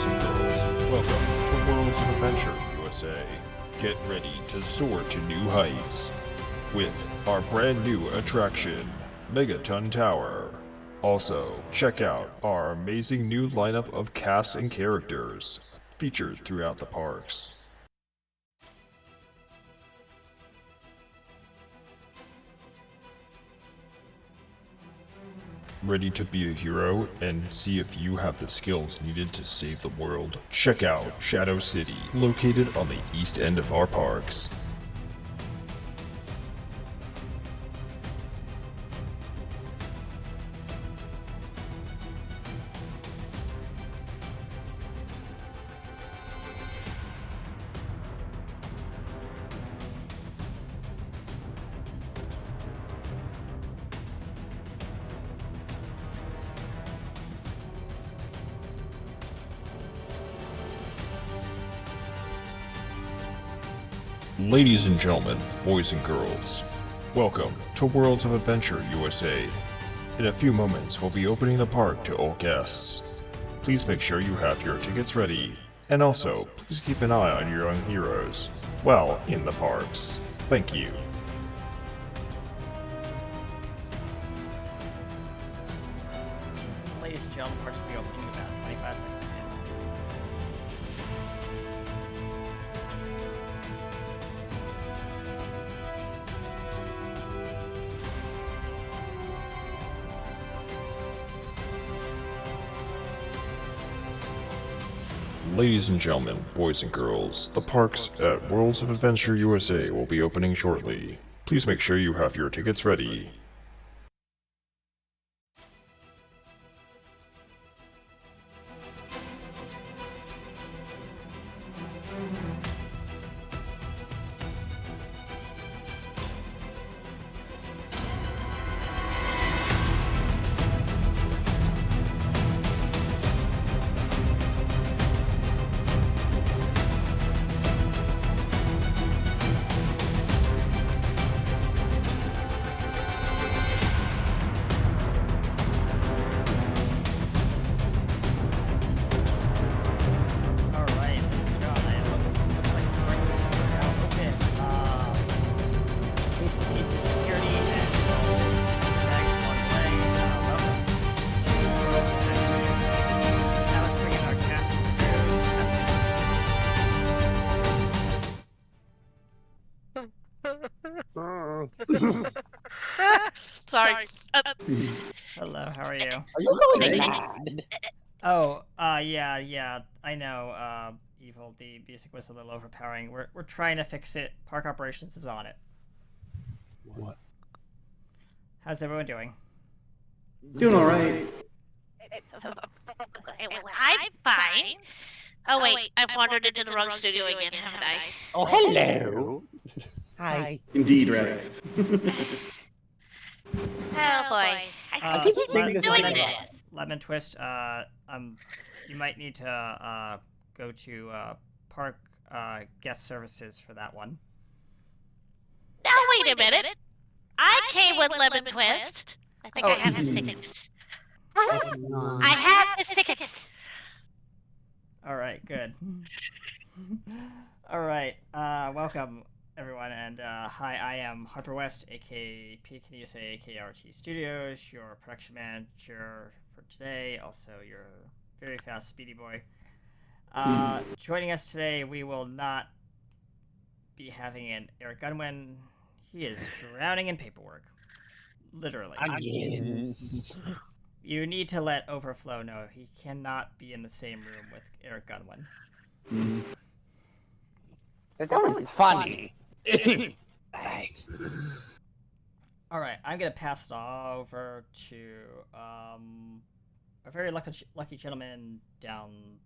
boys and girls. Welcome to Worlds of Adventure USA. Get ready to soar to new heights with our brand new attraction, Megaton Tower. Also, check out our amazing new lineup of casts and characters featured throughout the parks. Ready to be a hero and see if you have the skills needed to save the world? Check out Shadow City, located on the east end of our parks. Ladies and gentlemen, boys and girls, welcome to Worlds of Adventure USA. In a few moments, we'll be opening the park to all guests. Please make sure you have your tickets ready, and also, please keep an eye on your young heroes while in the parks. Thank you. Ladies and gentlemen, parks will be opening in about 25 seconds. Ladies and gentlemen, boys and girls, the parks at Worlds of Adventure USA will be opening shortly. Please make sure you have your tickets ready. Sorry. Hello, how are you? Are you going mad? Oh, yeah, I know, Evil, the music was a little overpowering. We're trying to fix it. Park operations is on it. What? How's everyone doing? Doing alright. I'm fine. Oh wait, I've wandered into the wrong studio again, haven't I? Oh, hello. Hi. Indeed, Rex. Oh boy. I keep thinking this doing is this. Lemon Twist, you might need to, go to, park, guest services for that one. Now wait a minute. I came with Lemon Twist. I think I have his tickets. I have his tickets. Alright, good. Alright, welcome everyone, and hi, I am Harper West, aka PKUSA, aka RT Studios, your production manager for today, also your very fast speedy boy. Joining us today, we will not be having an Eric Gunwin. He is drowning in paperwork. Literally. Again. You need to let Overflow know he cannot be in the same room with Eric Gunwin. It's always funny. Alright, I'm going to pass it over to a very lucky gentleman down.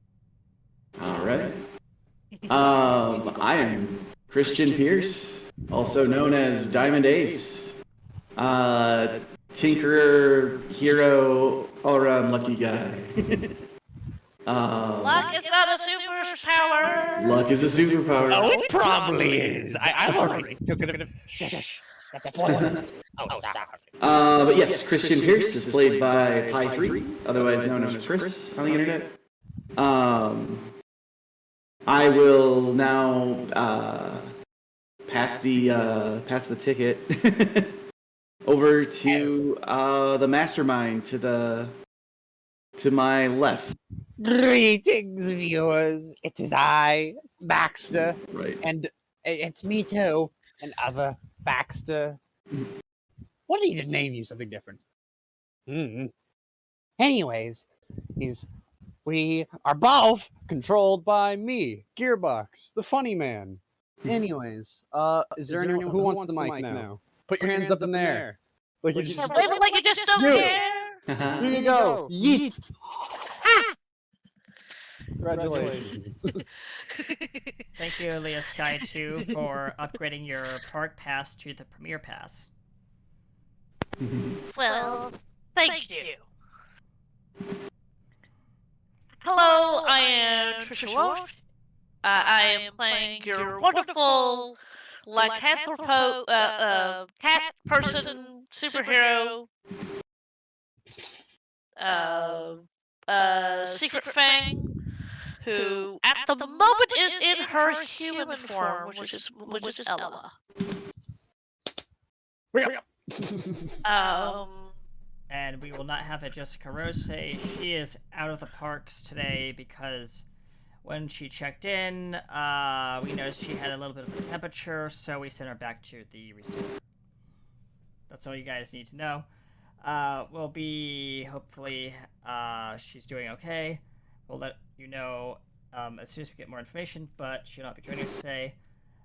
Alright. I am Christian Pierce, also known as Diamond Ace. Tinkerer, hero, all-around lucky guy. Luck is not a superpower. Luck is a superpower. Oh, it probably is. I've already took it. Shh. That's spoiled. Oh, sorry. But yes, Christian Pierce is played by Pi3, otherwise known as Chris on the internet. I will now pass the ticket over to the mastermind to my left. Greetings, viewers. It is I, Baxter, Right. and it's me too, and other Baxter. What do you need to name you something different? Anyways, we are both controlled by me, Gearbox, the funny man. Anyways, is there anyone who wants the mic now? Put your hands up in the air. Like you just Wave it like you just don't Do it. care. Here you go. Yeet. Congratulations. Thank you, Leah Sky 2, for upgrading your park pass to the Premier Pass. Well, thank you. Hello, I am Trisha Wolf. I am playing your wonderful lycanthropo, cat person superhero, Secret Fang, who at the moment is in her human form, which is Ella. And we will not have a Jessica Rose today. She is out of the parks today because when she checked in, we noticed she had a little bit of a temperature, so we sent her back to the resort. That's all you guys need to know. We'll be, hopefully, she's doing okay. We'll let you know as soon as we get more information, but she'll not be joining us today.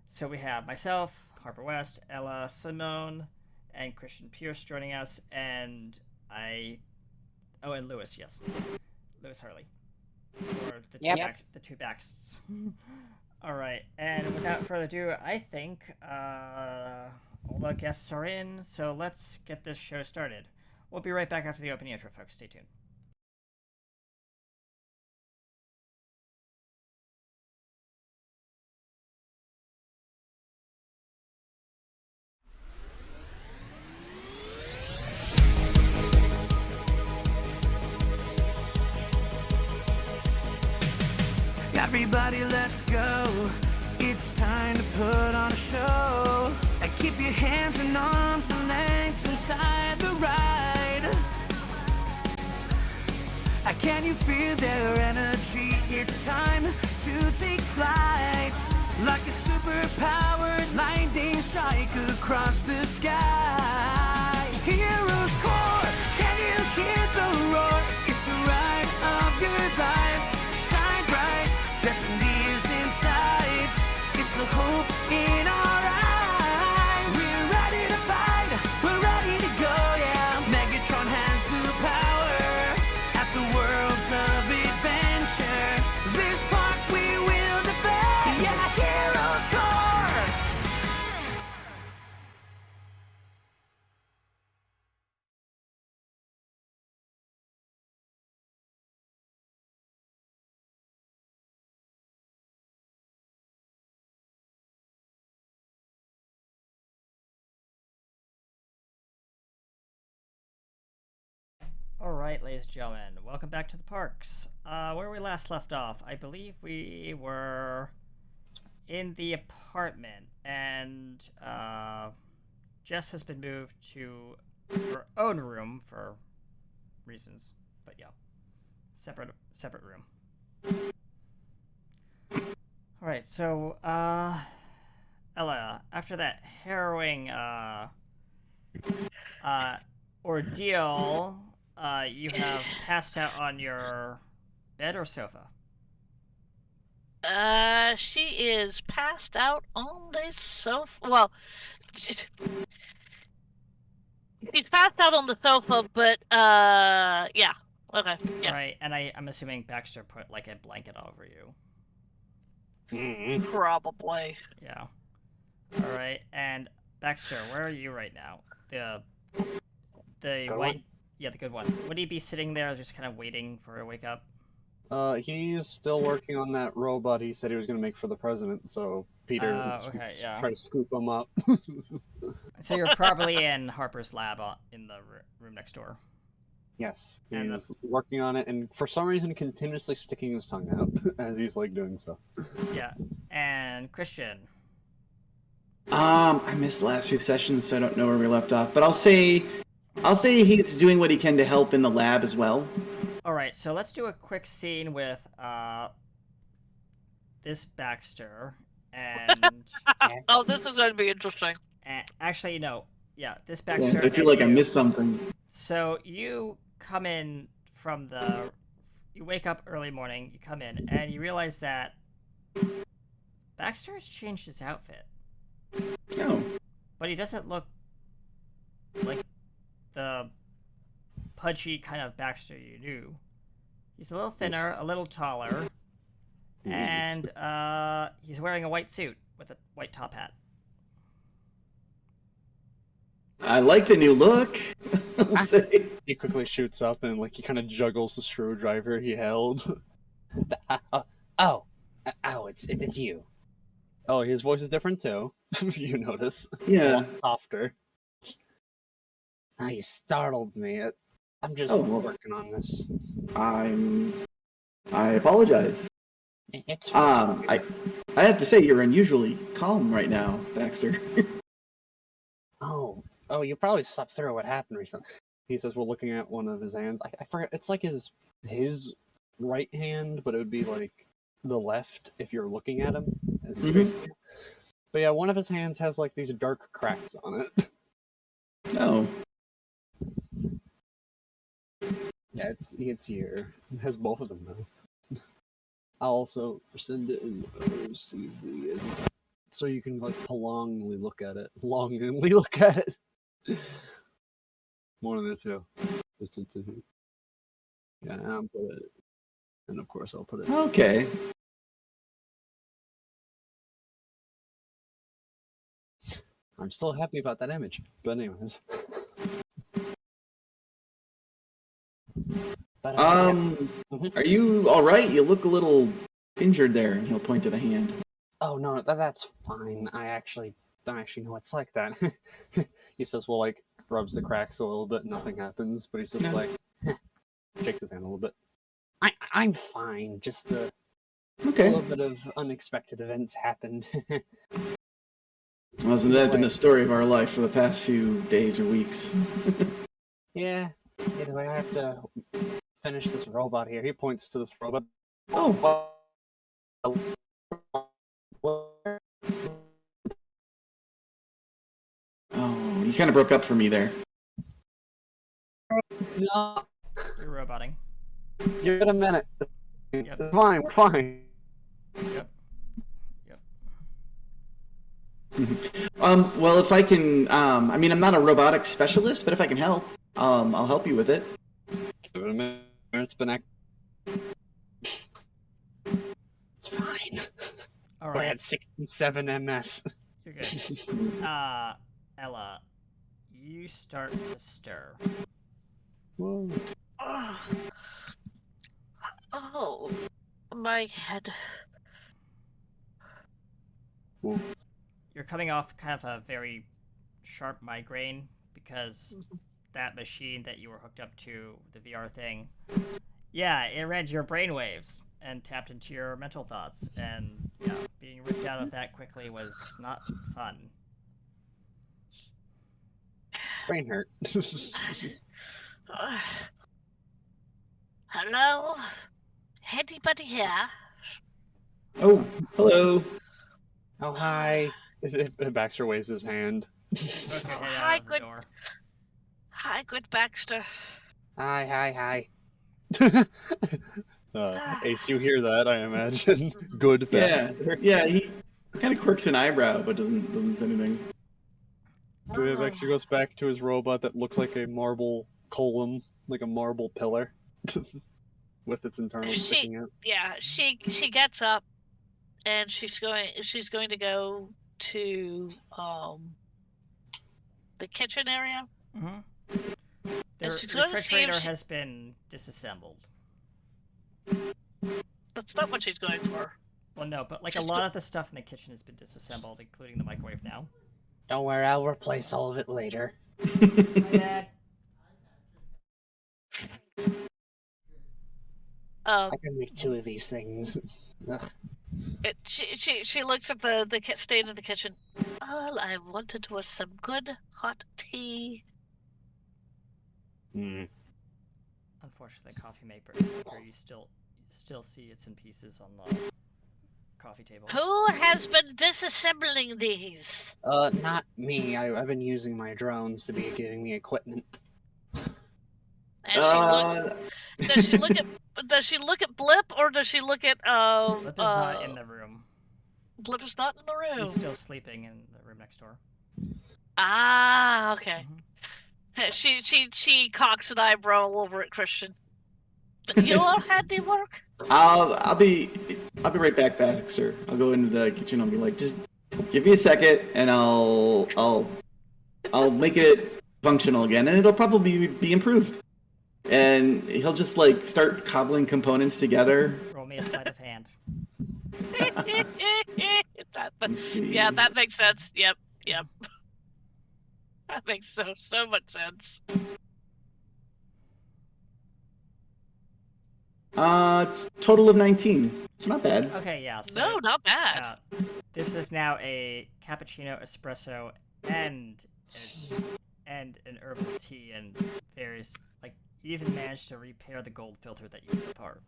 So we have myself, Harper West, Ella Simone, and Christian Pierce joining us, and and Lewis, yes. Lewis Harley. Or the two Baxts. Alright, and without further ado, I think all the guests are in, so let's get this show started. We'll be right back after the opening intro, folks. Stay tuned. Everybody, let's go. It's time to put on a show. Keep your hands and arms and legs inside the ride. Can you feel their energy? It's time to take flight. Like a super-powered lightning strike across the sky. Heroes Core, can you hear the roar? It's the ride of your life. Shine bright, destiny is in sight. It's the hope in our eyes. We're ready to fight, we're ready to go, yeah. Megatron has the power at the worlds of adventure. This park we will defend, yeah, Heroes Core. Alright, ladies and gentlemen, welcome back to the parks. Where we last left off, I believe we were in the apartment, and Jess has been moved to her own room for reasons, but yeah, separate room. Alright, so, Ella, after that harrowing, ordeal, you have passed out on your bed or sofa? She is passed out on the sofa. Well, she's passed out on the sofa, but yeah. Okay. Yeah. Right, and I'm assuming Baxter put like a blanket over you. Probably. Yeah. All right, and Baxter, where are you right now? The Good white. one? Yeah, the good one. Would he be sitting there just kind of waiting for her to wake up? He's still working on that robot he said he was going to make for the president, so Peter okay, yeah. try to scoop him up. So you're probably in Harper's lab in the room next door. Yes, And he's working on it, and for some reason, continuously sticking his tongue out as he's like doing so. Yeah. And Christian. I missed the last few sessions, so I don't know where we left off. But I'll say he's doing what he can to help in the lab as well. All right, so let's do a quick scene with this Baxter and, Oh, this is going to be interesting. actually no, yeah, this Yeah, Baxter. I feel and like I you. missed something. So you come in you wake up early morning, you come in, and you realize that Baxter has changed his outfit, Oh, but he doesn't look like the pudgy kind of Baxter you knew. He's a little thinner, a little taller, and he's wearing a white suit with a white top hat. I like the new look. I'll say. He quickly shoots up and like he kind of juggles the screwdriver he held. Oh, it's you. Oh, his voice is different too. You notice? A Yeah. lot softer. You startled me. I'm just Oh, well. working on this. I apologize. It's I have to say you're unusually calm right now, Baxter. Oh, you probably slept through what happened Recently, he says we're looking at one of his hands. I forget. It's like his right hand, but it would be like the left if you're looking at him as he's facing you. But yeah, one of his hands has like these dark cracks on it. Oh, Yeah, it's here. It has both of them though. I'll also send it in OCZ as so you can like longingly look at it. Longingly look at it. One of the two. Yeah, and I'll put it. And of course I'll put it. okay. I'm still happy about that image. But anyways. But Are you all right? You look a little injured there, and he'll point to the hand. oh no, That's fine. I actually don't actually know it's like that. He says, well, like, rubs the cracks a little bit, nothing happens, but he's just Yeah. like, shakes his hand a little bit. I'm fine. Just a Okay. little bit of unexpected events happened. Wasn't that been the story of our life for the past few days or weeks? Yeah. Either way, I have to finish this robot here. He points to this robot. Oh, oh, you kind of broke up for me there. No, You're roboting. give it a minute. Yep. It's fine, we're fine. Yep. Well, if I can, I mean, I'm not a robotics specialist, but if I can help, I'll help you with it. Give it a minute. It's been It's fine. All We're right. at 67 MS. You're good. Ella, you start to stir. Whoa. Oh, my head. You're coming off kind of a very sharp migraine because that machine that you were hooked up to, the VR thing, yeah, it read your brainwaves and tapped into your mental thoughts, and yeah, being ripped out of that quickly was not fun. Brain hurt. Hello? Anybody here? Oh, hello. Oh, hi. Baxter waves his hand. Poke your head Hi, out of the good- door. Hi, good Baxter. Hi. Ace, you hear that, I imagine. Good Yeah, Baxter. yeah. He kind of quirks an eyebrow, but doesn't say anything. Baxter goes back to his robot that looks like a marble column, like a marble pillar, with its internals She- sticking out. Yeah, she gets up and she's going to go to the kitchen area. Mm-hmm. And The she's going to see if refrigerator she- has been disassembled. That's not what she's going for. Well, no, but like a Just lot go- of the stuff in the kitchen has been disassembled, including the microwave now. Don't worry, I'll replace all of it later. My bad. I can make 2 of these things. Ugh. She looks at the stain in the kitchen. All I wanted was some good hot tea. Unfortunately, coffee maker, you still see it's in pieces on the coffee table. Who has been disassembling these? Not me. I've been using my drones to be giving me equipment. And she looks. Does she look at Blip, or does she look at Blip is not in the room. Blip is not in the room. He's still sleeping in the room next door. Ah, okay. She cocks an eyebrow over at Christian. Your handiwork? I'll be right back, Baxter. I'll go into the kitchen. I'll be like, just give me a second, and I'll make it functional again, and it'll probably be improved. And he'll just like start cobbling components together. Roll me a sleight of hand. Let's see. Yeah, that makes sense. Yep. That makes so much sense. Total of 19. Not bad. Okay, yeah. So, No, not bad. this is now a cappuccino, espresso, and an herbal tea, and various like you even managed to repair the gold filter that you took apart.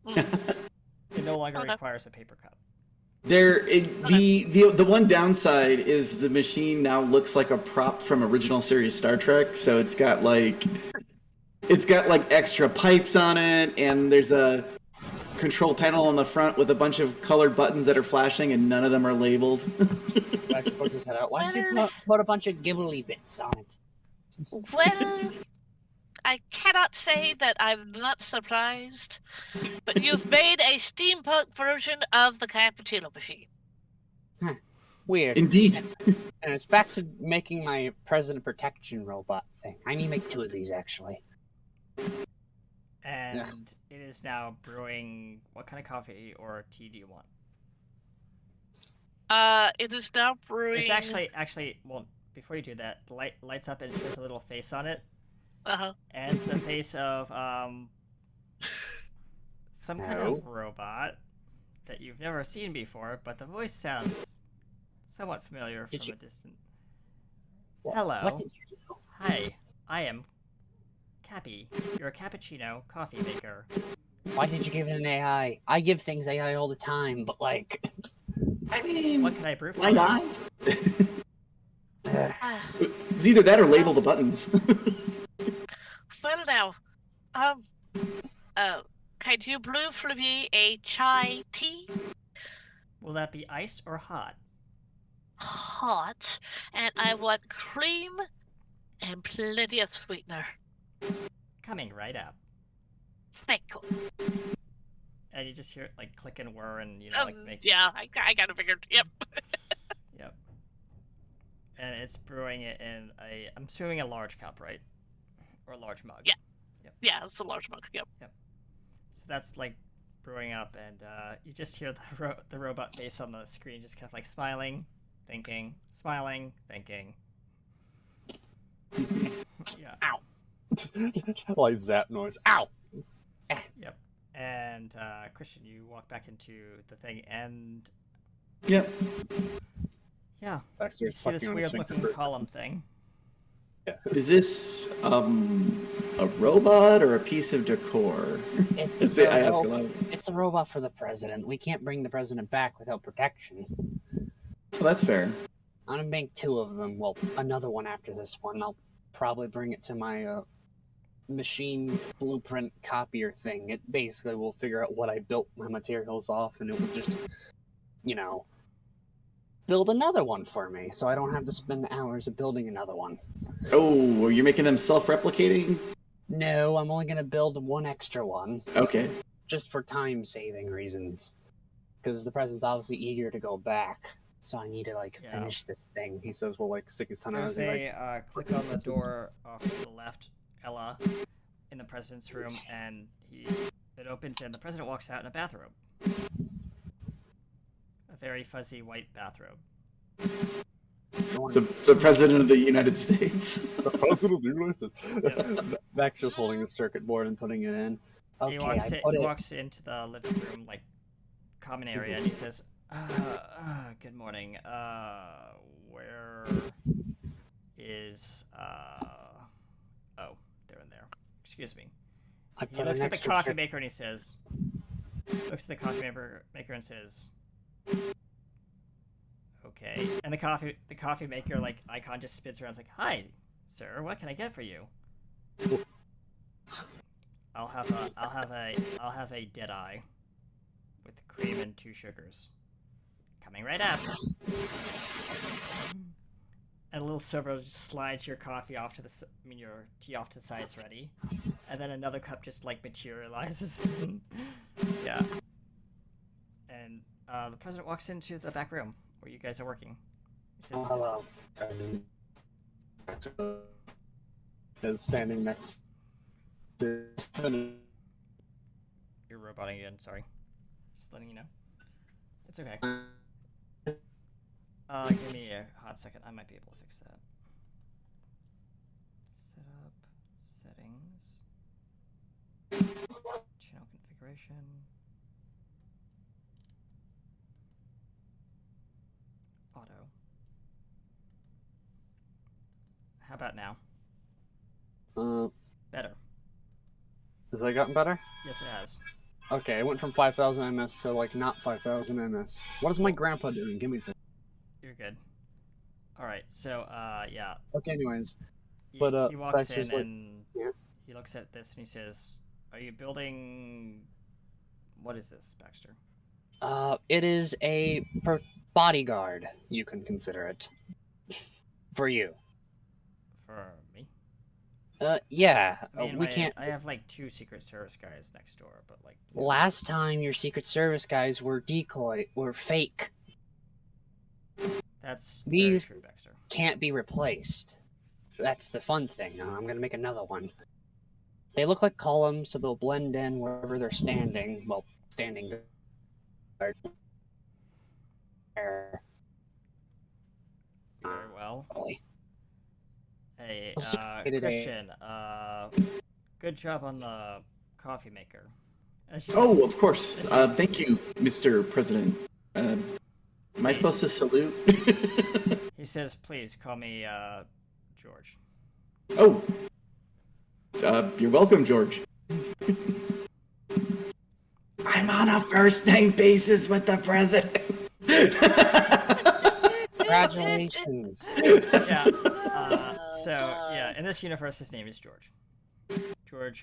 It no longer requires a paper cup. The one downside is the machine now looks like a prop from original series Star Trek, so it's got like extra pipes on it, and there's a control panel on the front with a bunch of colored buttons that are flashing, and none of them are labeled. Baxter pokes his head out. Why did you put a bunch of gibbly bits on it? Well, I cannot say that I'm not surprised, but you've made a steampunk version of the cappuccino machine. Weird. Indeed. And it's back to making my president protection robot thing. I need to make 2 of these, actually. And it is now brewing. What kind of coffee or tea do you want? It is now brewing. It's actually. Well, before you do that, the light lights up and it shows a little face on it. Uh-huh. And it's the face of some kind of robot that you've never seen before, but the voice sounds somewhat familiar from a distant. Hello. What did you do? Hi, I am Cappy. You're a cappuccino coffee maker. Why did you give it an AI? I give things AI all the time, but like... I mean, What can I brew for why you? not? It's either that or label the buttons. Well now, can you brew for me a chai tea? Will that be iced or hot? Hot, and I want cream and plenty of sweetener. Coming right up. Thank you. And you just hear it like click and whir and make. Yeah, I got it figured. Yep. Yep. And it's brewing it in I'm assuming a large cup, right? Or a large mug. Yeah. Yep. Yeah, it's a large mug. Yep. So that's like brewing up, and you just hear the robot face on the screen, just kind of like smiling, thinking, smiling, thinking. Yeah. Ow. Like zap noise. Ow! Yep. And Christian, you walk back into the thing, and Yep. yeah, Baxter you is see this sucking on his weird-looking finger. column thing. Is this a robot or a piece of decor? It's I ask aloud. It's a robot for the president. We can't bring the president back without protection. Well, that's fair. I'm gonna make 2 of them. Well, another one after this one. I'll probably bring it to my machine blueprint copier thing. It basically will figure out what I built my materials off, and it will just, build another one for me, so I don't have to spend the hours of building another one. Oh, are you making them self-replicating? No, I'm only gonna build 1 extra one, Okay. just for time-saving reasons. Because the president's obviously eager to go back, so I need to, finish this thing. He says, well, stick his tongue out. There's a click on the door off to the left, Ella, in the president's room, and it opens, and the president walks out in a bathrobe. A very fuzzy white bathrobe. The president of the United States. The president of the United States. Baxter's holding the circuit board and putting it in. Okay, he walks into the living room, like, common area, and he says, good morning. Where is, oh, they're in there. Excuse me. He looks at the coffee maker and he says, okay. And the coffee maker, like, icon just spins around. It's like, hi, sir, what can I get for you? I'll have a dead eye with cream and 2 sugars. Coming right up. And a little server just slides your coffee off to your tea off to the side. It's ready. And then another cup just like materializes. Yeah. And the president walks into the back room where you guys are working. He says, hello, President. Is standing next to. You're roboting again, sorry. Just letting you know. It's okay. Give me a hot second. I might be able to fix that. Setup, settings, channel configuration. Auto. How about now? Better. Has that gotten better? Yes, it has. Okay, it went from 5,000 ms to like not 5,000 ms. What is my grandpa doing? Give me a second. You're good. Alright, so, yeah. Okay, anyways. He walks Baxter's in like, and yeah. he looks at this and he says, are you building... What is this, Baxter? It is a bodyguard, you can consider it. For you. For me? Yeah. I mean, we can't... I have, like, 2 Secret Service guys next door, but, like... Last time your Secret Service guys were fake. That's These very true, Baxter. can't be replaced. That's the fun thing. I'm gonna make another one. They look like columns, so they'll blend in wherever they're standing. Well, standing guard. Very well. Hey, Christian, good job on the coffee maker. Oh, of course. Thank you, Mr. President. Am I supposed to salute? He says, please call me, George. Oh. You're welcome, George. I'm on a first-name basis with the president. Congratulations. Yeah. Yeah, in this universe, his name is George. George,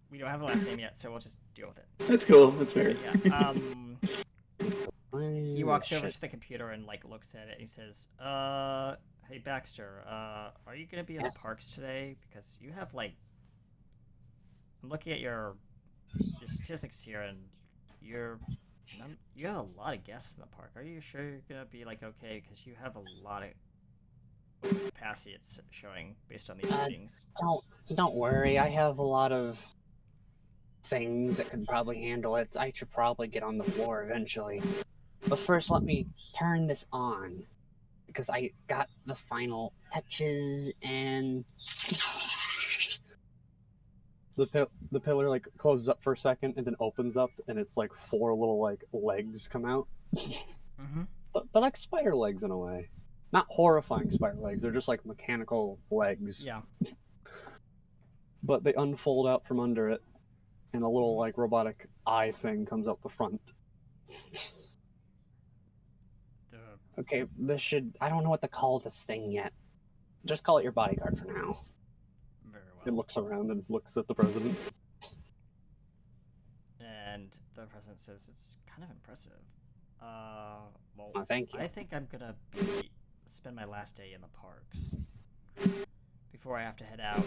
we don't have a last name yet, so we'll just deal with it. That's cool. That's fair. Yeah. He walks over to the computer and, like, looks at it and he says, hey, Baxter, are you gonna be in the parks today? Because you have, like... I'm looking at your statistics here, and you have a lot of guests in the park. Are you sure you're gonna be, like, okay? Because you have a lot of capacity it's showing based on these readings. Don't worry, I have a lot of things that could probably handle it. I should probably get on the floor eventually. But first, let me turn this on, because I got the final touches, and the pillar like closes up for a second and then opens up, and it's like 4 little like legs come out. Mm-hmm. They're like spider legs in a way. Not horrifying spider legs, they're just like mechanical legs. Yeah. But they unfold out from under it, and a little like robotic eye thing comes out the front. okay, I don't know what to call this thing yet. Just call it your bodyguard for now. Very well. It looks around and looks at the president. And the president says, it's kind of impressive. Well, thank you. I think I'm gonna spend my last day in the parks before I have to head out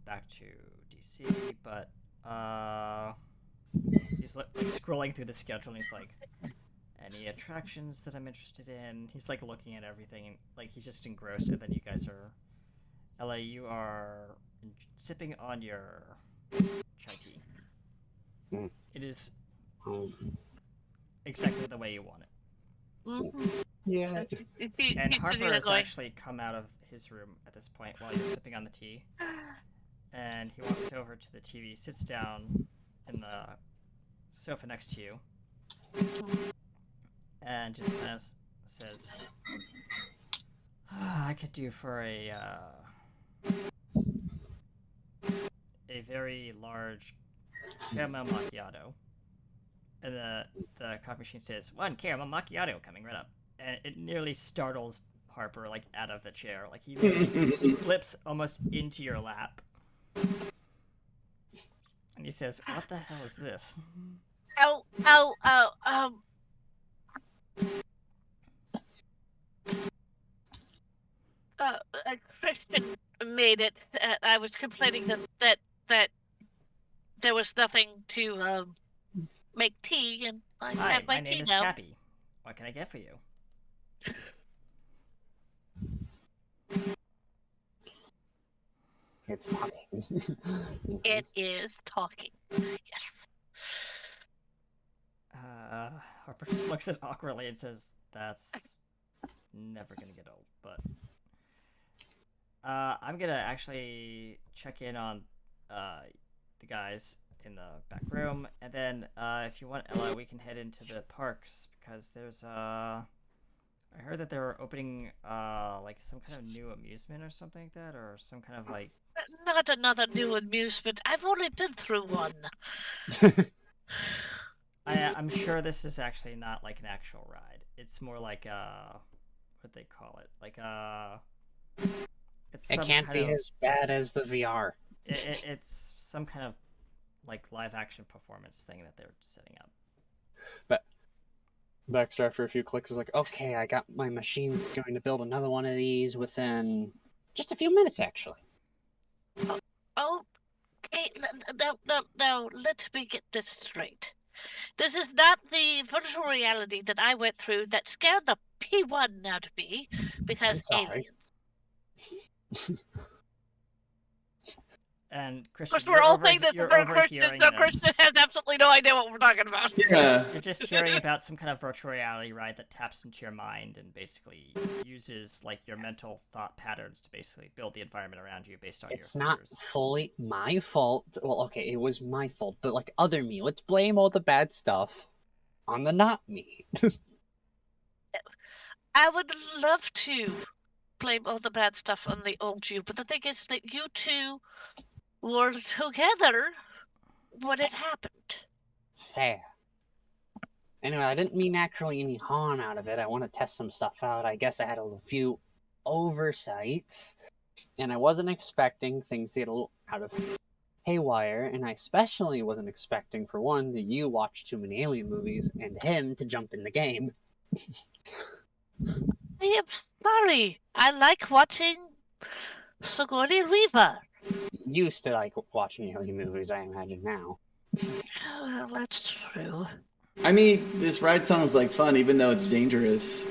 back to DC. But he's like scrolling through the schedule, and he's like, any attractions that I'm interested in? He's like looking at everything, and like he's just engrossed. And then you guys are, LA, you are sipping on your chai tea. It is exactly the way you want it. Yeah. And Harper has going, actually come out of his room at this point while you're sipping on the tea. And he walks over to the TV, sits down in the sofa next to you, and just kind of says, I could do for a very large caramel macchiato. And the coffee machine says, 1 caramel macchiato coming right up. And it nearly startles Harper, like, out of the chair. Like, he flips almost into your lap. And he says, what the hell is this? Christian made it. I was complaining that there was nothing to make tea, and I Hi, have my my tea name is now. Cappy. What can I get for you? It's talking. It is talking. Yes. Harper just looks at it awkwardly and says, that's never gonna get old, but... I'm gonna actually check in on the guys in the back room, and then if you want, Ella, we can head into the parks, because there's I heard that they're opening like some kind of new amusement or something like that, or some kind of like... Not another new amusement. I've only been through one. I'm sure this is actually not like an actual ride. It's more like what they call it, like it's It some can't kind be of, as bad as the VR. it's some kind of like live action performance thing that they're setting up. But Baxter, after a few clicks, is like, okay, I got my machines going to build another one of these within just a few minutes, actually. Oh, hey, no, let me get this straight. This is not the virtual reality that I went through that scared the P1 out of me, because I'm sorry. aliens. And Of Christian, course, we're all saying that you're the overhearing Christian this. has absolutely no idea what we're talking about. Yeah. You're just hearing about some kind of virtual reality ride that taps into your mind and basically uses like your mental thought patterns to basically build the environment around you based on It's your not fears. fully my fault. Well, okay, it was my fault, but like other me. Let's blame all the bad stuff on the not me. I would love to blame all the bad stuff on the old you, but the thing is that you two were together when it happened. Fair. Anyway, I didn't mean actually any harm out of it. I want to test some stuff out. I guess I had a few oversights, and I wasn't expecting things to get a little out of haywire, and I especially wasn't expecting, for one, that you watch too many alien movies, and him to jump in the game. I am sorry. I like watching Sigourney Weaver. Used to like watching alien movies, I imagine now. Well, that's true. I mean, this ride sounds like fun, even though it's dangerous.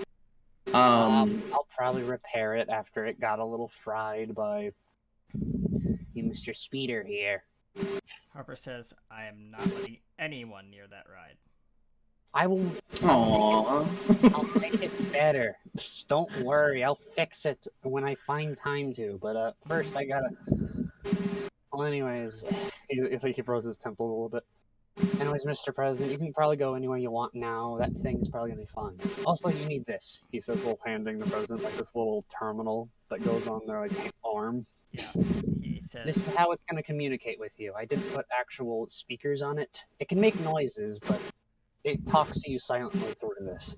I'll probably repair it after it got a little fried by you, Mr. Speeder here. Harper says, I am not letting anyone near that ride. I will. Aww. I'll make it better. Don't worry, I'll fix it when I find time to. But first, I gotta. Well, anyways, He froze his temples a little bit. anyways, Mr. President, you can probably go anywhere you want now. That thing's probably gonna be fun. Also, you need this. He says, while handing the president like this little terminal that goes on their like arm. Yeah. He says, This is how it's gonna communicate with you. I didn't put actual speakers on it. It can make noises, but it talks to you silently through this.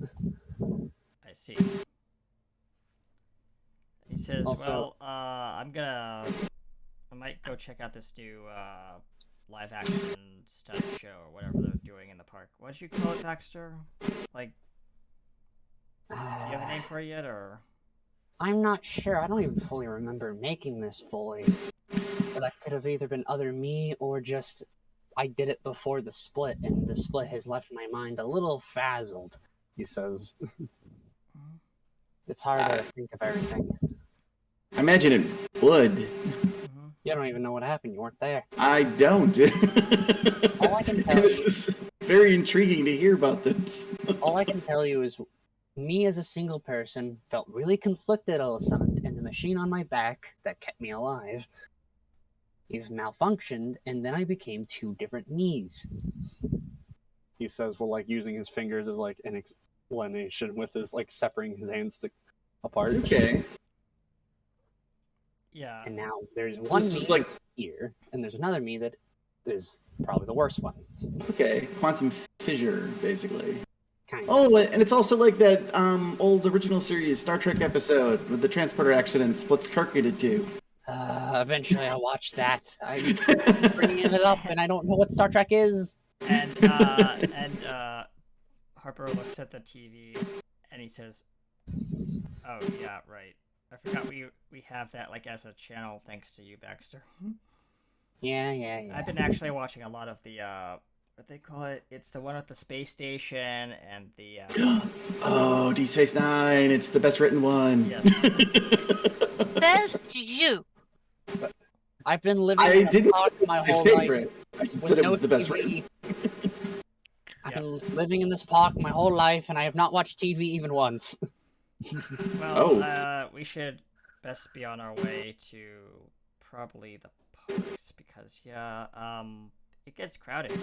I see. He says, Also- well, I might go check out this new live action stunt show or whatever they're doing in the park. What did you call it, Baxter? Like, do you have a name for it yet, or? I'm not sure. I don't even fully remember making this fully. But that could have either been other me or just I did it before the split, and the split has left my mind a little frazzled. He says, It's hard to think of everything. I imagine it would. You don't even know what happened. You weren't there. I don't. All I can tell This is very intriguing to hear about this. All I can tell you is me as a single person felt really conflicted all of a sudden, and the machine on my back that kept me alive is malfunctioned, and then I became two different me's. He says, well, like using his fingers as like an explanation with his like separating his hands apart. Okay. Yeah. And now there's one this me was like- that's here, and there's another me that is probably the worst one. Okay. Quantum fissure, basically. Kind of. Oh, and it's also like that old original series Star Trek episode with the transporter accident splits Kirk into two. Eventually I'll watch that. I'm bringing it up, and I don't know what Star Trek is. And Harper looks at the TV and he says, "Oh yeah, right. I forgot we have that like as a channel thanks to you, Baxter." Yeah. I've been actually watching a lot of the what they call it. It's the one with the space station and the Oh, Deep Space Nine. It's the best written one. yes. There's you. I've been living I in a didn't park my My whole favorite. I life just with said it no was the best TV. written. I've been living in this park my whole life, and I have not watched TV even once. Well, we should best be on our way to probably the parks because it gets crowded.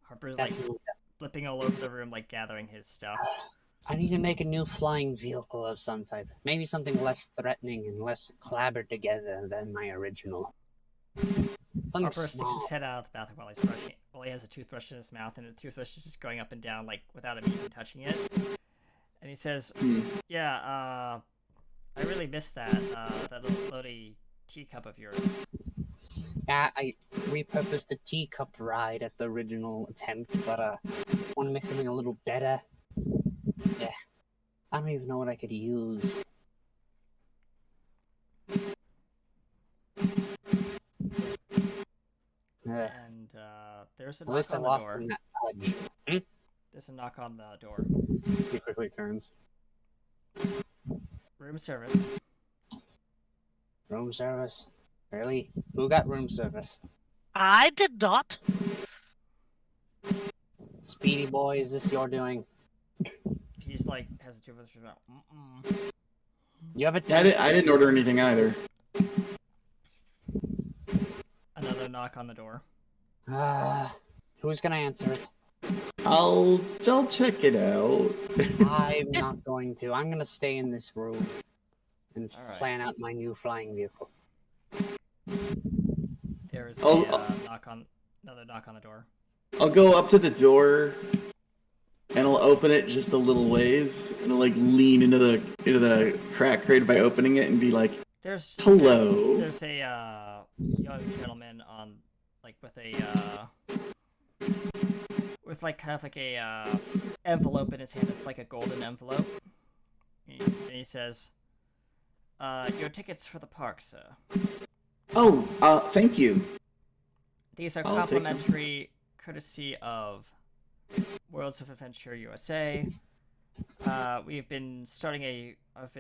Harper's like Definitely. flipping all over the room, like gathering his stuff. I need to make a new flying vehicle of some type. Maybe something less threatening and less clabbered together than my original. Something Harper sticks small. his head out of the bathroom while he's brushing. While he has a toothbrush in his mouth, and the toothbrush is just going up and down, like without him even touching it. And he says, "Yeah, I really missed that little floaty teacup of yours." Yeah, I repurposed a teacup ride at the original attempt, but want to make something a little better. Yeah, I don't even know what I could use. And there's a At knock least I on the lost door. from that pudge. There's a knock on the door. He quickly turns. Room service. Room service? Really? Who got room service? I did not. Speedy boy, is this your doing? He's like has a toothbrush in his mouth. Mm-mm. You have a I didn't order anything either. Another knock on the door. Who's gonna answer it? I'll check it out. I'm not going to. I'm gonna stay in this room and Alright. plan out my new flying vehicle. There is Oh, another knock on the door. I'll go up to the door and I'll open it just a little ways and I'll like lean into the crack created by opening it and be like, "Hello." There's a young gentleman on like with like kind of like a envelope in his hand. It's like a golden envelope. And he says, "Your tickets for the park, sir. "Oh, thank you." These are I'll take them. complimentary, courtesy of Worlds of Adventure USA. I've been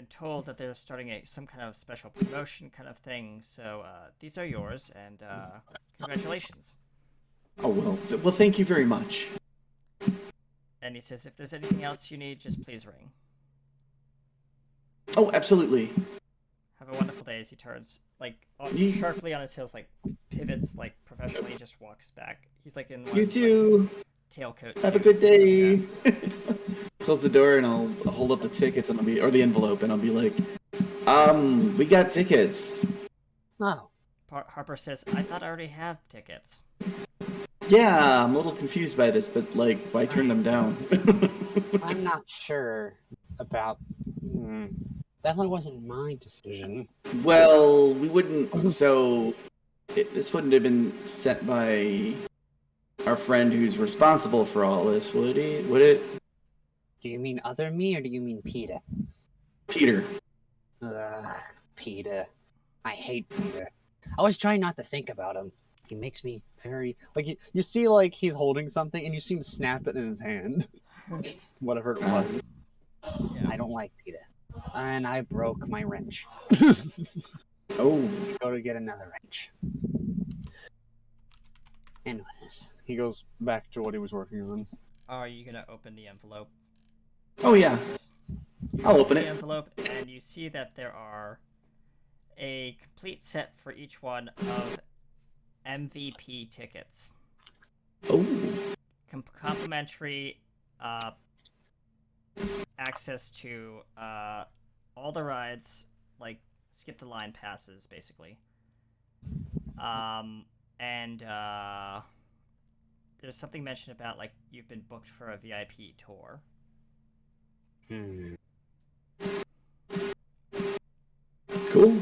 told that they're starting some kind of special promotion kind of thing. So these are yours, and congratulations." Oh well, thank you very much. And he says, "If there's anything else you need, just please ring. Oh, absolutely. Have a wonderful day." As he turns like sharply on his heels, like pivots like professionally, just walks back. He's like in one You of his, too. like, tailcoat. Have a suits good and stuff like day. Close the door and I'll hold up the tickets and or the envelope and I'll be like, we got tickets. Oh, Harper says, "I thought I already have tickets." Yeah, I'm a little confused by this, but like, why turn them down? I'm not sure about. Definitely wasn't my decision. Well, we wouldn't. So this wouldn't have been sent by our friend who's responsible for all this, would he? Would it? Do you mean other me, or do you mean Peter? Peter. Ugh, Peter. I hate Peter. I was trying not to think about him. He makes me very like you see like he's holding something and you see him snap it in his hand. Whatever it was. Yeah. I don't like Peter. And I broke my wrench. Oh. Go to get another wrench. Anyways. He goes back to what he was working on. Are you gonna open the envelope? Oh yeah, You I'll open the it. envelope, and you see that there are a complete set for each one of MVP tickets. Oh, Complimentary access to all the rides, like skip the line passes, basically. And there's something mentioned about like you've been booked for a VIP tour. cool.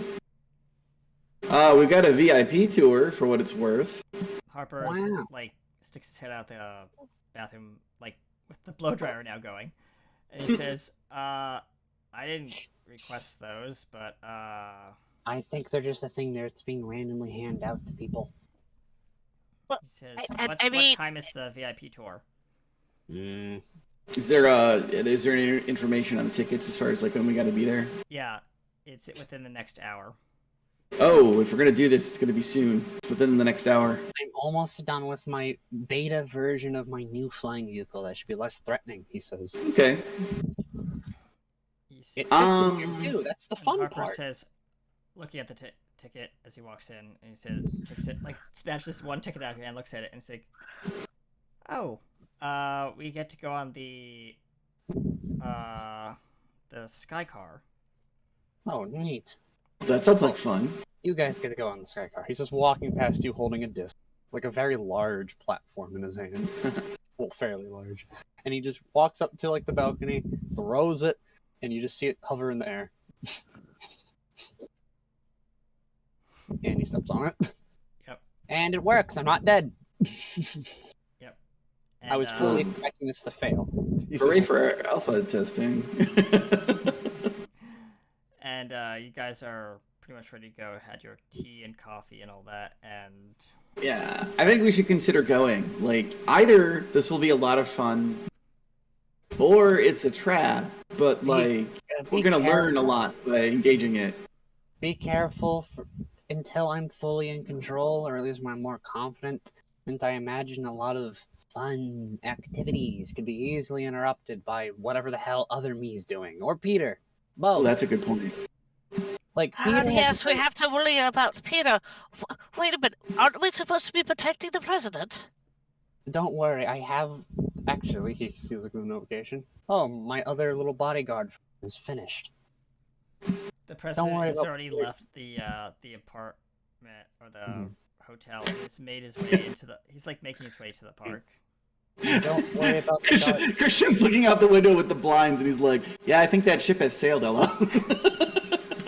We got a VIP tour for what it's worth. Harper Wow. like sticks his head out the bathroom, like with the blow dryer now going, and he says, "I didn't request those, but I think they're just a thing that's being randomly handed out to people. he says, what time is the VIP tour?" Is there any information on the tickets as far as like when we got to be there? Yeah, it's within the next hour. Oh, if we're gonna do this, it's gonna be soon. It's within the next hour. I'm almost done with my beta version of my new flying vehicle. That should be less threatening, he says. Okay. He says, It fits in here too. That's the fun Harper part. says, looking at the ticket as he walks in, and he said, takes it, like snatches one ticket out of your hand, looks at it, and says, "Oh, we get to go on the Sky Car." Oh, neat. That sounds like fun. You guys get to go on the Sky Car. He's just walking past you holding a disc, like a very large platform in his hand. Well, fairly large. And he just walks up to like the balcony, throws it, and you just see it hover in the air. And he steps on it. Yep. And it works. I'm not dead. Yep. I was fully expecting this to fail. Hooray for alpha testing. And you guys are pretty much ready to go. Had your tea and coffee and all that, and Yeah, I think we should consider going. Like, either this will be a lot of fun, or it's a trap, but like, we're gonna learn a lot by engaging it. Be careful until I'm fully in control, or at least when I'm more confident. And I imagine a lot of fun activities could be easily interrupted by whatever the hell other me's doing, or Peter. Both. Oh, that's a good point. Like Peter. Yes, we have to worry about Peter. Wait a minute. Aren't we supposed to be protecting the president? Don't worry, I have. Actually, he sees like the notification. Oh, my other little bodyguard is finished. the president worry has about already Peter. left the apartment or the hotel. He's made his way into the. He's like making his way to the park. Don't worry about the guard. Christian's looking out the window with the blinds, and he's like, "Yeah, I think that ship has sailed, Ella."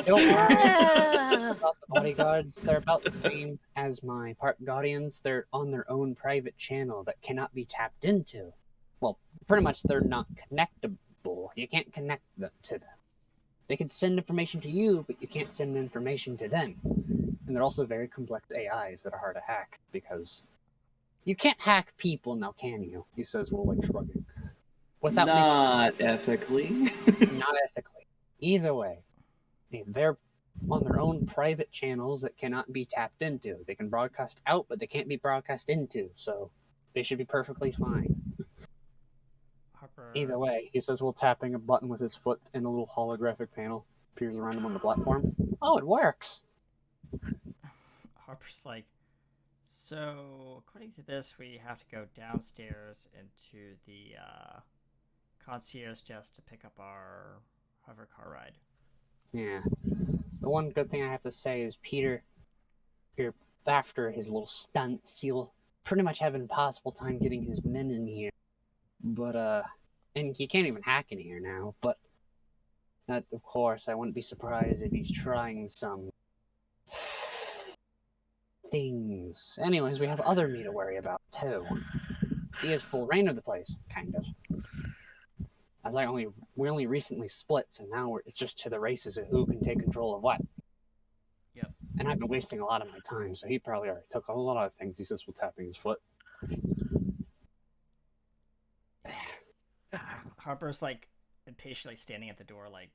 Don't worry about the bodyguards. They're about the same as my park guardians. They're on their own private channel that cannot be tapped into. Well, pretty much they're not connectable. You can't connect them to them. They can send information to you, but you can't send information to them. And they're also very complex AIs that are hard to hack, because you can't hack people now, can you? He says, well, like shrugging. Without Not ethically. not ethically. Either way, they're on their own private channels that cannot be tapped into. They can broadcast out, but they can't be broadcast into, so they should be perfectly fine. Harper. Either way, he says, while tapping a button with his foot, and a little holographic panel appears around him on the platform. Oh, it works! Harper's like, so according to this, we have to go downstairs into the concierge desk to pick up our hover car ride. Yeah. The one good thing I have to say is Peter, here, after his little stunts, he'll pretty much have an impossible time getting his men in here. But, and he can't even hack in here now, but that, of course, I wouldn't be surprised if he's trying some things. Anyways, we have other me to worry about, too. He has full reign of the place, kind of. As we only recently split, so now it's just to the races of who can take control of what. Yep. And I've been wasting a lot of my time, so he probably already took a lot of things. He says while tapping his foot. Harper's like impatiently standing at the door, like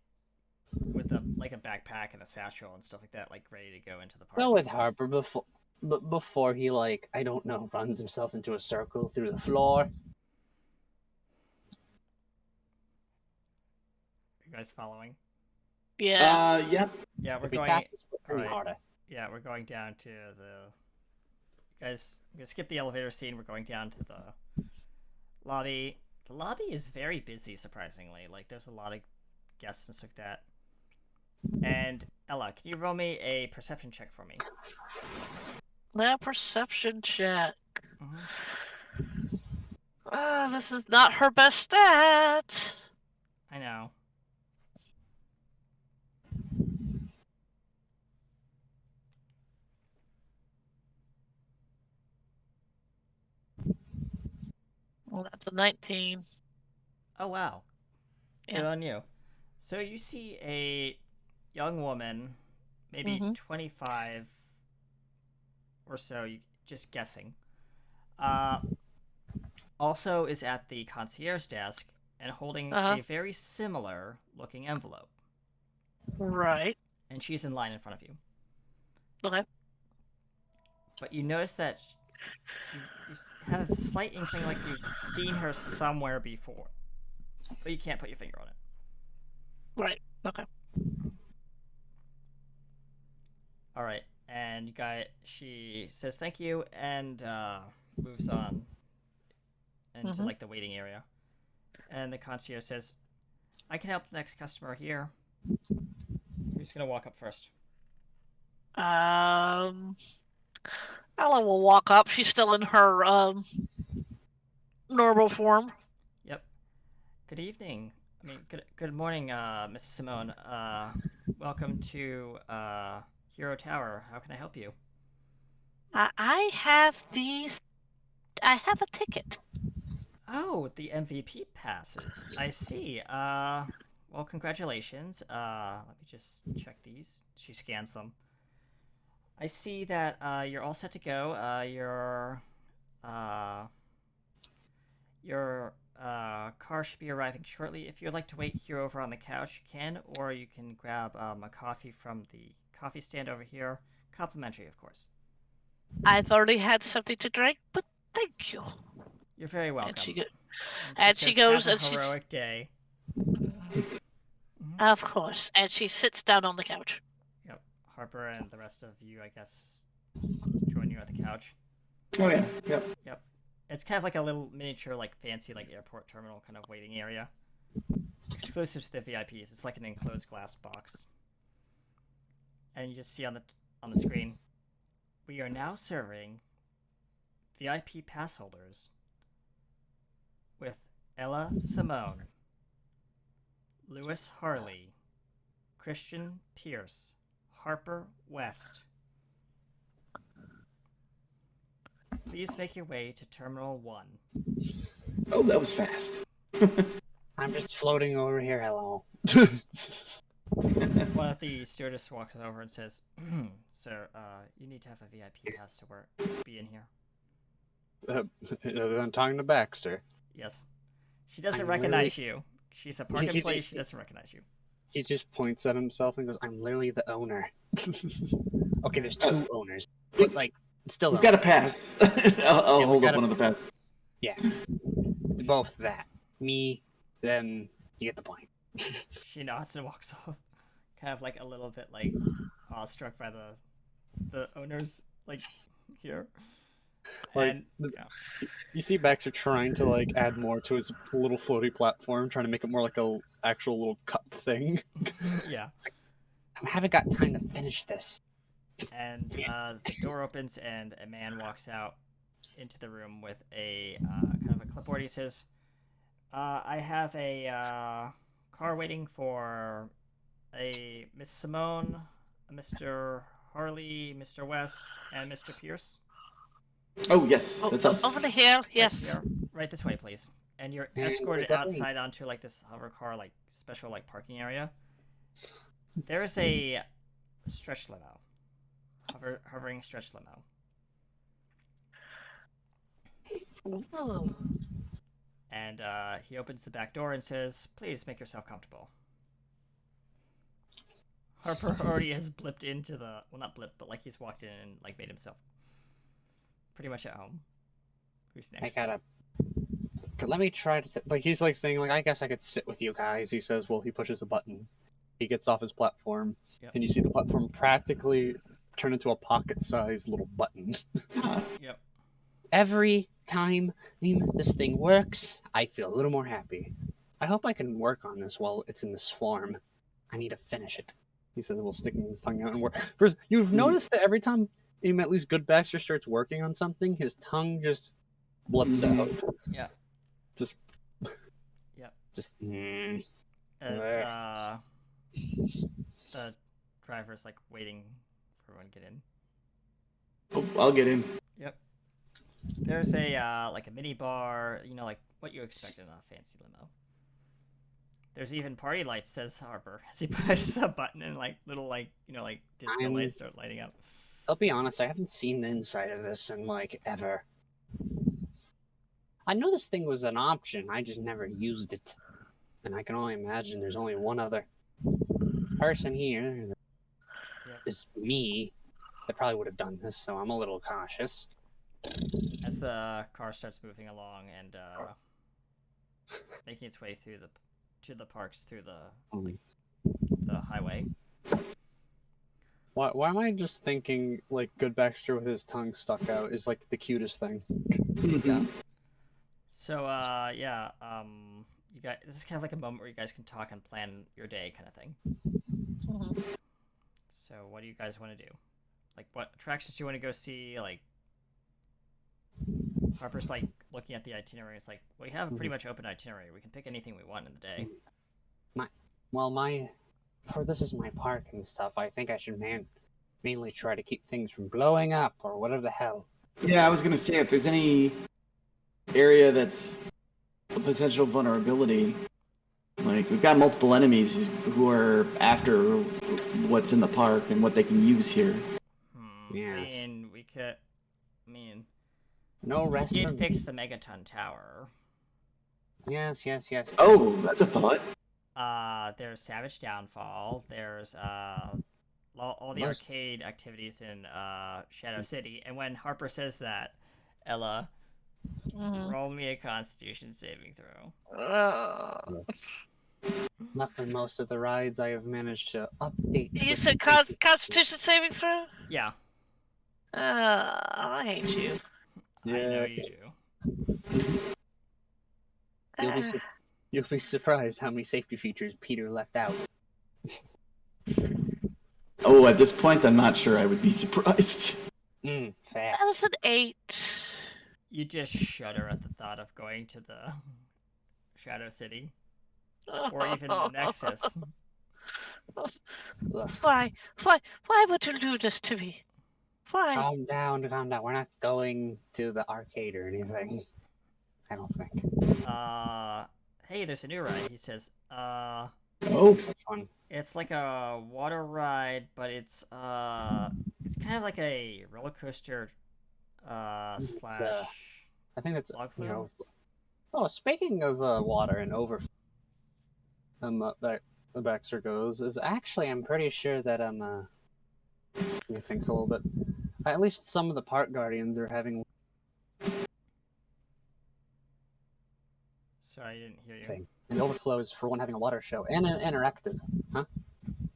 with a backpack and a satchel and stuff like that, like ready to go into the park. Go with Harper before he, like, I don't know, runs himself into a circle through the floor. guys following? Yeah. Yep. Yeah, we're If we going. tap this pretty Alright. harder. Yeah, we're going down to the. You guys, we're gonna skip the elevator scene. We're going down to the lobby. The lobby is very busy, surprisingly. Like, there's a lot of guests and stuff like that. And Ella, can you roll me a perception check for me? That perception check. Mhm. This is not her best stat. I know. Well, that's a 19. Oh wow. Good Yeah. on you. So you see a young woman, maybe Mhm. 25 or so, just guessing. Also is at the concierge desk and holding Uh-huh. a very similar looking envelope. Right. And she's in line in front of you. Okay. But you notice that you have a slight inkling like you've seen her somewhere before. But you can't put your finger on it. Right. Okay. Alright, and she says thank you and moves on into Mhm. like the waiting area. And the concierge says, I can help the next customer here. Who's gonna walk up first? Ella will walk up. She's still in her normal form. Yep. Good evening. I mean, good morning, Miss Simone. Welcome to Hero Tower. How can I help you? I have these. I have a ticket. Oh, the MVP passes. I see. Well, congratulations. Let me just check these. She scans them. I see that you're all set to go. Your car should be arriving shortly. If you'd like to wait here over on the couch, you can, or you can grab a coffee from the coffee stand over here. Complimentary, of course. I've already had something to drink, but thank you. You're very welcome. And she, go- And she says, goes have and a she's heroic day. of course, and she sits down on the couch. Yep. Harper and the rest of you, I guess, join you at the couch. Oh yeah. Yep. Yep. It's kind of like a little miniature, like fancy, like airport terminal kind of waiting area. Exclusive to the VIPs. It's like an enclosed glass box. And you just see on the screen, we are now serving VIP pass holders with Ella Simone, Lewis Harley, Christian Pierce, Harper West. Please make your way to Terminal 1. Oh, that was fast. I'm just floating over here. Hello. One of the stewardess walks over and says, Sir, you need to have a VIP pass to be in here. I'm talking to Baxter. Yes. She doesn't I'm recognize you. She's a park He- employee, she doesn't recognize you. He just points at himself and goes, "I'm literally the owner." Okay, there's two owners, but like still. We've got a pass. I'll Yeah, we hold up gotta- one of the passes. Yeah, both that. Me, then you get the point. She nods and walks off, kind of like a little bit like awestruck by the owners like here. Like, And yeah. You see Baxter trying to like add more to his little floaty platform, trying to make it more like a actual little cup thing. Yeah. I haven't got time to finish this. And the door opens and a man walks out into the room with a kind of a clipboard. He says, I have a car waiting for a Miss Simone, Mr. Harley, Mr. West, and Mr. Pierce. Oh yes, that's us. Over the hill, yes. Right here. Right this way, please. And you're And escorted we're going. outside onto like this hover car, like special like parking area. There is a stretch limo, hovering stretch limo. Ooh. And he opens the back door and says, please make yourself comfortable. Harper already has blipped into the, well, not blipped, but like he's walked in and like made himself pretty much at home. Who's I next? gotta let me try to like he's like saying like I guess I could sit with you guys. He says, well, he pushes a button. He gets off his platform, Yep. and you see the platform practically turn into a pocket-sized little button. Yep. Every time this thing works, I feel a little more happy. I hope I can work on this while it's in this form. I need to finish it. He says, "We'll sticking his tongue out and work." First, you've noticed that every time at least Good Baxter starts working on something, his tongue just blips out. Yeah. Just. Yep. Just. As the driver's like waiting for everyone to get in. Oh, I'll get in. Yep. There's a like a mini bar, you know, like what you expect in a fancy limo. There's even party lights, says Harper, as he pushes a button and like little like you know like disco lights start lighting up. I'll be honest, I haven't seen the inside of this in like ever. I know this thing was an option, I just never used it. And I can only imagine there's only one other person here is me that probably would have done this, so I'm a little cautious. As the car starts moving along and making its way through to the parks through the highway. Why am I just thinking like Good Baxter with his tongue stuck out is like the cutest thing? Yeah. So yeah, you guys, this is kind of like a moment where you guys can talk and plan your day, kind of thing. Mhm. So what do you guys want to do? Like, what attractions do you want to go see? Like, Harper's like looking at the itinerary. It's like, well, we have a pretty much open itinerary. We can pick anything we want in the day. This is my park and stuff. I think I should mainly try to keep things from blowing up or whatever the hell. Yeah, I was gonna say if there's any area that's a potential vulnerability, like we've got multiple enemies who are after what's in the park and what they can use here. Yes. I mean, we could. I mean, No rest we for did me. fix the Megaton Tower. Yes. Oh, that's a thought. There's Savage Downfall. There's all the Most- arcade activities in Shadow City. And when Harper says that, Ella, Mhm. roll me a Constitution saving throw. Luckily, most of the rides I have managed to update. You with said the safety Constitution saving throw? Yeah, I hate you. I know Yeah. you do. You'll be surprised how many safety features Peter left out. Oh, at this point, I'm not sure I would be surprised. Fair. That was an 8. You just shudder at the thought of going to the Shadow City or even the Nexus. Ugh. Why would you do this to me? Why? Calm down. We're not going to the arcade or anything. I don't think. Hey, there's a new ride. He says, Oh, Which one? it's like a water ride, but it's kind of like a roller coaster, It's, slash. I think that's Log you flume? know. Oh, speaking of water and overflow, the Baxter goes is actually I'm pretty sure that he thinks a little bit. At least some of the park guardians are having Sorry, I didn't hear you. thing. And overflow is for one having a water show and an interactive. Huh?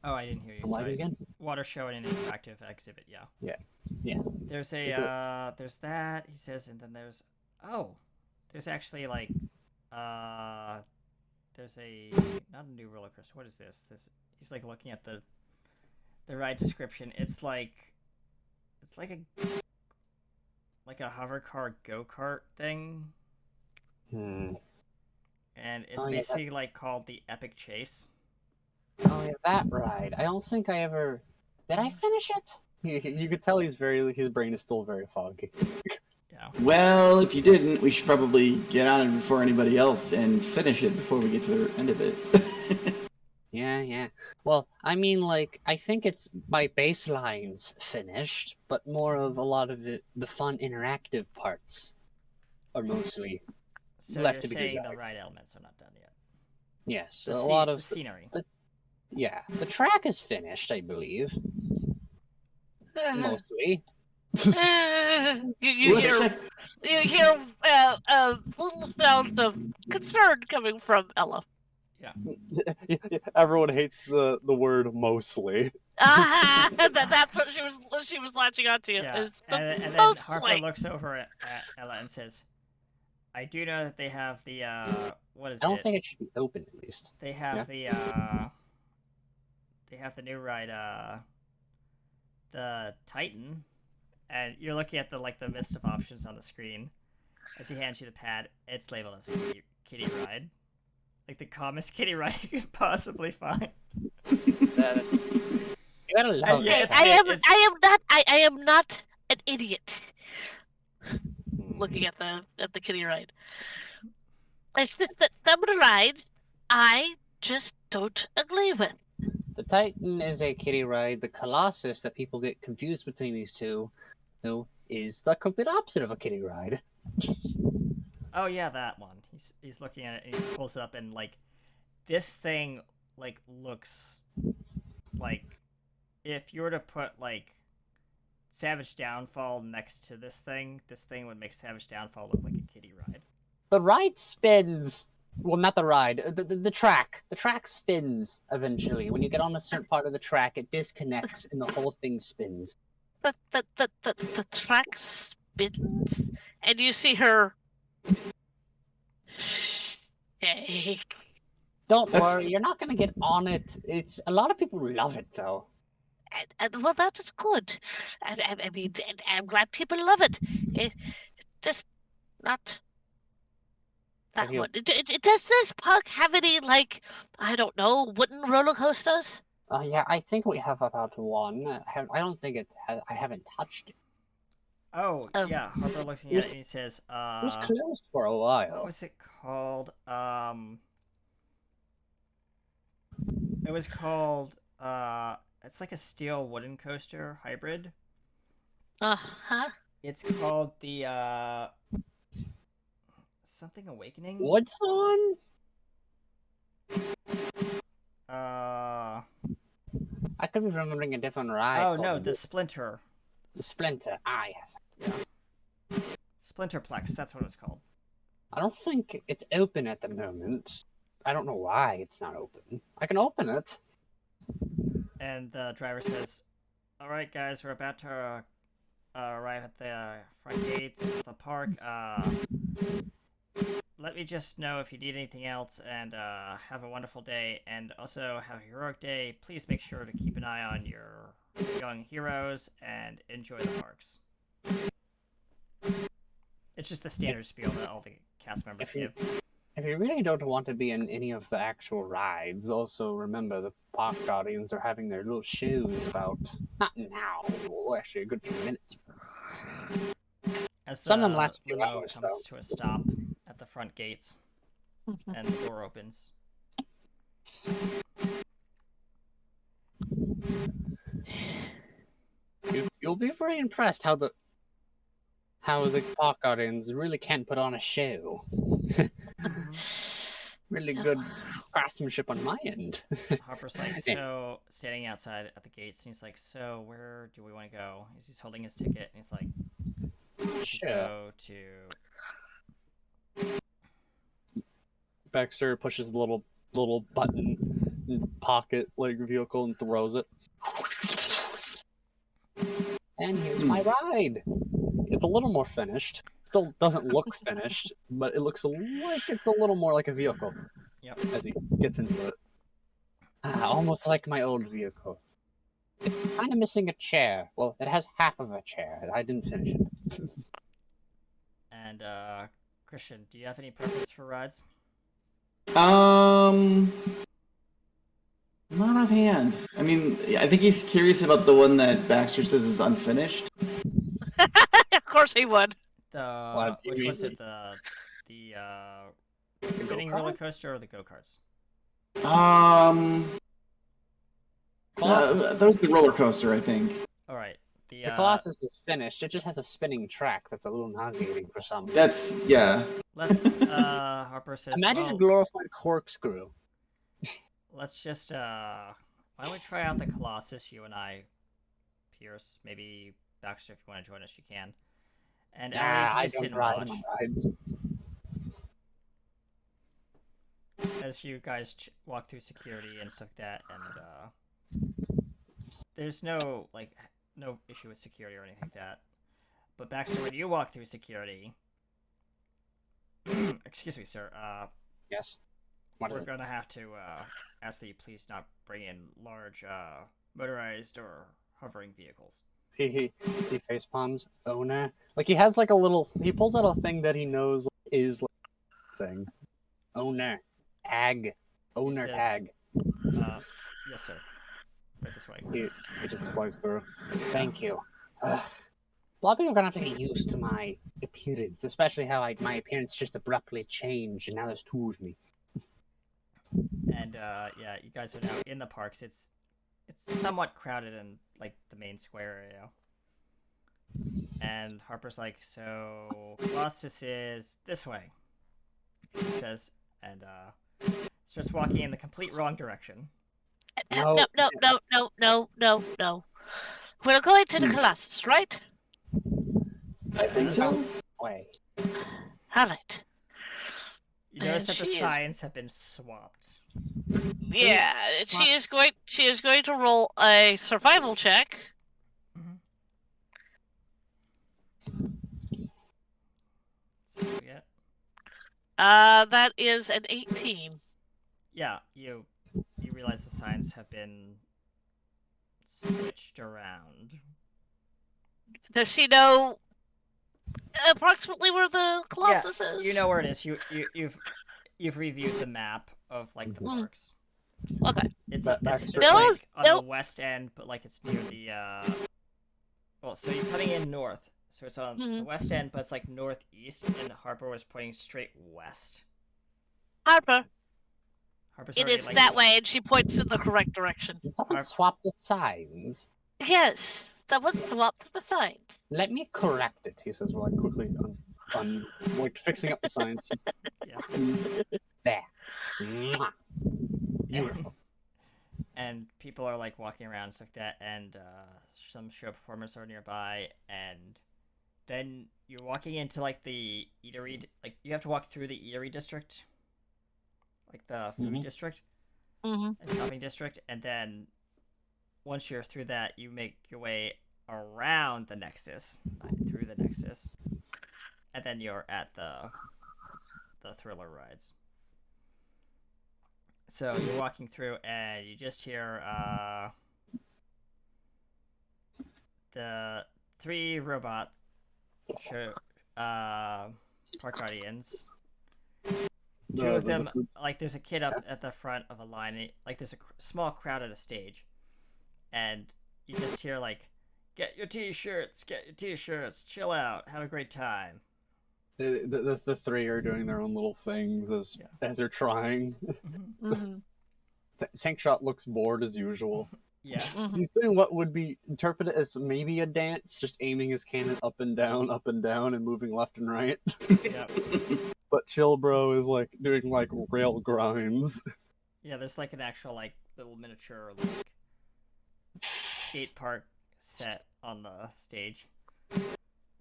Oh, I didn't hear you. I'm lagging Sorry. again. Water show and an interactive exhibit. Yeah. Yeah. There's It's there's that, he says, and then there's actually like there's not a new roller coaster. What is this? He's like looking at the ride description. It's like a hover car go-kart thing, Hmm. and it's Oh, yeah, that- basically like called the Epic Chase. Oh yeah, that ride. I don't think I ever. Did I finish it? You could tell his brain is still very foggy. Yeah. well, if you didn't, we should probably get on it before anybody else and finish it before we get to the end of it. Yeah. Well, I mean, like, I think it's my baseline's finished, but more of a lot of the fun interactive parts are mostly So Left you're to be saying the desired. ride elements are not done yet. yes, The a scene- lot the of scenery. yeah. The track is finished, I believe, mostly. You let's hear check. You hear little sounds of concern coming from Ella. Everyone hates the word mostly. That's what she was latching onto. Yeah, Is the and then Harper mostly. looks over at Ella and says, "I do know that they have the what is I don't it? think it should be open at least. They have Yeah. they have the new ride, the Titan, and you're looking at the list of options on the screen as he hands you the pad. It's labeled as a kiddie ride, like the calmest kiddie ride you could possibly find. You gotta love yeah, it. I am not an idiot. Hmm. Looking at the kiddie ride. It's just that some of the rides I just don't agree with. The Titan is a kiddie ride. The Colossus that people get confused between these two, is the complete opposite of a kiddie ride. Oh yeah, that one. He's looking at it and he pulls it up and this thing looks like if you were to put Savage Downfall next to this thing would make Savage Downfall look like a kiddie ride. The ride spins. Well, not the ride. The track. The track spins eventually. When you get on a certain part of the track, it disconnects and the whole thing spins. The track spins, and you see her. Shake. Don't worry, you're not gonna get on it. It's a lot of people love it though. Well, that is good. I mean, I'm glad people love it. It's just not that Have you- one. Does this park have any I don't know, wooden roller coasters? Yeah, I think we have about one. I don't think it has. I haven't touched it. Oh yeah, Harper looking at it and he says, It was closed for a while. what was it called? It was called it's like a steel wooden coaster hybrid. Uh-huh. It's called the something Awakening. Woodthorn? Uh I could be remembering a different ride. oh called no, the Splinter. the Splinter. Ah, yes. Splinterplex, that's what it was called. I don't think it's open at the moment. I don't know why it's not open. I can open it. And the driver says, "Alright guys, we're about to arrive at the front gates of the park. Let me just know if you need anything else, and have a wonderful day, and also have a heroic day. Please make sure to keep an eye on your young heroes, and enjoy the parks." It's just the standard spiel that all the cast members give. If you really don't want to be in any of the actual rides, also remember the Park Guardians are having their little shows about, not now, well, actually a good few minutes. As the Some of them last few limo hours, comes to a stop at the front gates, and the door opens. You'll be very impressed how the Park Guardians really can put on a show. Really good craftsmanship on my end. Harper's like, so, standing outside at the gates, and he's like, "So, where do we want to go?" He's holding his ticket, and he's like, Sure. "Go to..." Baxter pushes the little button pocket vehicle and throws it. And here's my ride. It's a little more finished. Still doesn't look finished, but it looks like it's a little more like a vehicle. Yep. As he gets into it. Almost like my old vehicle. It's kind of missing a chair. Well, it has half of a chair. I didn't finish it. And, Christian, do you have any preference for rides? Not offhand. I mean, I think he's curious about the one that Baxter says is unfinished. Of course he would. Which was it? The spinning roller coaster or the go-karts? That was the roller coaster, I think. Alright. The Colossus is finished. It just has a spinning track that's a little nauseating for some. That's, yeah. Let's, Harper says, Imagine well, a glorified corkscrew. let's just, why don't we try out the Colossus, you and I, Pierce, maybe Baxter, if you want to join us, you can. And Nah, Ellie, you I just sit don't and ride watch on rides. as you guys walk through security and stuff like that, and there's no no issue with security or anything like that. But Baxter, when you walk through security, excuse me, sir, Yes. What is we're it? gonna have to ask that you please not bring in large motorized or hovering vehicles. He face palms. Owner. Like he has like a little. He pulls out a thing that he knows is like a thing. Owner. Tag. Owner says- tag. Yes, sir. Right this way. He just flies through. Thank you. Ugh. A lot of people are gonna have to get used to my appearance, especially how my appearance just abruptly changed, and now there's two of me. And yeah, you guys are now in the parks. It's somewhat crowded in like the main square area. And Harper's like, so Colossus is this way, he says, and starts walking in the complete wrong direction. No. No. We're going to the Colossus, right? I think so. Way. Alright. You notice And that the she is- signs have been swapped. Yeah, she is going to roll a survival check. So yeah, That is an 18. yeah, you realize the signs have been switched around. Does she know approximately where the Colossus is? You know where it is. You've reviewed the map of like the Mhm. parks. Okay. It's Baxter- like on No. the west end, but like it's near the well, so you're coming in north, so it's on the Mhm. west end, but it's like northeast, and Harper was pointing straight west. Harper, Harper's it already, is like, that way, and she points in the correct direction. Did someone Are- swap the signs? Yes, that was what to the signs. Let me correct it, he says, while I quickly like fixing up the signs. Just Yeah. there. Mwah. Beautiful. And people are like walking around and stuff like that, and some show performers are nearby, and then you're walking into like the eatery, like you have to walk through the eatery district, like the food Mhm. district Mm-hmm. and shopping district, and then once you're through that, you make your way around the Nexus, not through the Nexus, and then you're at the thriller rides. So you're walking through, and you just hear the three robot show park guardians. Two of them, like there's a kid up at the front of a line, like there's a small crowd at a stage, and you just hear like, get your t-shirts, chill out, have a great time. The three are doing their own little things as they're trying. Mm-hmm. Tank Shot looks bored as usual. Yeah. He's doing what would be interpreted as maybe a dance, just aiming his cannon up and down, and moving left and right. Yeah. But Chill Bro is like doing like rail grinds. Yeah, there's like an actual like little miniature like skate park set on the stage.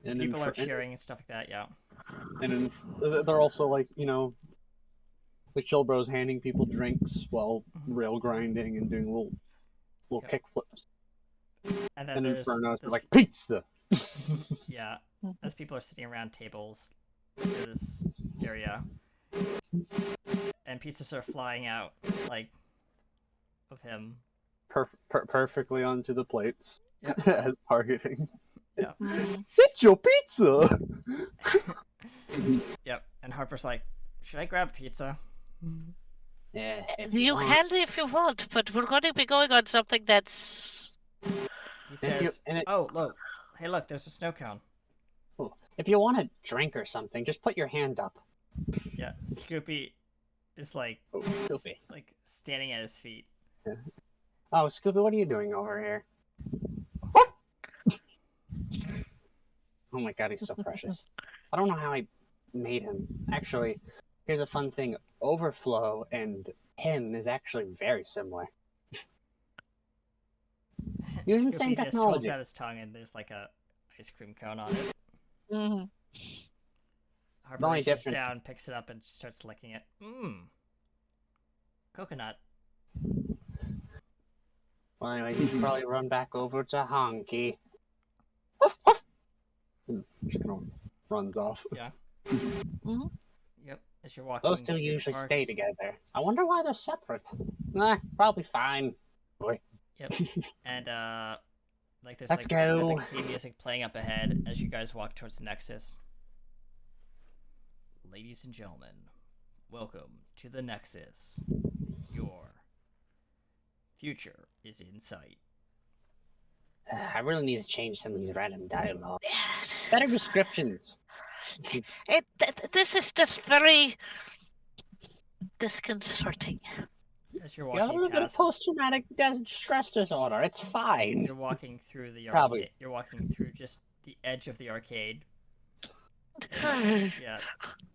And People are cheering and stuff like that, yeah. And they're also like, you know, like Chill Bro's handing people drinks while rail grinding and doing little Yep. kick flips. And then And there's Inferno's this, like pizza. yeah, as people are sitting around tables in this area, and pizzas are flying out like of him. Perfectly onto the plates Yep. as targeting. Yeah. Get your pizza. Yep. And Harper's like, should I grab pizza? Yeah, You can if you want, but we're going to be going on something that's. He says, and it- "Oh, look! Hey, look! There's a snow cone." If you want a drink or something, just put your hand up. Yeah, Scoopy is like, Oh, Scoopy. like standing at his feet. Oh, Scoopy, what are you doing over here? Oh my god, he's so precious. I don't know how I made him. Actually, here's a fun thing. Overflow and him is actually very similar. Using the same Scoopy just holds technology. out his tongue, and there's like a ice cream cone on it. Mm-hmm. Harper only reaches difference- down, picks it up, and starts licking it. Coconut. Well, anyways, you should probably run back over to Honky. Just kind of runs off. Yeah. Mm-hmm. Yep. As you're walking. Those two through the usually parks. stay together. I wonder why they're separate. Nah, probably fine. Boy. Yep. And like there's Let's like go. epic theme music playing up ahead as you guys walk towards the Nexus. Ladies and gentlemen, welcome to the Nexus. Your future is in sight. I really need to change some of these random dialogue. Yes. Better descriptions. This is just very disconcerting. As you're You have a walking little bit of past, post-traumatic stress disorder. It's fine. you're walking through the Probably. arcade. You're walking through just the edge of the arcade. Yeah,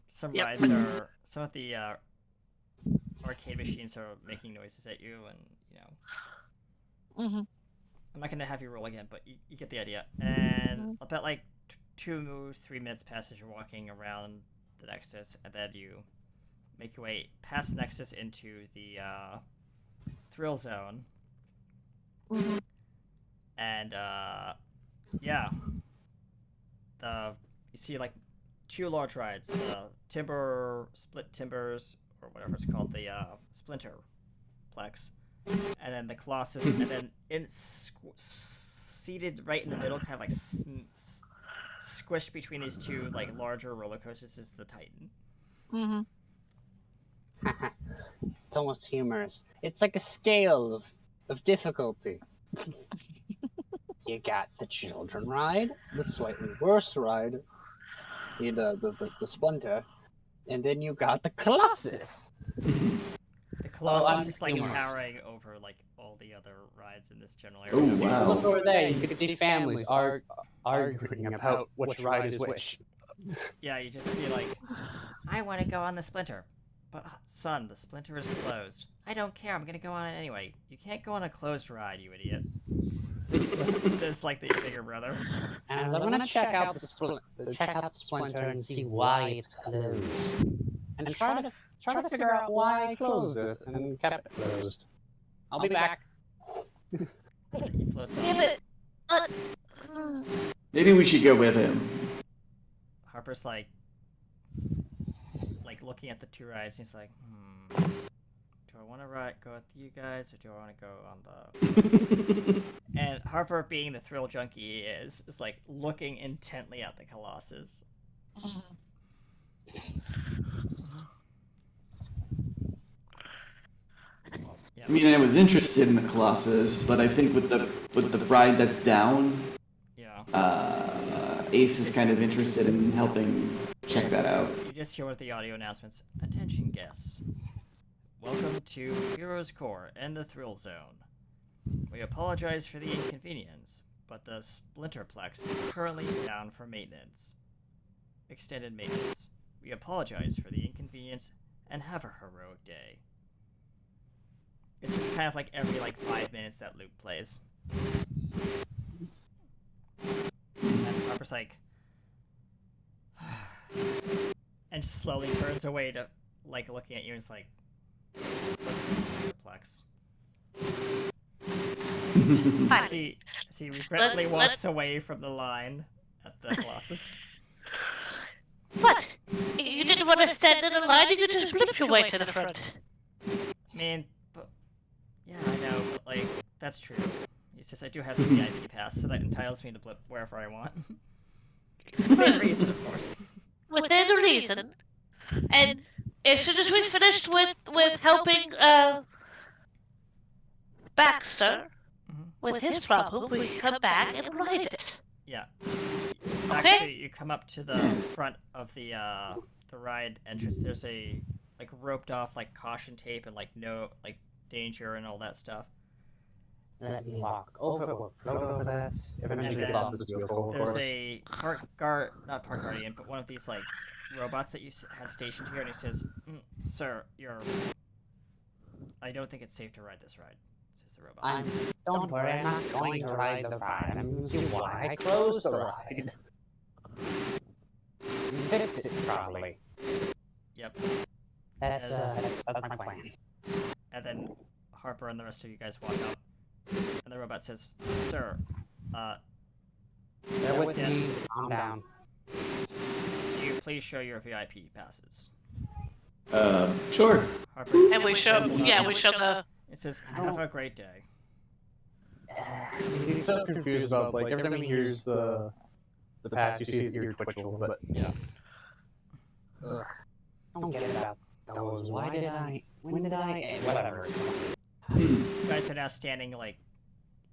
some Yep. rides are. Some of the arcade machines are making noises at you, and you know. Mm-hmm. I'm not gonna have you roll again, but you get the idea. And about like 2-3 minutes pass as you're walking around the Nexus, and then you make your way past the Nexus into the Thrill Zone. Mm-hmm. And yeah, you see like 2 large rides: the Split Timbers, or whatever it's called, the Splinter Plex, and then the Colossus, and then seated right in the middle, kind of like squished between these 2 like larger roller coasters, is the Titan. Mm-hmm. It's almost humorous. It's like a scale of difficulty. You got the children ride, the slightly worse ride, the Splinter, and then you got the Colossus. The Colossus I'm is like humorous. towering over like all the other rides in this general area. Oh, wow. Look over there. You can see families arguing about which ride is which. Yeah, you just see like, I want to go on the Splinter, but son, the Splinter is closed. I don't care. I'm gonna go on it anyway. You can't go on a closed ride, you idiot. Says like the bigger brother. And I'm gonna check out the Splinter and see why it's closed, and try to figure out why I closed it and kept it closed. I'll be back. He floats Yeah, on. but Maybe we should go with him. Harper's like looking at the 2 rides, and he's like, do I want to go with you guys, or do I want to go on the... And Harper, being the thrill junkie he is like looking intently at the Colossus. Yeah. I mean, I was interested in the Colossus, but I think with the ride that's down, Yeah. Ace is kind of interested in helping check that out. You just hear one of the audio announcements. Attention guests. Welcome to Heroes Core and the Thrill Zone. We apologize for the inconvenience, but the Splinterplex is currently down for maintenance. Extended maintenance. We apologize for the inconvenience and have a heroic day. It's just kind of like every 5 minutes that loop plays. And Harper's like, and slowly turns away to looking at you, and it's like the Splinterplex. As he regretfully walks away from the line at the Colossus. what? You didn't want to stand in a line, you just blip your way to the front. Man, but yeah, I know, but that's true. He says I do have the VIP pass, so that entitles me to blip wherever I want. Within reason, of course. Within reason. And as soon as we finished with helping Baxter with his problem, we come back and ride it. Yeah. Okay. Actually, you come up to the front of the ride entrance. There's a roped off caution tape and no danger and all that stuff. Let me walk over that. Eventually gets off this vehicle, of There's course. a not park guardian, but one of these robots that you had stationed here, and he says, "Sir, I don't think it's safe to ride this ride," says the robot. Don't worry, I'm not going to ride the ride. I'm going to see why I closed the ride. fix it properly. Yep. That's my plan. And then Harper and the rest of you guys walk up, and the robot says, "Sir, Bear with Yes. me. Calm down. can you please show your VIP passes?" Sure. Harper. And we show, says, we show the. It says, "Have a great day." He's so confused about like every time he hears the pass, you see his ear twitch a little bit. Yeah. I don't get about those. When did I? Whatever. You guys are now standing like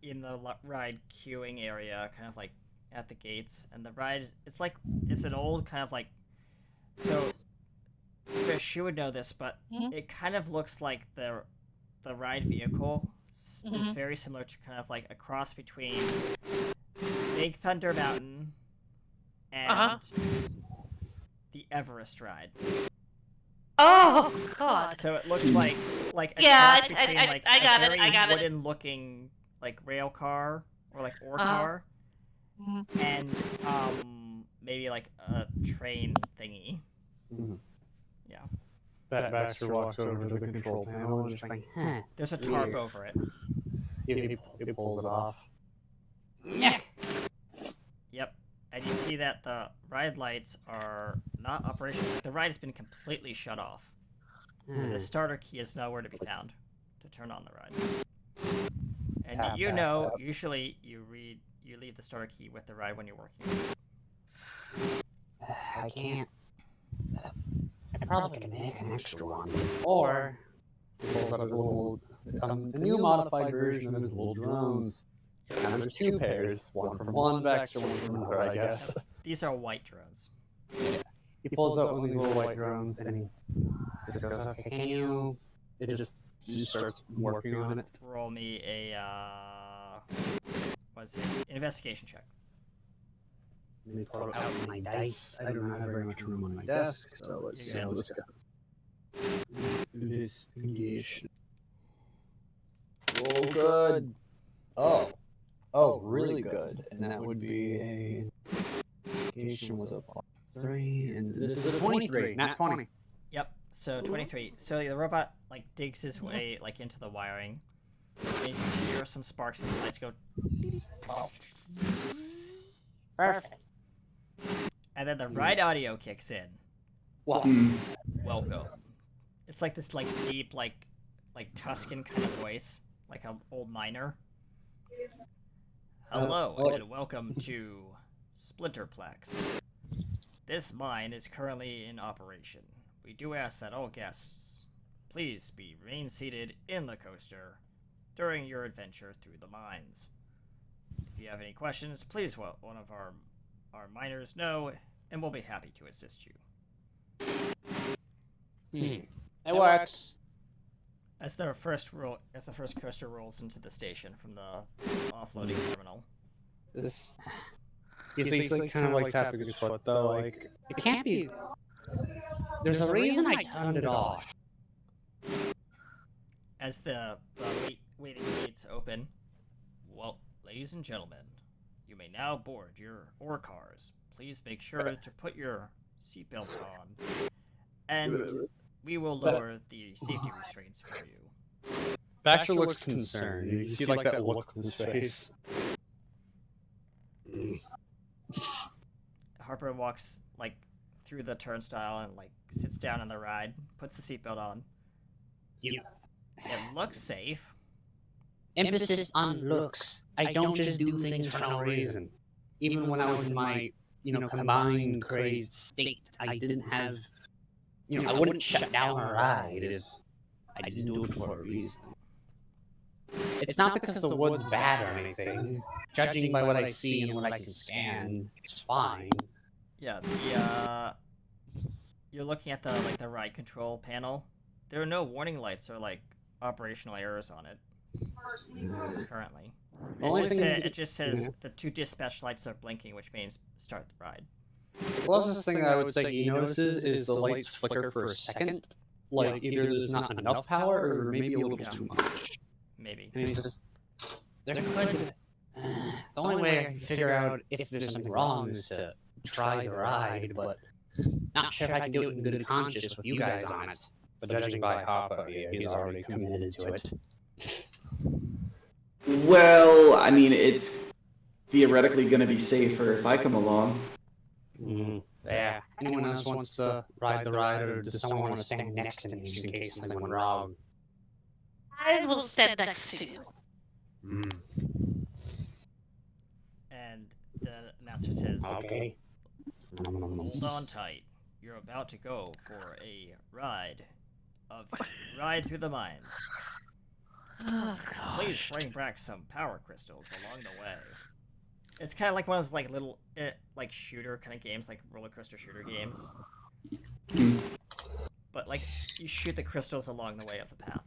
in the ride queuing area, kind of like at the gates, and the ride it's an old kind of like, so Trish, you would know this, but it kind of looks like the ride vehicle is very similar to kind of like a cross between Big Thunder Mountain and the Everest ride. Oh God. So it looks like a Yeah, cross between like I got a it, very I got it. wooden looking like rail car or like ore car, and maybe like a train thingy. Yeah. Baxter walks over to the control panel and just like, There's a tarp over it. he pulls it off. Yep. And you see that the ride lights are not operational. The ride has been completely shut off. And the starter key is nowhere to be found to turn on the ride. And you know, usually you leave the starter key with the ride when you're working. I can't. I probably can make an extra one. Or He pulls out his little, a new modified version of his little drones. And there's two pairs, one from one Baxter, one from another, I guess. These are white drones. He pulls out one of these little white drones and he just goes, okay, can you... It just starts working on it. Roll me a what is it? Investigation check. let me pull out my dice. I don't have very much room on my desk, so let's see how this goes. Investigation. Roll good. Oh, really good. And that would be a... Investigation was a 3, and this is a 23, not 20. Yep. So 23. So the robot like digs his way like into the wiring. And you just hear some sparks and the lights go. Perfect. And then the ride audio kicks in. Well, Welcome. It's like this like deep like Tuscan kind of voice, like an old miner. Hello and welcome to Splinterplex. This mine is currently in operation. We do ask that all guests please remain seated in the coaster during your adventure through the mines. If you have any questions, please let one of our miners know, and we'll be happy to assist you. it works. As the first coaster rolls into the station from the offloading terminal. He's like, kind of like tapping his foot, though, like... It can't be. There's a reason I turned it off. As the waiting gates open, well, ladies and gentlemen, you may now board your ore cars. Please make sure to put your seatbelts on, and we will lower the safety restraints for you. Baxter looks concerned. You see like that look on his face. Harper walks like through the turnstile and like sits down on the ride, puts the seatbelt on. Yeah. It looks safe. Emphasis on looks. I don't just do things for no reason. Even when I was in my, combined crazed state, I didn't have, I wouldn't shut down a ride if I didn't do it for a reason. It's not because the wood's bad or anything. Judging by what I see and what I can scan, it's fine. Yeah, you're looking at the ride control panel. There are no warning lights or like operational errors on it currently. It just says the two dispatch lights are blinking, which means start the ride. The closest thing that I would say he notices is the lights flicker for a second. Like either there's not enough power or maybe a little too much. Maybe. And he's just... There could... The only way I can figure out if there's something wrong is to try the ride, but Not sure if I can do it in good conscience with you guys on it. But judging by Hoppa, yeah, he's already committed to it. Well, I mean, it's theoretically going to be safer if I come along. Yeah. Anyone else wants to ride the ride, or does someone want to stand next to me just in case something went wrong? I will stand next to you. And the announcer says, Okay. "Hold on tight. You're about to go for a ride through the mines. Oh, Please gosh. bring back some power crystals along the way." It's kind of like one of those like little like shooter kind of games, like roller coaster shooter games. But like you shoot the crystals along the way of the path,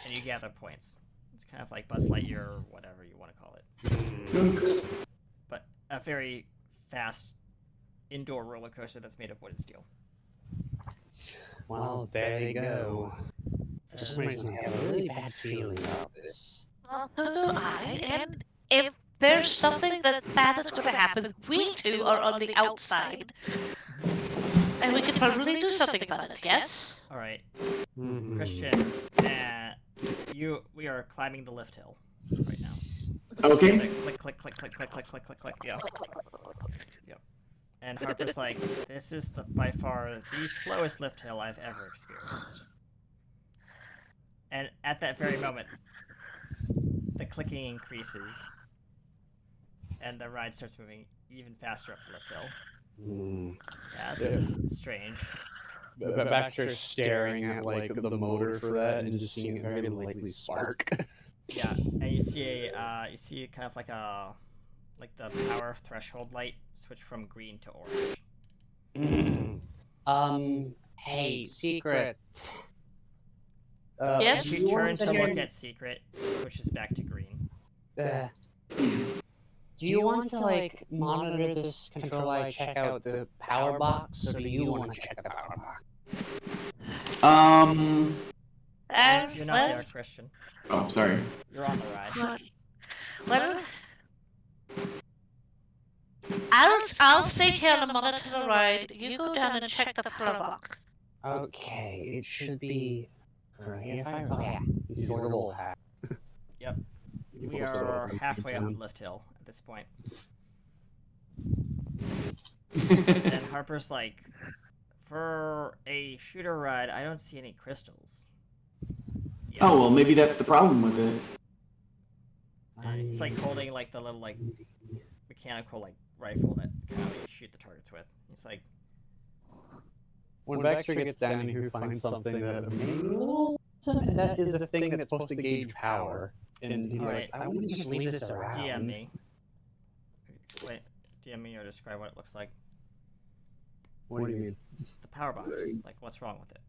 and you gather points. It's kind of like Buzz Lightyear or whatever you want to call it. But a very fast indoor roller coaster that's made of wood and steel. Well, there you go. For some reason, I have a really bad feeling about this. Well, so do I, and if there's something that bad that's going to happen, we two are on the outside. And we can probably do something about it, yes? All right, Christian, we are climbing the lift hill right now. Okay. Click, click, click, click, click, click, click, click, click. Yeah. Yep. And Harper's like, "This is by far the slowest lift hill I've ever experienced." And at that very moment, the clicking increases, and the ride starts moving even faster up the lift hill. That's strange. Baxter's staring at like the motor for that and just seeing it very lightly spark. Yeah, and you see kind of like the power threshold light switch from green to orange. Hey, Secret. Yes? As you turn to look at Secret, it switches back to green. Do you want to like monitor this control while I check out the power box, or do you want to check the power box? You're not there, Christian. Oh, sorry. You're on the ride. Well, I'll stay here and monitor the ride. You go down and check the power box. Okay, it should be right here. Oh yeah, this is a little hat. Yep. We are halfway up the lift hill at this point. And Harper's like, "For a shooter ride, I don't see any crystals." Yeah. Oh, well, maybe that's the problem with it. It's like holding like the little like mechanical like rifle that kind of like, shoot the targets with. It's like, When Baxter gets down here, he finds something that maybe a little awesome, and that is a thing that's supposed to gauge power. And he's Alright. like, I wouldn't just leave this around. DM me. Explain, DM me or describe what it looks like. what do you mean? The power box. Like, what's wrong with it?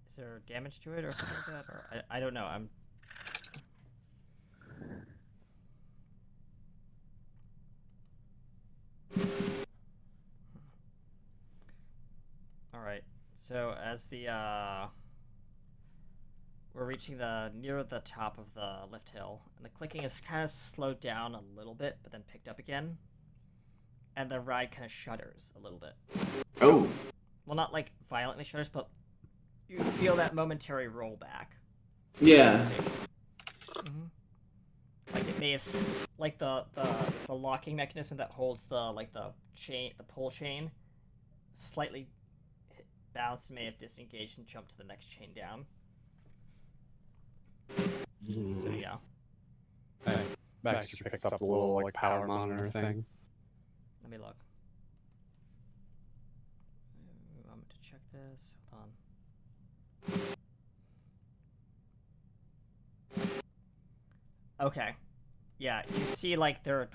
Is there damage to it or something like that? Or I don't know. I'm. All right. So as we're reaching near the top of the lift hill, and the clicking is kind of slowed down a little bit, but then picked up again, and the ride kind of shudders a little bit. Oh. Well, not like violently shudders, but you feel that momentary rollback. Yeah. Like it may have, like the locking mechanism that holds the pull chain, slightly bounced, may have disengaged and jumped to the next chain down. So yeah. Baxter picks up the little like power monitor thing. Let me look. I'm going to check this. Hold on. Okay. Yeah, you see like there are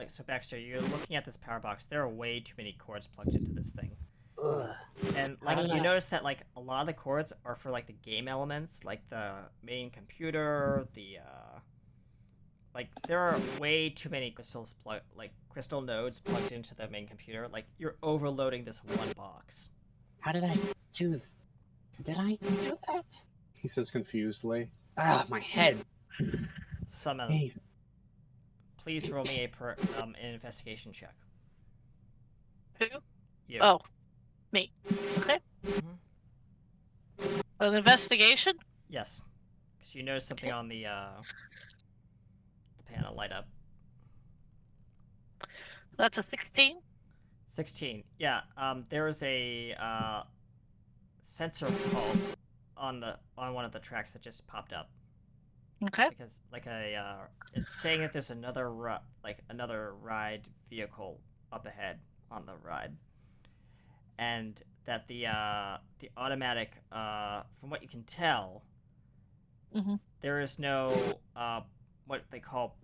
so Baxter, you're looking at this power box. There are way too many cords plugged into this thing. Ugh. And like you notice that like a lot of the cords are for like the game elements, like the main computer, like there are way too many crystal nodes plugged into the main computer. Like you're overloading this one box. How did I do? Did I do that? He says confusedly. Ah, my head. Some of Hey, please roll me an investigation check. Who? You. Oh, me. Okay. Mhm. An investigation? Yes, because you notice something on the panel light up. That's a 16. 16. Yeah. There is a sensor fault on one of the tracks that just popped up. Okay. Because it's saying that there's another ride vehicle up ahead on the ride, and that the automatic, from what you can tell, Mhm. there is no what they call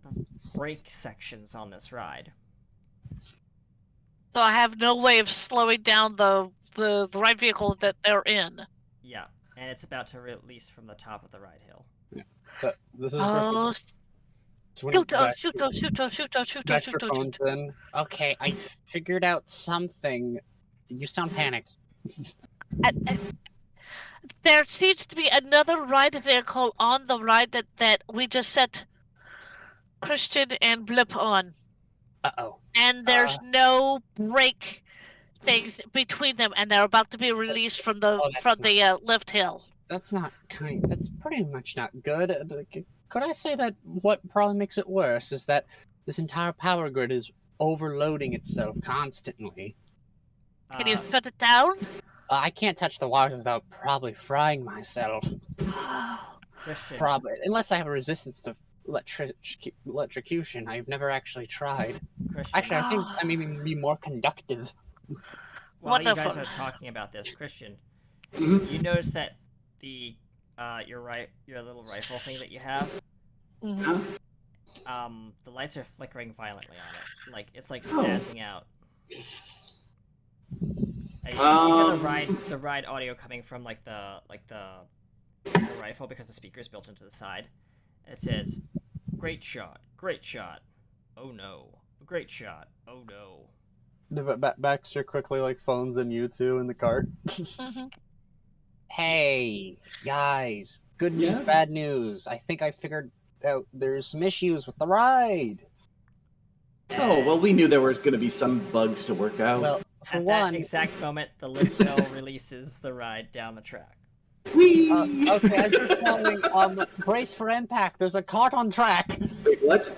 brake sections on this ride. So I have no way of slowing down the ride vehicle that they're in. Yeah, and it's about to release from the top of the ride hill. But this is Oh, so when shoot! Oh, Bax- shoot! Oh, shoot! Oh, shoot! Oh, shoot! Oh, Baxter shoot! Oh, phones shoot! in. Okay, I figured out something. You sound panicked. There seems to be another ride vehicle on the ride that we just set Christian and Blip on, Uh-oh. and there's no brake things between them, and they're about to be released from the lift hill. That's not kind. That's pretty much not good. Could I say that what probably makes it worse is that this entire power grid is overloading itself constantly. Can you shut it down? I can't touch the wires without probably frying myself. Christian, Probably, unless I have a resistance to electrocution. I've never actually tried. Christian. Actually, I think I may be more conductive. While you guys Wonderful. are talking about this, Christian, Mhm. you notice that the your little rifle thing that you have, Mhm. Huh? the lights are flickering violently on it. Like it's like spazzing out. And you hear the ride audio coming from like the rifle because the speaker is built into the side. And it says, great shot, oh no, great shot, oh no. Baxter quickly phones in you two in the cart. Mhm. Hey guys, good news, Yeah? bad news. I think I figured out there's some issues with the ride. Oh, well, we knew there was going to be some bugs to work out. Well, for At one, that exact moment, the lift hill releases the ride down the track. Whee! okay, as you're telling, brace for impact. There's a cart on track. Wait, what?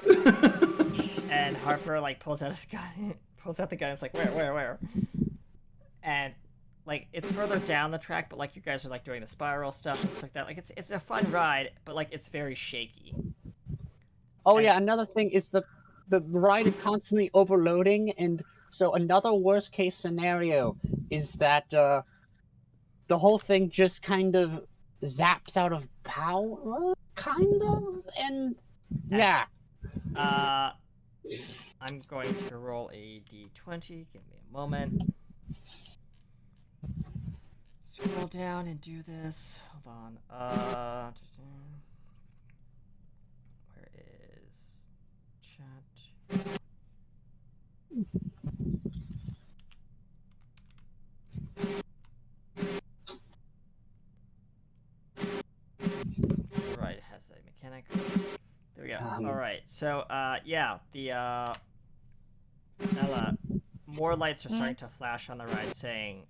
And Harper pulls out his gun, pulls out the gun. It's like where? And it's further down the track, but you guys are doing the spiral stuff and stuff like that. It's a fun ride, but it's very shaky. Oh yeah, another thing is the ride is constantly overloading, and so another worst case scenario is that the whole thing just kind of zaps out of power, kind of, and yeah. I'm going to roll a d20. Give me a moment. Scroll down and do this. Hold on. Where is chat? Right, it has a mechanic. There we go. All right. So, yeah, the Ella, more lights are starting to flash on the ride, saying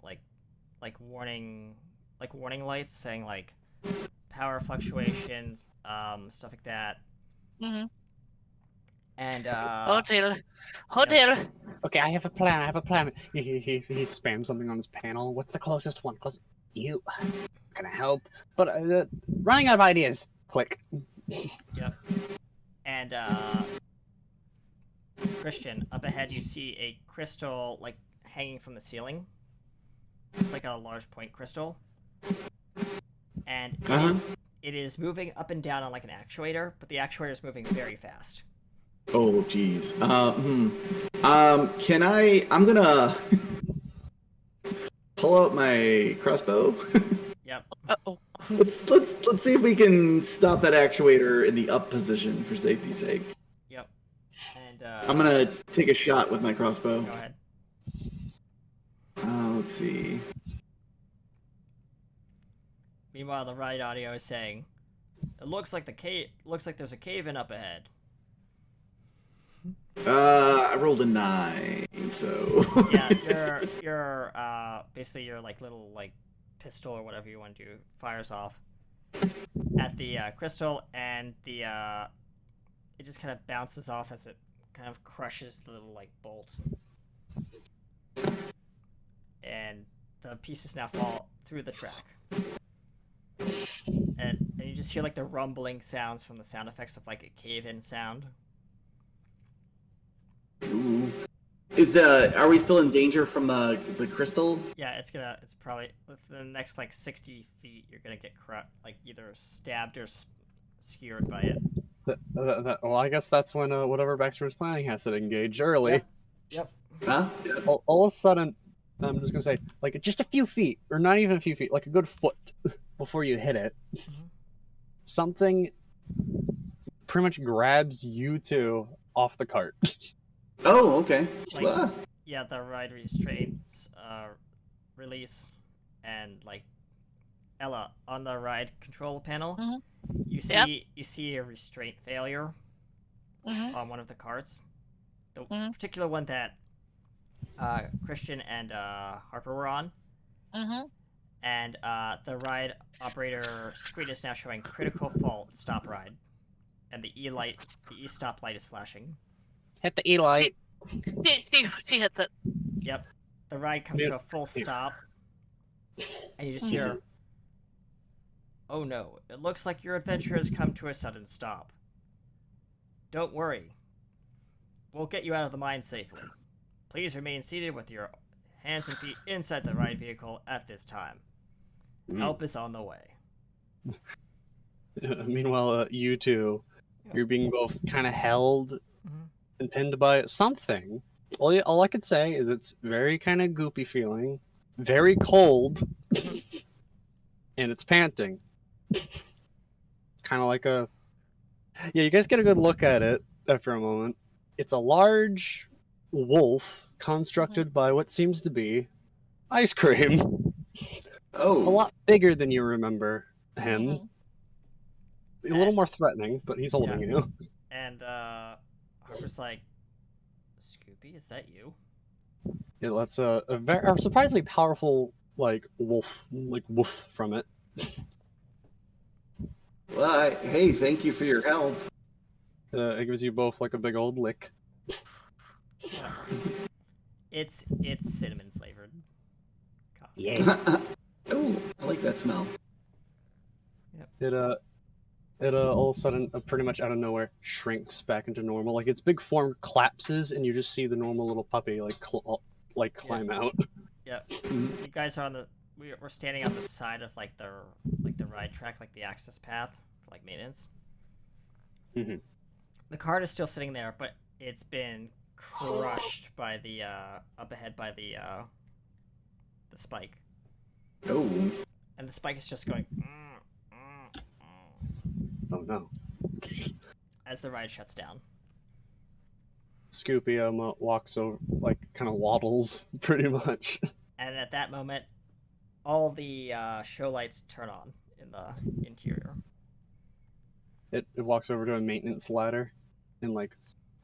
warning lights, saying power fluctuations, stuff like that. Mhm. And Hotel. Okay, I have a plan. He spams something on his panel. What's the closest one? Close. You. Gonna help, but running out of ideas. Click. Yep. And Christian, up ahead you see a crystal hanging from the ceiling. It's like a large point crystal. And it is moving up and down on an actuator, but the actuator is moving very fast. Oh, jeez. Can I'm gonna pull out my crossbow. Yep. Uh-oh. Let's see if we can stop that actuator in the up position for safety's sake. Yep. And I'm gonna take a shot with my crossbow. go ahead. Let's see. Meanwhile, the ride audio is saying, "It looks like there's a cave in up ahead." I rolled a 9, so. Yeah, your basically your like little like pistol or whatever you want to do fires off at the crystal, and the it just kind of bounces off as it kind of crushes the little like bolt, and the pieces now fall through the track. And you just hear like the rumbling sounds from the sound effects of like a cave-in sound. Ooh. Are we still in danger from the crystal? Yeah, it's probably within the next like 60 feet you're gonna get like either stabbed or skewered by it. Well, I guess that's when whatever Baxter was planning has to engage early. Yep. Huh? All of a sudden, I'm just gonna say, like just a few feet, or not even a few feet, like a good foot before you hit it, something pretty much grabs you two off the cart. Oh, okay. Like, Ah. yeah, the ride restraints release, and like Ella on the ride control panel, Mhm. you see a restraint failure on one of the carts. The particular one that Christian and Harper were on. And the ride operator screen is now showing critical fault, stop ride, and the E stop light is flashing. Hit the E light. She hit the. Yep, the ride comes to a full stop, and you just hear, "Oh no! It looks like your adventure has come to a sudden stop. Don't worry, we'll get you out of the mine safely. Please remain seated with your hands and feet inside the ride vehicle at this time. Help is on the way." Meanwhile, you two, you're being both kind of held and pinned by something. All I could say is it's very kind of goopy feeling, very cold, and it's panting. Kind of like a... Yeah, you guys get a good look at it after a moment. It's a large wolf constructed by what seems to be ice cream. Oh. A lot bigger than you remember him. A little more threatening, but he's holding you. And Harper's like, "Scoopy, is that you?" Yeah, that's a surprisingly powerful wolf from it. Well, hey, thank you for your help. It gives you both like a big old lick. It's cinnamon flavored coffee. Yeah. Oh, I like that smell. It all of a sudden, pretty much out of nowhere, shrinks back into normal. Like its big form collapses, and you just see the normal little puppy climb out. Yep. You guys are we're standing on the side of like the ride track, like the access path for like maintenance. The cart is still sitting there, but it's been crushed by the up ahead by the spike. Oh. And the spike is just going. Oh no. As the ride shuts down. Scoopy walks over, kind of waddles, pretty much. And at that moment, all the show lights turn on in the interior. It walks over to a maintenance ladder, and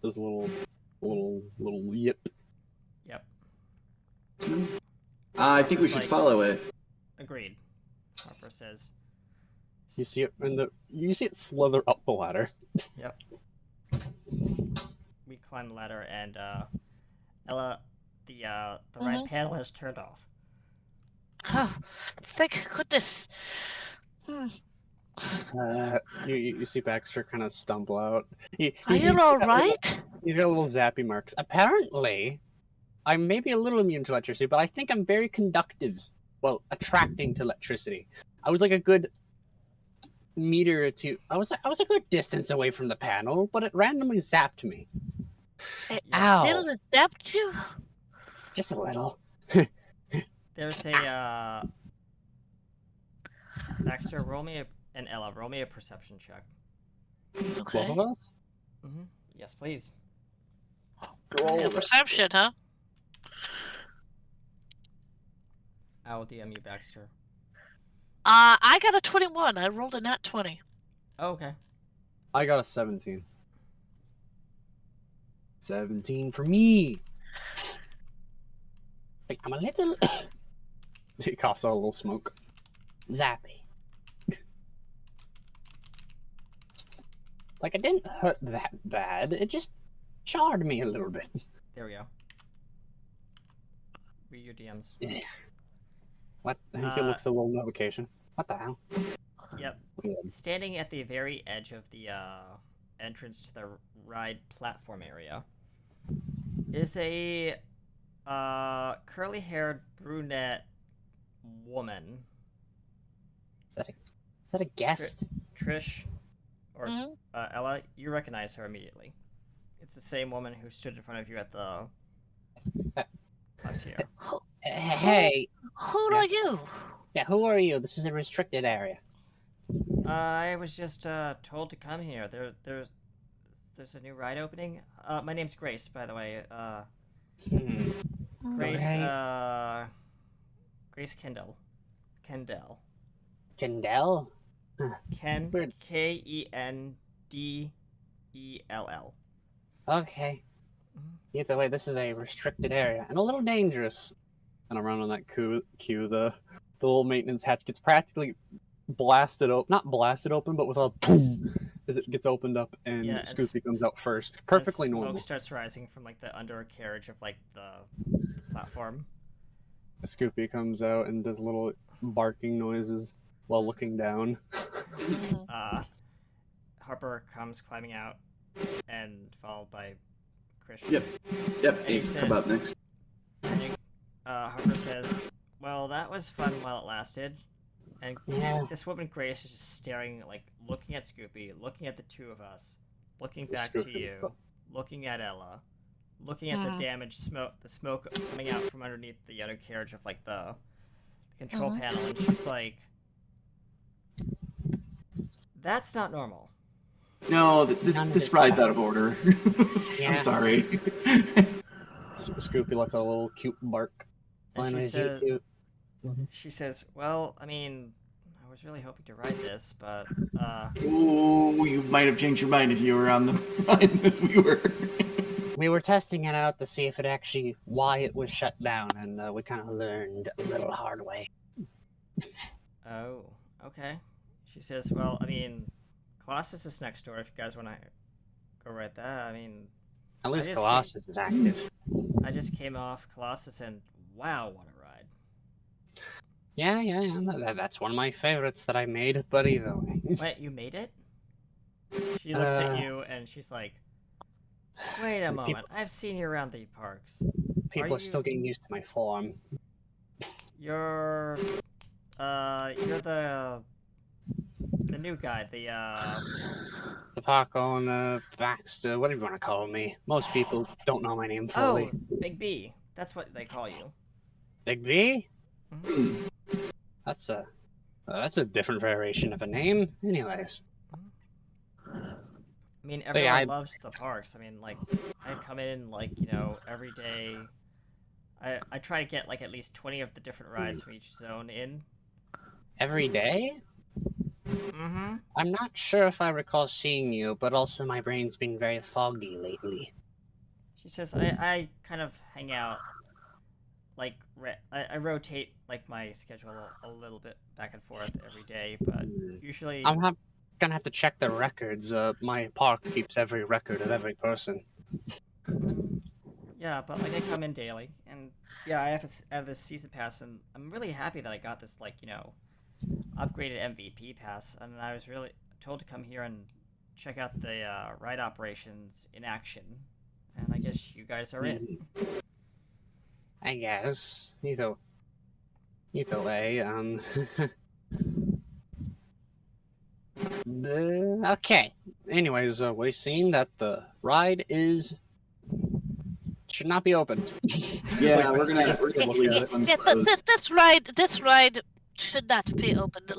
this little yip. Yep. I think we should follow it. Agreed. Harper says. You see it you see it slither up the ladder. Yep. We climb the ladder, and Ella, the ride panel has turned off. Oh, thank goodness. You see Baxter kind of stumble out. Are you all right? He's got little zappy marks. Apparently, I'm maybe a little immune to electricity, but I think I'm very conductive. Well, attracting to electricity. I was like a good meter or two. I was a good distance away from the panel, but it randomly zapped me. Ow! Did it zapped you? Just a little. There's a Baxter, and Ella, roll me a perception check. Okay. Both of us? Yes, please. Yeah, perception, huh? I will DM you, Baxter. I got a 21. I rolled a nat 20. Oh, okay. I got a 17. 17 for me. Like, I'm a little. It coughs out a little smoke. Zappy. Like, it didn't hurt that bad. It just charred me a little bit. There we go. Read your DMs. What? I think it looks a little notification. What the hell? Yep. Weird. Standing at the very edge of the entrance to the ride platform area is a curly-haired brunette woman. Is that a guest? Trish, or Mhm. Ella, you recognize her immediately. It's the same woman who stood in front of you at the class here. Hey, Who Yeah. are you? yeah, who are you? This is a restricted area. I was just told to come here. There's a new ride opening. My name's Grace, by the way. Hmm. Grace, Okay. Grace Kendall. Kendall? Ken, Weird. Kendell. Okay. Either way, this is a restricted area and a little dangerous. And around on that queue, the little maintenance hatch gets practically blasted open. Not blasted open, but with a boom as it gets opened up and Yeah, and Scoopy comes out first. And Perfectly smoke normal. starts rising from like the undercarriage of like the platform. Scoopy comes out and does little barking noises while looking down. Mhm. Harper comes climbing out, and followed by Christian. Yep, he Ace said- come up next. And Harper says, "Well, that was fun while it lasted." And Yeah. this woman Grace is just staring, like looking at Scoopy, looking at the two of us, looking back Scoopy to you, looks up. looking at Ella, looking at the damaged smoke, the smoke coming out from underneath the undercarriage of like the control panel, and she's like, "That's not normal." No, None of this this ride's stuff. out of order. Yeah. I'm sorry. Scoopy lets out a little cute bark. And Fine she as you says, two. She says, "Well, I mean, I was really hoping to ride this, but Ooh, you might have changed your mind if you were on the ride that we were. We were testing it out to see if it actually why it was shut down, and we kind of learned a little hard way. oh, okay." She says, "Well, I mean, Colossus is next door. If you guys want to go ride that, I mean, At least just Colossus is active. I just came off Colossus, and wow, what a ride!" Yeah. That's one of my favorites that I made. But either way, Wait, you made it? She looks at you and she's like, "Wait a moment. I've seen you around the parks. people are you- still getting used to my form. You're the new guy. The Paco and Baxter, whatever you want to call me. Most people don't know my name fully. Oh, Big B. That's what they call you." Big B? Mhm. That's a different variation of a name. Anyways, I mean, yeah, everyone loves the parks. I mean, like, I come in, like, every day. I try to get, like, at least 20 of the different rides from each zone in. every day? Mm-hmm. I'm not sure if I recall seeing you, but also my brain's been very foggy lately. She says, I kind of hang out, like, I rotate, like, my schedule a little bit back and forth every day, but usually... Gonna have to check the records. My park keeps every record of every person. Yeah, but, like, I come in daily, and, yeah, I have this season pass, and I'm really happy that I got this, like, upgraded MVP pass, and I was really told to come here and check out the ride operations in action, and I guess you guys are it. I guess. Either way, okay. Anyways, we've seen that the ride should not be opened. Yeah, Wait, we're gonna look at this one Yeah, close. this ride should not be opened.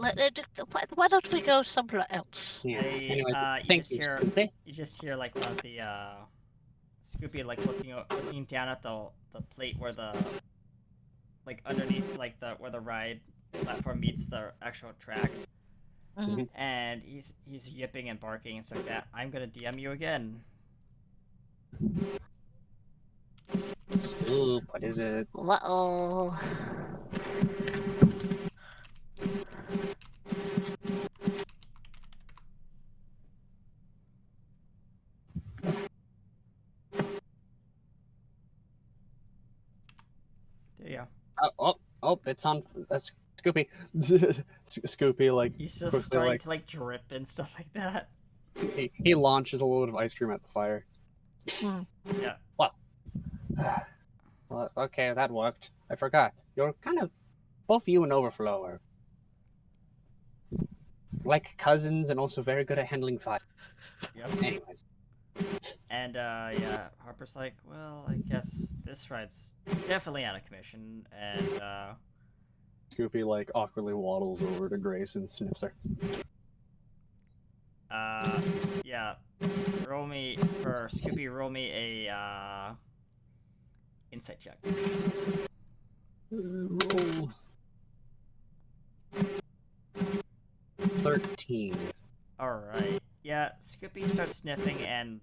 Why don't we go somewhere else? Yeah. They, Anyways, you thank just you, hear Scoopy. you just hear like one of the Scoopy like looking down at the plate where the like underneath like where the ride platform meets the actual track, Mhm. and he's yipping and barking and stuff like that. "I'm gonna DM you again." What is it? Uh-oh. There you go. It's on. That's Scoopy. Scoopy, like, He's just quickly, starting like, to like drip and stuff like that. he launches a load of ice cream at the fire. Yeah. Well, okay, that worked. I forgot. You're kind of, both you and Overflow are like cousins and also very good at handling fire. Yep. Anyways, And yeah, Harper's like, well, I guess this ride's definitely out of commission, and Scoopy, like, awkwardly waddles over to Grace and sniffs her. yeah, roll me for Scoopy. Roll me a insight check. Roll 13. All right. Yeah, Scoopy starts sniffing, and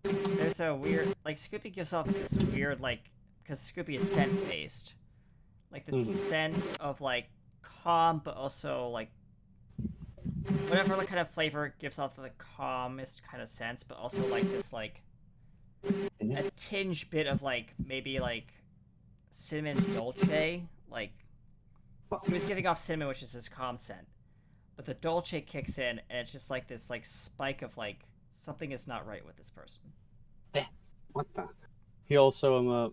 there's a weird, like, Scoopy gives off this weird, like, because Scoopy is scent based, like this scent of like calm, but also like whatever the kind of flavor it gives off the calmest kind of sense, but also like this like a tinge bit of like maybe like cinnamon dolce. Like he was giving off cinnamon, which is his calm scent, but the dolce kicks in, and it's just like this like spike of like something is not right with this person. What the? He also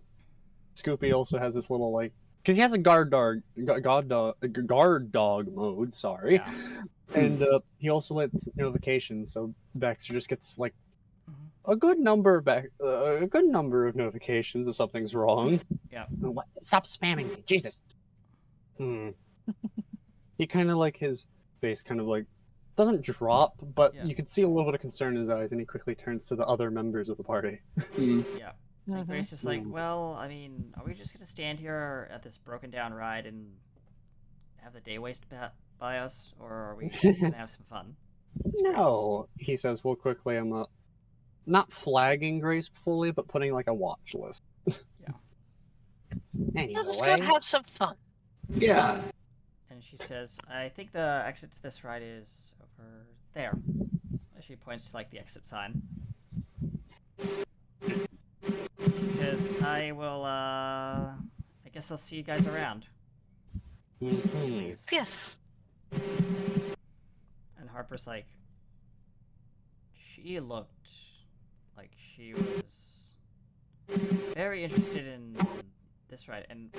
Scoopy also has this little like, because he has a guard dog mode. Sorry, Yeah. and he also lets notifications, so Baxter just gets like a good number of notifications if something's wrong. Yeah. What? Stop spamming me, Jesus. He kind of like his face kind of like doesn't drop, but Yeah. you can see a little bit of concern in his eyes, and he quickly turns to the other members of the party. Yeah. And Grace is like, well, I mean, are we just gonna stand here at this broken down ride and have the day waste by us, or are we gonna have some fun? This is Grace. No, he says. Well, quickly, I'm not flagging Grace fully, but putting like a watch list. Yeah. Let's go Anyway, have some fun. Yeah. And she says, I think the exit to this ride is over there. She points to like the exit sign. She says, I will, I guess I'll see you guys around. mhm. Yes. And Harper's like, she looked like she was very interested in this ride. And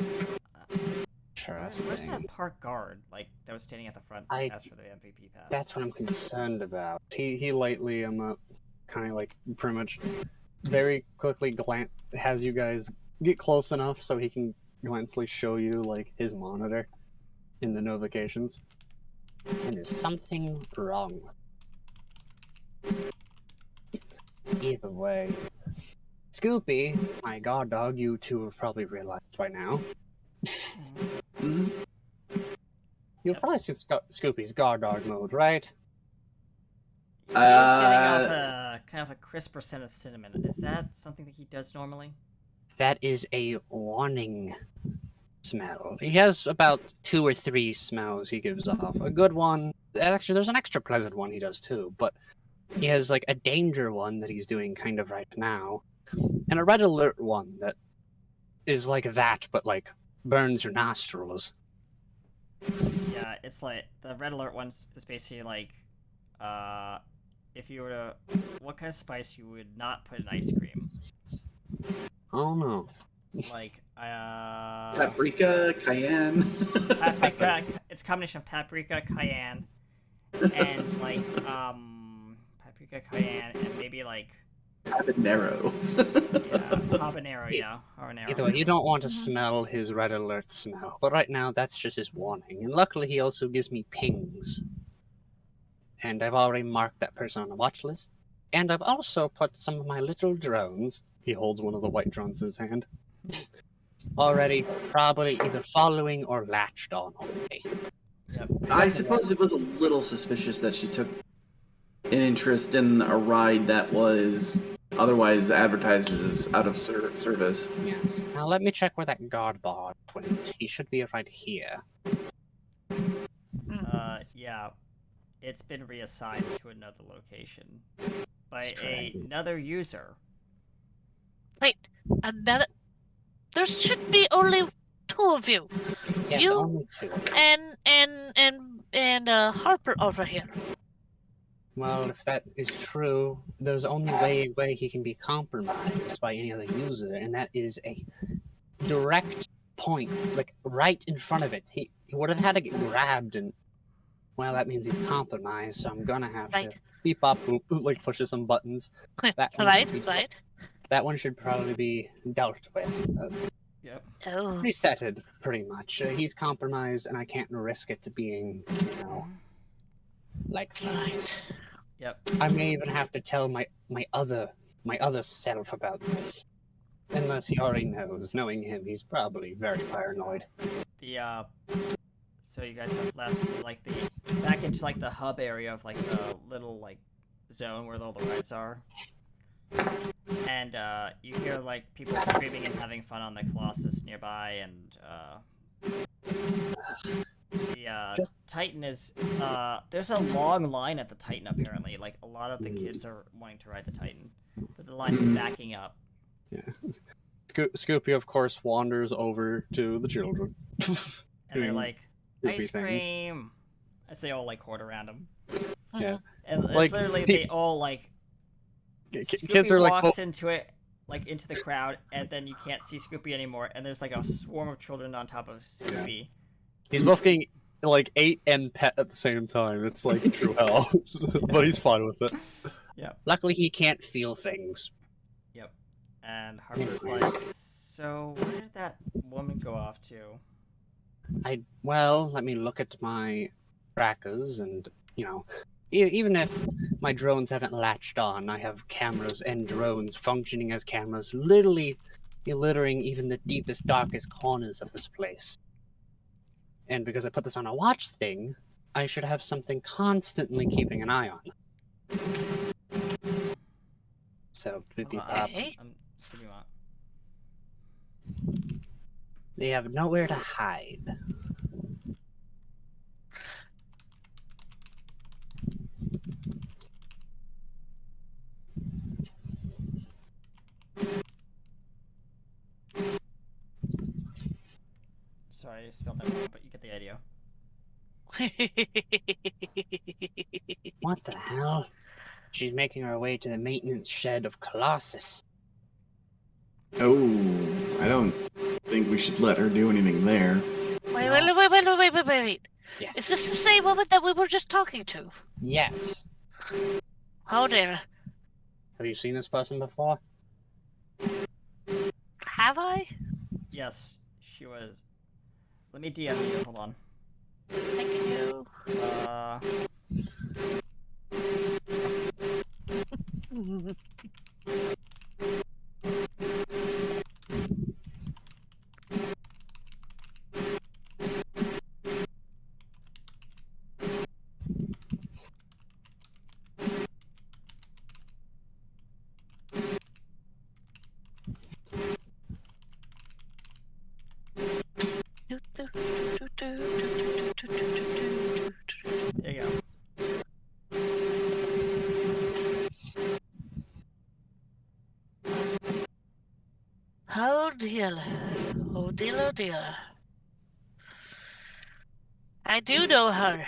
where's that park guard, like, that was standing at the front I- asked for the MVP pass? That's what I'm concerned about. He lightly kind of like pretty much very quickly has you guys get close enough so he can glancely show you like his monitor in the notifications. And there's something wrong. Either way, Scoopy, my guard dog, you two have probably realized by now. Mhm. You've probably seen Scoopy's guard dog mode, right? He's getting off a kind of a crisp percent of cinnamon. Is that something that he does normally? That is a warning smell. He has about 2 or 3 smells he gives off. A good one. Actually, there's an extra pleasant one he does too, but he has like a danger one that he's doing kind of right now, and a red alert one that is like that, but like burns your nostrils. Yeah, it's like the red alert one is basically like, if you were to, what kind of spice you would not put in ice cream? Oh no. Like, Paprika, cayenne. paprika. It's a combination of paprika, cayenne, and like paprika, cayenne, and maybe like Habanero. habanero. Yeah, habanero. Either way, you don't want to smell his red alert smell, but right now that's just his warning. And luckily, he also gives me pings. And I've already marked that person on the watch list. And I've also put some of my little drones. He holds one of the white drones in his hand. Already, probably either following or latched on already. Yep. I suppose it was a little suspicious that she took an interest in a ride that was otherwise advertised as out of service. Yes. Now let me check where that guard bar went. He should be right here. Yeah. It's been reassigned to another location by Strange. another user. Wait, another. There should be only 2 of you. Yes, You only 2. and Harper over here. Well, if that is true, there's only way he can be compromised by any other user, and that is a direct point, like right in front of it. He would have had to get grabbed, and well, that means he's compromised. So I'm gonna have Right. to beep up, boop, like pushes some buttons. That one Right, should be- right. That one should probably be dealt with. Yep. Oh, Resetted, pretty much. He's compromised, and I can't risk it to being, like that. right. Yep. I may even have to tell my other self about this. Unless he already knows. Knowing him, he's probably very paranoid. The so you guys have left like the back into like the hub area of like the little like zone where all the rides are. And you hear like people screaming and having fun on the Colossus nearby, and the Just- Titan is there's a long line at the Titan apparently. Like a lot of the kids are wanting to ride the Titan, but the line is backing up. Scoopy, of course, wanders over to the children. And they're Doing like, Scoopy ice things. cream, as they all like horde around him. Yeah. And it's Like, literally the- they all like Kids Scoopy are like, walks into it, like into the crowd, and then you can't see Scoopy anymore, and there's like a swarm of children on top of Scoopy. he's both getting like 8 and pet at the same time. It's like true hell, but he's fine with it. Luckily, he can't feel things. Yep. And Harper's like, so where did that woman go off to? Well, let me look at my trackers, and even if my drones haven't latched on, I have cameras and drones functioning as cameras, literally littering even the deepest, darkest corners of this place. And because I put this on a watch thing, I should have something constantly keeping an eye on. So, Okay. Give me one. they have nowhere to hide. Sorry, I spelled that wrong, but you get the idea. What the hell? She's making her way to the maintenance shed of Colossus. Oh, I don't think we should let her do anything there. Wait. Yes. Is this the same woman that we were just talking to? Yes. Oh dear. Have you seen this person before? Have I? Yes, she was. Let me DM you. Hold on. Thank you. There you go. Oh dear. Oh dear, oh dear. I do know her.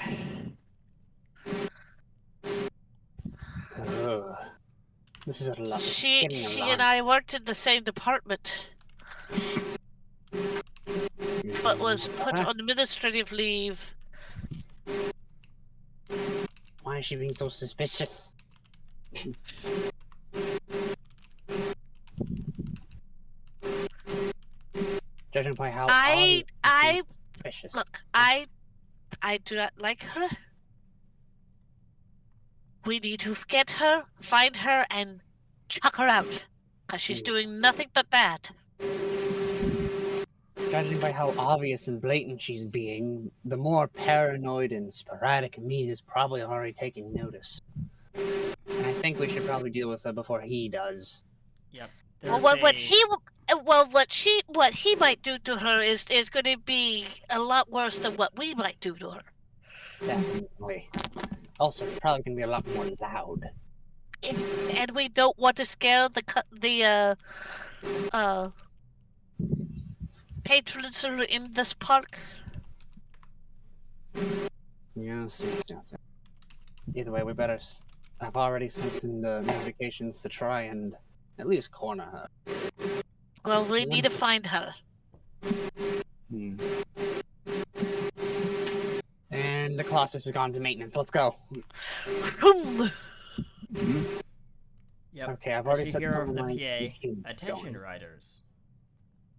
Ugh. This is a lot. She and I worked in the same department, but was put on administrative leave. Why is she being so suspicious? Judging by how I suspicious. look, I do not like her. We need to get her, find her, and chuck her out, because she's doing nothing but bad. Judging by how obvious and blatant she's being, the more paranoid and sporadic me is probably already taking notice. And I think we should probably deal with her before he does. Yep. Well, There's what he might do to her is going to be a lot worse than what we might do to her. Definitely. Also, it's probably gonna be a lot more loud. And we don't want to scare the patrons who are in this park. Yes. Either way, we better. I've already sent in the notifications to try and at least corner her. Well, we need to find her. Hmm. And the Colossus has gone to maintenance. Let's go. Vroom. Yep. Okay, I've As already you set hear some over of the my PA, machines attention going. riders.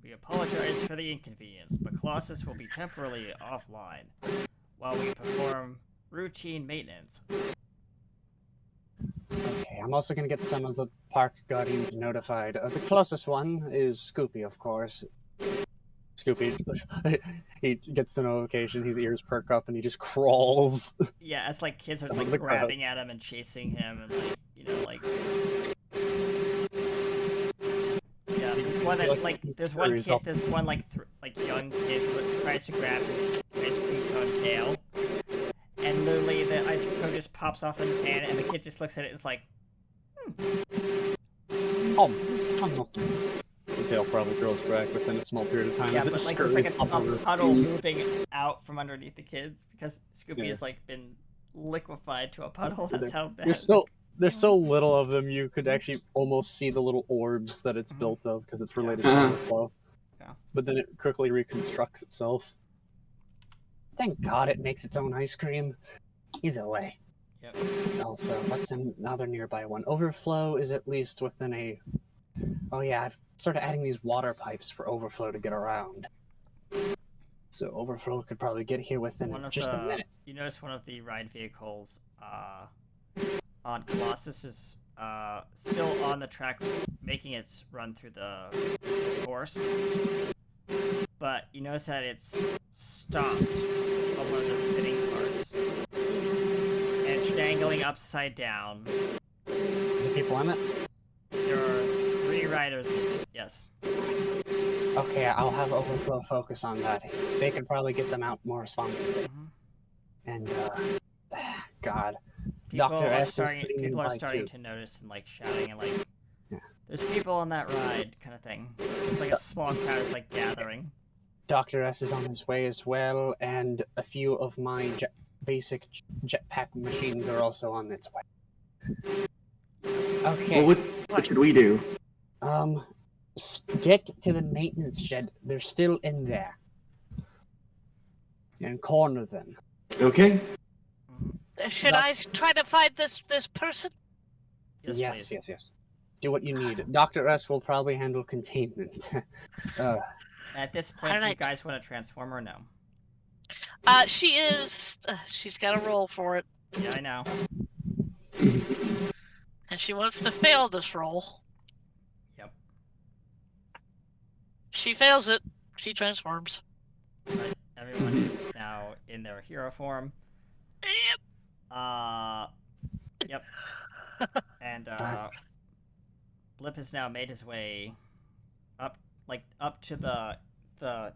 We apologize for the inconvenience, but Colossus will be temporarily offline while we perform routine maintenance. Okay, I'm also gonna get some of the park guardians notified. The closest one is Scoopy, of course. Scoopy, he gets the notification, his ears perk up, and he just crawls. Yeah, as like kids are Out of like the crowd. grabbing at him and chasing him, and like yeah, there's one that like He there's one scurries kid, up. there's one like young kid who tries to grab his ice cream cone tail, and literally the ice cream cone just pops off in his hand, and the kid just looks at it and is like, Oh, I'm not. The tail probably grows back within a small period of time yeah, as it but like there's scurries like a up over. puddle moving out from underneath the kids because Scoopy Yeah. has like been liquefied to a puddle. That's how bad. There's so little of them, you could actually almost see the little orbs that it's built of because it's related Yeah. to overflow. Yeah. But then it quickly reconstructs itself. Thank God it makes its own ice cream. Either way. Yep. Also, what's another nearby one? Overflow is at least within a. Oh yeah, I've started adding these water pipes for overflow to get around. So overflow could probably get here within One of just a the- minute. You notice one of the ride vehicles on Colossus is still on the track, making its run through the course. But you notice that it's stopped on one of the spinning parts. And it's dangling upside down. Is there people on it? There are 3 riders in it, yes. Okay, I'll have overflow focus on that. They can probably get them out more responsibly. Mhm. And God, People Dr. are S is starting, putting people in are by starting 2. to notice and like shouting and like, Yeah. there's people on that ride, kind of thing. It's like a small crowd is like gathering. Dr. S is on his way as well, and a few of my basic jetpack machines are also on its way. Okay, Well, what should we do? get to the maintenance shed. They're still in there. And corner them. Okay. Should I try to find this person? Yes, please. Yes. Do what you need. Dr. S will probably handle containment. At this point, do you Alright. guys want to transform or no? She is. She's got a roll for it, Yeah, I know. and she wants to fail this roll. Yep. She fails it. She transforms. Right. Everyone is now in their hero form. Yep. Yep. And Blip has now made his way up to the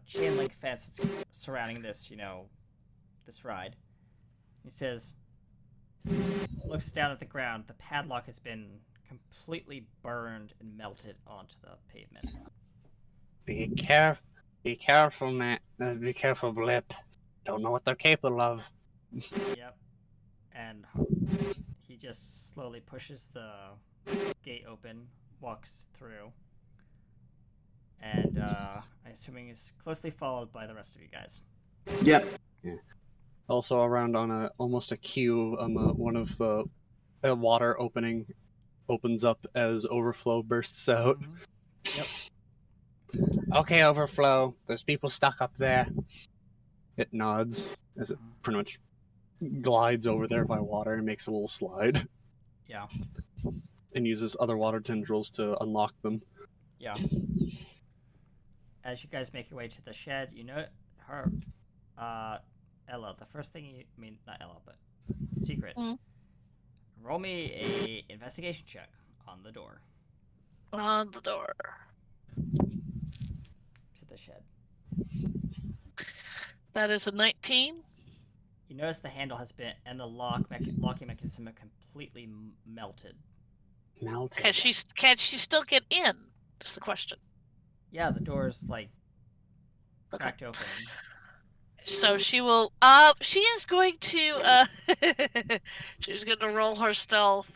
chain link fence that's surrounding this, this ride. He says, looks down at the ground. The padlock has been completely burned and melted onto the pavement. Be careful, man. Be careful, Blip. Don't know what they're capable of. Yep. And he just slowly pushes the gate open, walks through, and I assuming is closely followed by the rest of you guys. Yep. Also around on almost a queue, one of the water opening opens up as overflow bursts out. Yep. Okay, overflow. There's people stuck up there. It nods as it pretty much glides over there by water and makes a little slide. Yeah. And uses other water tendrils to unlock them. Yeah. As you guys make your way to the shed, you know her, Ella. The first thing not Ella, but Secret. Mm. roll me a investigation check on the door On the door. to the shed. That is a 19. You notice the handle has been and the locking mechanism have completely melted. Melted. Can she still get in? That's the question. Yeah, the door's like Okay. cracked open. So she will. She is going to. She's going to roll her stealth.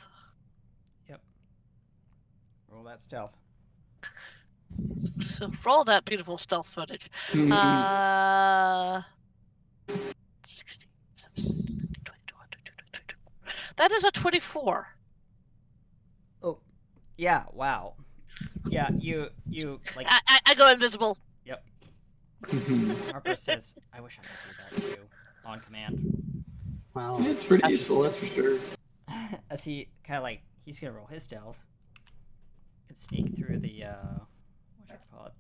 Yep. Roll that stealth. So roll that beautiful stealth footage. 16, 17, 18, 19, 20, 21, 22, 23. That is a 24. Oh, yeah! Wow. Yeah, you like. I go invisible. Yep. Harper says, "I wish I could do that too, on command." Well, It's pretty useful, that's for sure. As he kind of like he's gonna roll his stealth and sneak through the what should I call it,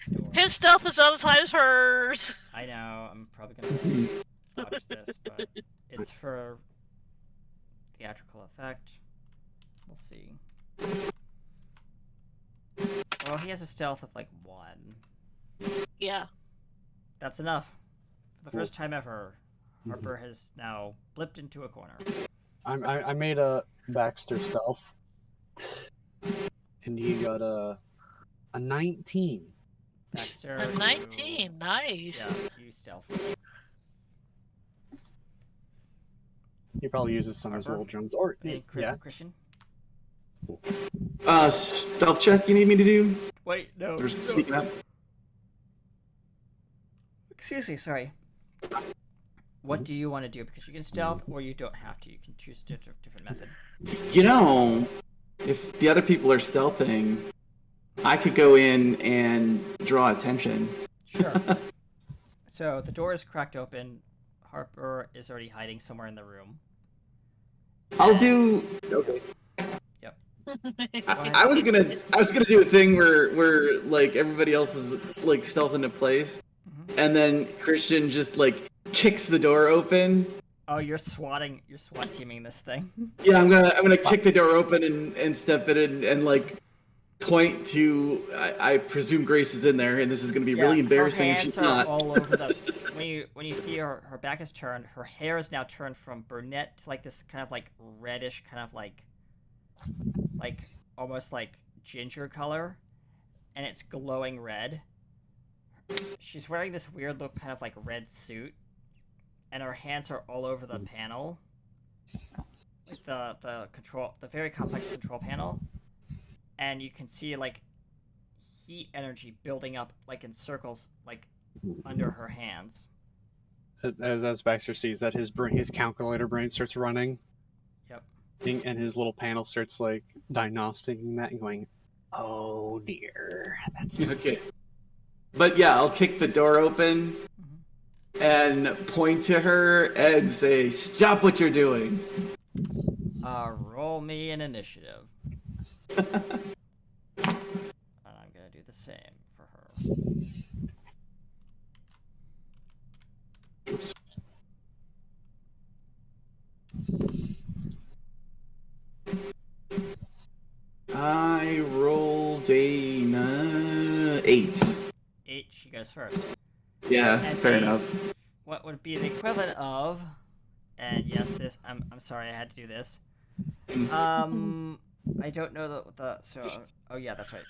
the door. His stealth is not as high as hers. I know. I'm probably gonna watch this, but it's for theatrical effect. We'll see. Well, he has a stealth of like 1. Yeah. That's enough. For the first time ever, Harper has now blipped into a corner. I made a Baxter stealth, and he got a 19. Baxter. A 19. Nice. Yeah, you stealth. He probably uses some of his Harper? little drums. Or Hey, yeah, Christian. Stealth check you need me to do? Wait, no. Or sneaking up? Excuse me, sorry. What do you want to do? Because you can stealth, or you don't have to. You can choose a different method. You know, if the other people are stealthing, I could go in and draw attention. Sure. So the door is cracked open. Harper is already hiding somewhere in the room. I'll do. Okay. Yep. I was gonna do a thing where like everybody else is like stealth into place, and then Christian just like kicks the door open. Oh, you're SWAT teaming this thing. Yeah, I'm gonna kick the door open and step in and like point to. I presume Grace is in there, and this is gonna be really embarrassing Her if hands she's are not. all over the. When you see her back is turned, her hair is now turned from brunette to like this kind of like reddish, kind of like almost like ginger color, and it's glowing red. She's wearing this weird look, kind of like red suit, and her hands are all over the panel, like the very complex control panel, and you can see like heat energy building up like in circles like under her hands. as Baxter sees that, his calculator brain starts running. Yep. And his little panel starts like diagnosing that and going, "Oh dear, that's Okay. But yeah, I'll kick the door open and point to her and say, "Stop what you're doing." Roll me an initiative. And I'm gonna do the same for her. Oops. I rolled a 8. 8, she goes first. Yeah, As fair a- enough. What would be the equivalent of, and yes, this, I'm sorry I had to do this. I don't know so, oh yeah, that's right.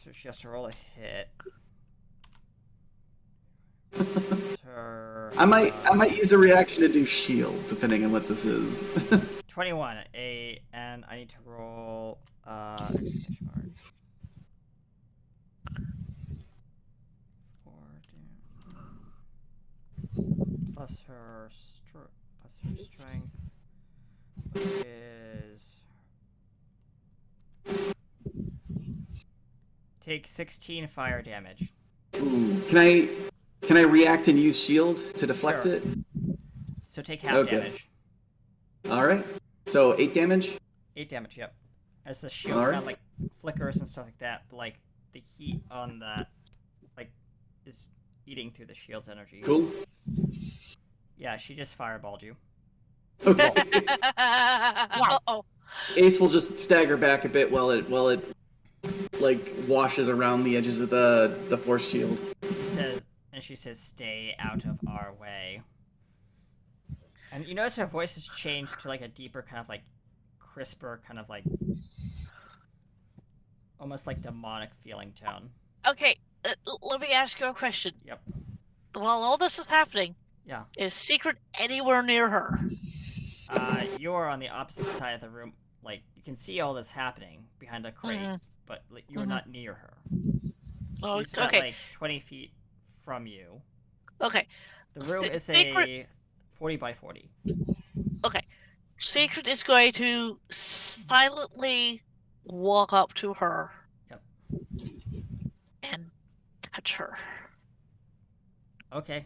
So she has to roll a hit. Her, I might use a reaction to do shield, depending on what this is. 21, and I need to roll, exclamation mark. 4 plus her strength, which is take 16 fire damage. Ooh, can I react and use shield to deflect Sure. it? So take half Okay. damage. All right. So 8 damage. 8 damage, yep. As the shield Alright. kind of like flickers and stuff like that, but like the heat on that like is eating through the shield's energy. Cool. Yeah, she just fireballed you. Okay. Uh-oh. Ace will just stagger back a bit while it like washes around the edges of the force shield. She says, "Stay out of our way." And you notice her voice has changed to like a deeper kind of like crisper kind of like almost like demonic feeling tone. Okay, let me ask you a question. Yep. While all this is happening, Yeah. is Secret anywhere near her? You're on the opposite side of the room. Like you can see all this happening behind a crate, but like, you're not near her. Oh, She's about okay. like 20 feet from you. Okay. The room is Secret... a 40 by 40. Okay. Secret is going to silently walk up to her. Yep. And touch her. Okay.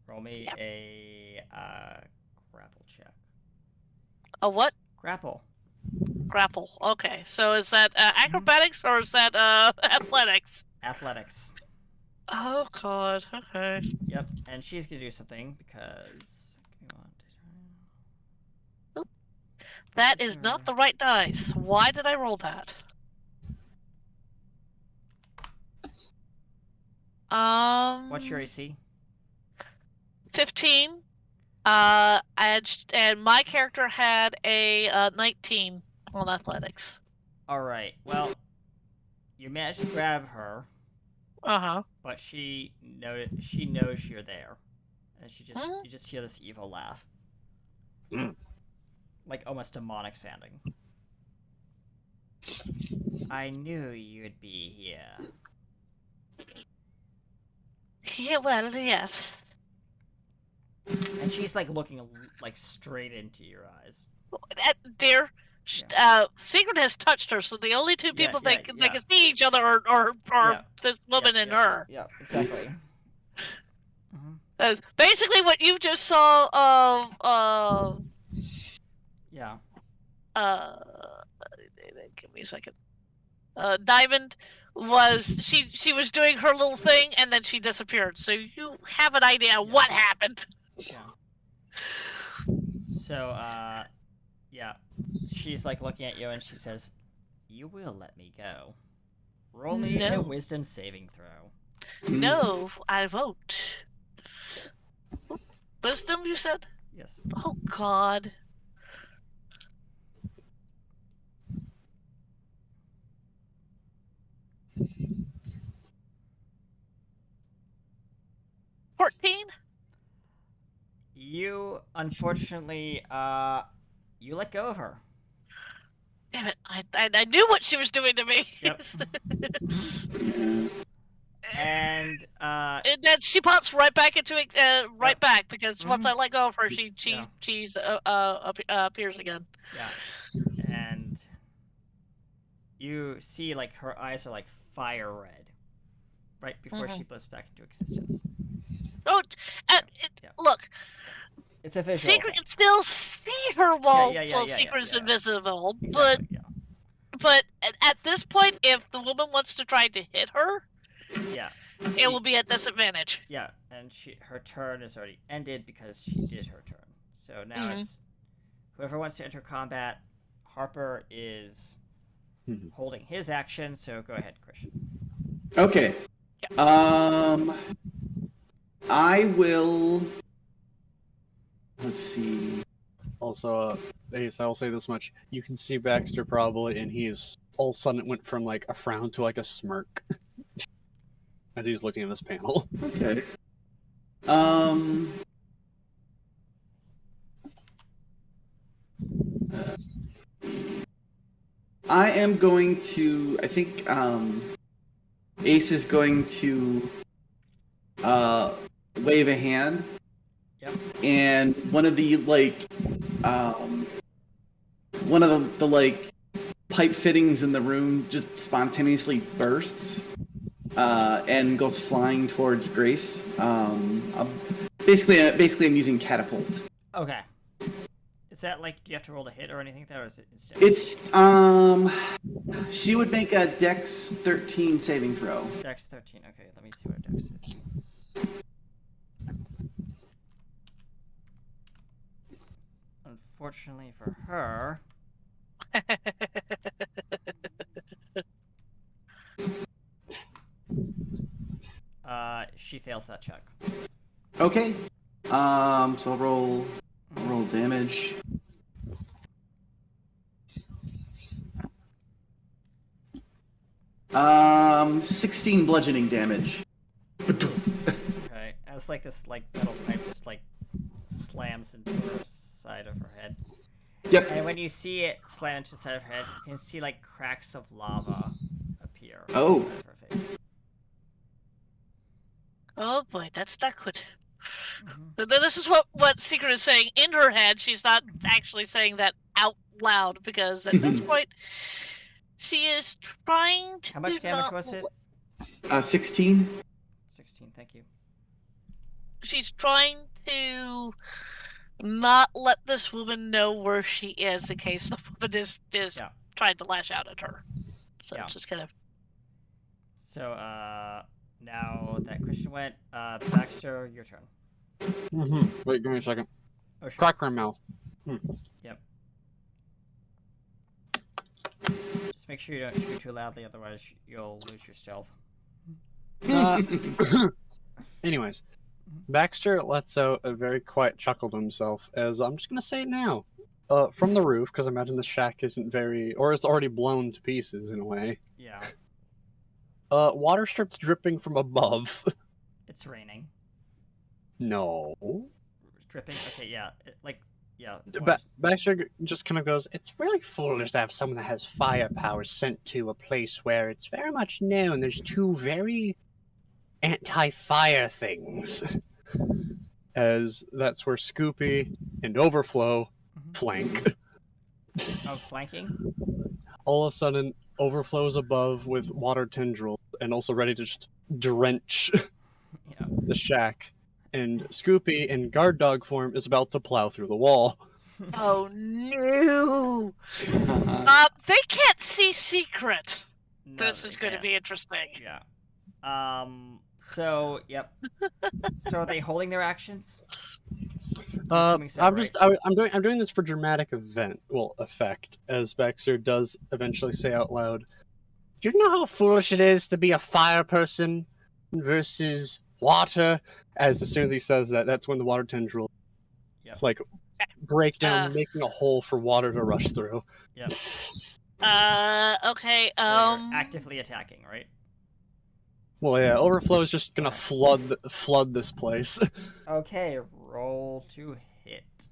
Roll me a grapple check. A what? Grapple. Grapple. Okay. So is that acrobatics or is that athletics? Athletics. Oh god. Okay. Yep. And she's gonna do something because. That is not the right dice. Why did I roll that? What's your AC? 15. And my character had a 19 on athletics. All right. Well, you managed to grab her. Uh-huh. But she knows you're there, and you just hear this evil laugh, like almost demonic sounding. I knew you'd be here. Yeah, well, yes. And she's like looking like straight into your eyes. Dear, Secret has touched her, so the only two people that can see each other are this woman and her. Yeah, exactly. Basically, what you just saw of yeah. Give me a second. Diamond was she was doing her little thing and then she disappeared. So you have an idea what happened. Yeah. So yeah, she's like looking at you and she says, "You will let me go. Roll me a wisdom saving throw." No, I won't. Wisdom, you said? Yes. Oh God. You unfortunately you let go of her. Damn it! I knew what she was doing to me. Yep. And then she pops right back into it, back because once I let go of her, she's appears again. Yeah. And you see like her eyes are like fire red, right before she blips back into existence. Oh, look. It's a visual. Secret can still see her while Secret is invisible, exactly, but at this point, if the woman wants to try to hit her, it will be at disadvantage. Yeah, and her turn is already ended because she did her turn. So now it's whoever wants to enter combat. Harper is holding his action, so go ahead, Christian. Okay. Yeah. I will. Let's see. Also, Ace, I will say this much: you can see Baxter probably, and he's all of a sudden it went from like a frown to like a smirk as he's looking at this panel. Okay. I am going to. I think Ace is going to wave a hand. Yep. And one of the pipe fittings in the room just spontaneously bursts and goes flying towards Grace. Basically, I'm using catapult. Okay. Is that like, do you have to roll to hit or anything there, or is it instant? It's she would make a Dex 13 saving throw. Dex 13. Okay, let me see what Dex is. unfortunately for her, she fails that check. Okay. So I'll roll damage. Um, 16 bludgeoning damage. Okay, as like this like metal pipe just like slams into her side of her head. Yep. And when you see it slam into the side of her head, you can see like cracks of lava appear Oh. inside of her face. Oh boy, that's not good. Mm-hmm. This is what Secret is saying in her head. She's not actually saying that out loud because at this point, she is trying to. How much damage was it? 16. 16, thank you. She's trying to not let this woman know where she is in case the woman is Yeah. trying to lash out at her. So Yeah. just kind of. So, now that Christian went, Baxter, your turn. Wait, give me a second. Oh, sure. Cracker mouth. Yep. Just make sure you don't shoot too loudly, otherwise you'll lose your stealth. Anyways, Baxter lets out a very quiet chuckle to himself as I'm just gonna say it now. From the roof, because I imagine the shack isn't very, or it's already blown to pieces in a way. Yeah. Water strips dripping from above. It's raining. No. It's dripping. Okay, yeah. Yeah. Baxter just kind of goes, it's really foolish to have someone that has fire powers sent to a place where it's very much known there's two very anti-fire things. As that's where Scoopy and Overflow flank. Oh, flanking? All of a sudden, Overflow's above with water tendrils and also ready to just drench Yeah. the shack. And Scoopy in guard dog form is about to plow through the wall. Oh no! They can't see Secret. No, This is going to yeah. be interesting. Yeah. So, yep. So are they holding their actions? Assuming so, I'm right? just I'm doing this for dramatic effect, as Baxter does eventually say out loud. Do you know how foolish it is to be a fire person versus water? As soon as he says that, that's when the water tendril Yep. break down, making a hole for water to rush through. Yep. Okay. So you're actively attacking, right? Well, yeah, Overflow is just gonna flood this place. Okay, roll to hit.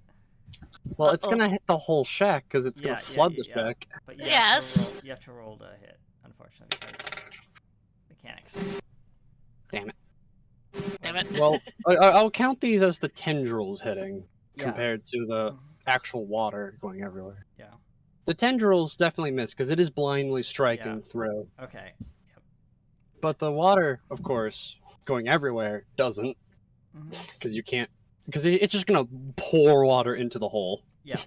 Well, it's gonna hit the whole shack because it's gonna flood the shack. But Yes. You have to roll to hit, unfortunately, because mechanics. Damn it. Damn it. Well, I'll count these as the tendrils hitting Yeah. compared to the actual water going everywhere. Yeah. The tendrils definitely miss because it is blindly striking Yeah. through. Okay. But the water, of course, going everywhere doesn't Mhm. because you can't. Because it's just gonna pour water into the hole. Yeah.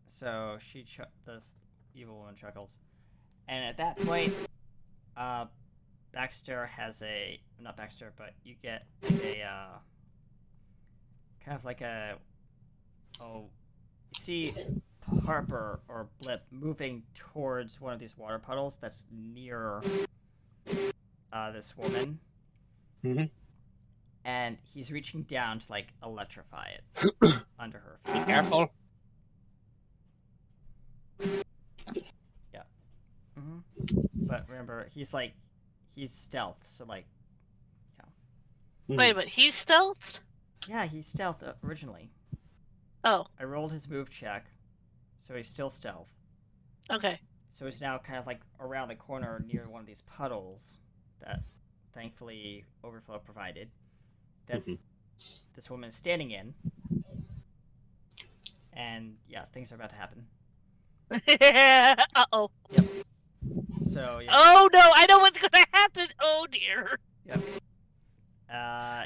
So this evil woman chuckles, and at that point, Baxter has not Baxter, but you get like a kind of like a you see Harper or Blip moving towards one of these water puddles that's near this woman. Mhm. And he's reaching down to like electrify it under her feet. Be careful. Yeah. But remember, he's stealth, so like, Wait a minute. He's stealthed. yeah, he's stealth originally. Oh. I rolled his move check, so he's still stealth. Okay. So he's now kind of like around the corner near one of these puddles that thankfully Overflow provided. That's this woman is standing in. And yeah, things are about to happen. Uh-oh. So yeah. Oh no, I know what's gonna happen. Oh dear. Yep.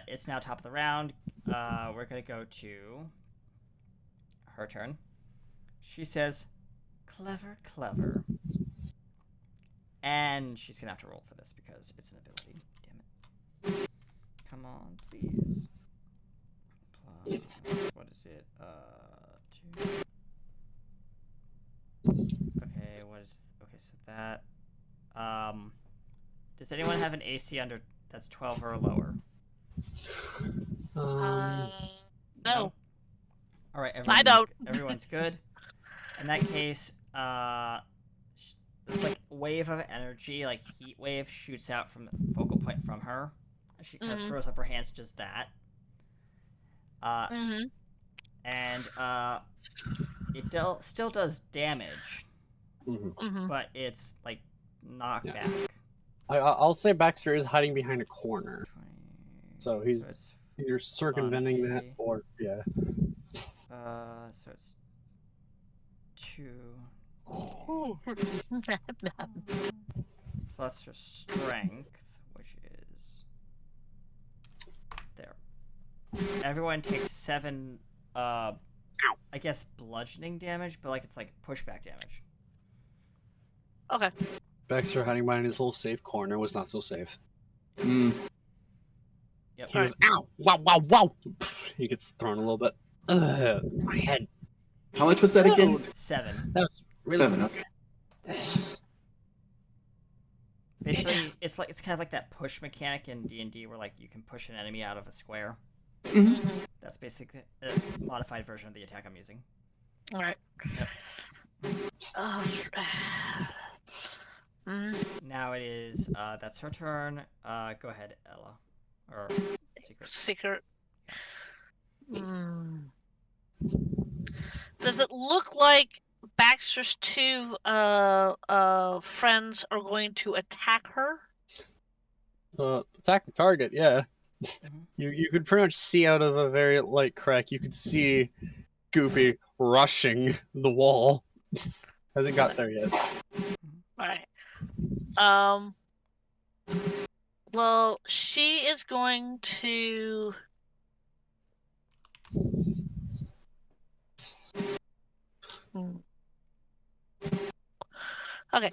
It's now top of the round. We're gonna go to her turn. She says, "Clever, clever," and she's gonna have to roll for this because it's an ability. Damn it! Come on, please. Plus, what is it? 2 Okay, so that. Does anyone have an AC under that's 12 or lower? No. All right, don't. Everyone's good. In that case, this like wave of energy, like heat wave, shoots out from the focal point from her. She kind of throws up her hands, does that. And it still does damage, but it's like knocked back. I'll say Baxter is hiding behind a corner, 20, so he's it's either circumventing that 20. or yeah. So it's 2 plus her strength, which is there. Everyone takes 7 I guess bludgeoning damage, but like it's like pushback damage. Okay. Baxter hiding behind his little safe corner was not so safe. Yep. He was ow, wow, wow, wow. He gets thrown a little bit. My head. How much was that again? 7. That was really 7. Okay. Basically, it's kind of like that push mechanic in D&D where like you can push an enemy out of a square. That's basically a modified version of the attack I'm using. All right. Now it is that's her turn. Go ahead, Ella, or Secret. Does it look like Baxter's 2 friends are going to attack her? Attack the target, yeah. You could pretty much see out of a very light crack. You could see Goopy rushing the wall. Hasn't got there yet. Alright. Well, she is going to... Okay.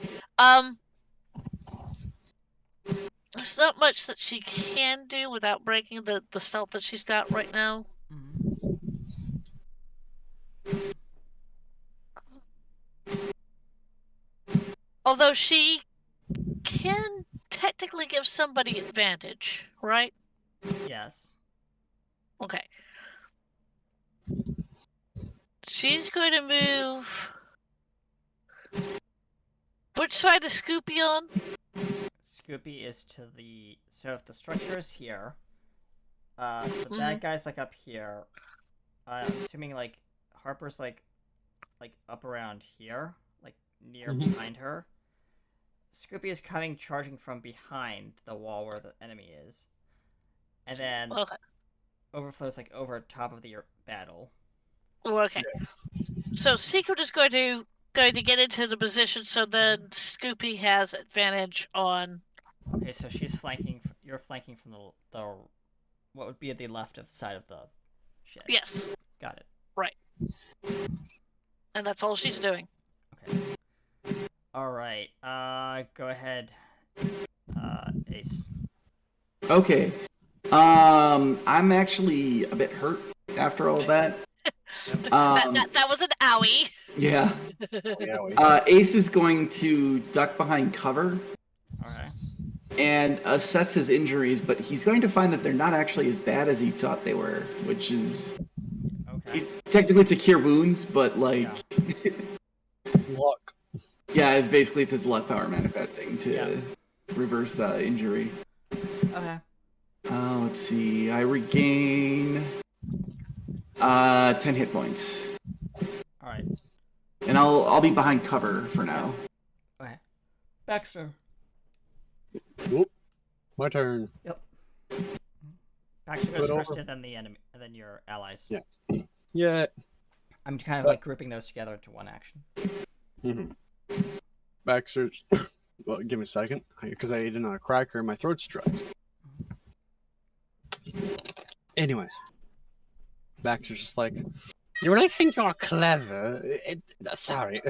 There's not much that she can do without breaking the stealth that she's got right now. Although she can technically give somebody advantage, right? Yes. Okay. She's going to move... Which side is Scoopy on? Scoopy is to the... So if the structure is here, the bad guy's like up here. I'm assuming like Harper's like up around here, like near behind her. Scoopy is coming charging from behind the wall where the enemy is. And then Overflow's like over top of the battle. Okay. So Secret is going to get into the position so then Scoopy has advantage on... Okay, so she's flanking... You're flanking from the what would be at the left of the side of the shed. Yes. Got it. Right. And that's all she's doing. Okay. Alright, go ahead, Ace. Okay. I'm actually a bit hurt after all that. That was an owie. Yeah. Ace is going to duck behind cover. Alright. And assess his injuries, but he's going to find that they're not actually as bad as he thought they were, which is... Okay. He's technically to cure wounds, but like... Yeah. Luck. Yeah, it's his luck power manifesting to reverse the injury. Okay. Let's see. I regain 10 hit points. Alright. And I'll be behind cover for now. Okay. Baxter. Whoop. My turn. Yep. Baxter goes first and then the enemy, and then your allies. Yeah. Yeah. I'm kind of like grouping those together into one action. Baxter. Well, give me a second, because I ate another cracker and my throat's dry. Anyways, Baxter's just like, you really think you're clever? Sorry.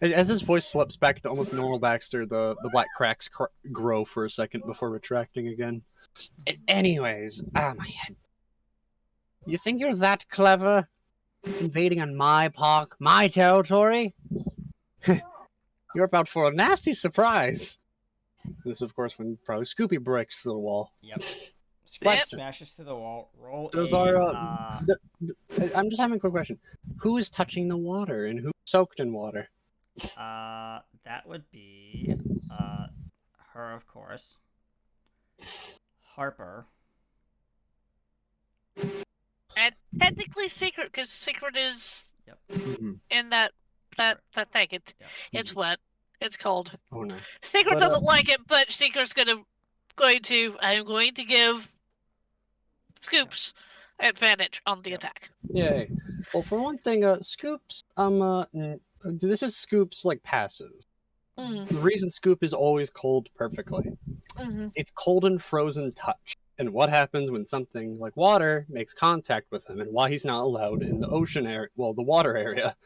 As his voice slips back into almost normal Baxter, the black cracks grow for a second before retracting again. Anyways, my head. You think you're that clever? invading on my territory? You're about for a nasty surprise. This is, of course, when probably Scoopy breaks through the wall. Yep. Question. Smashes through the wall. Roll Those a, are. I'm just having a quick question. Who is touching the water and who's soaked in water? That would be her, of course. Harper. And technically Secret, because Secret is Yep. in that thing. It's wet. It's cold. Oh no. Secret But, doesn't like it, but Secret's I'm going to give Scoops advantage on the attack. Yay. Well, for one thing, Scoops, this is Scoops, like, passive. Mm-hmm. The reason Scoop is always cold perfectly. Mm-hmm. It's cold and frozen touch. And what happens when something like water makes contact with him, and why he's not allowed in the ocean area, well, the water area.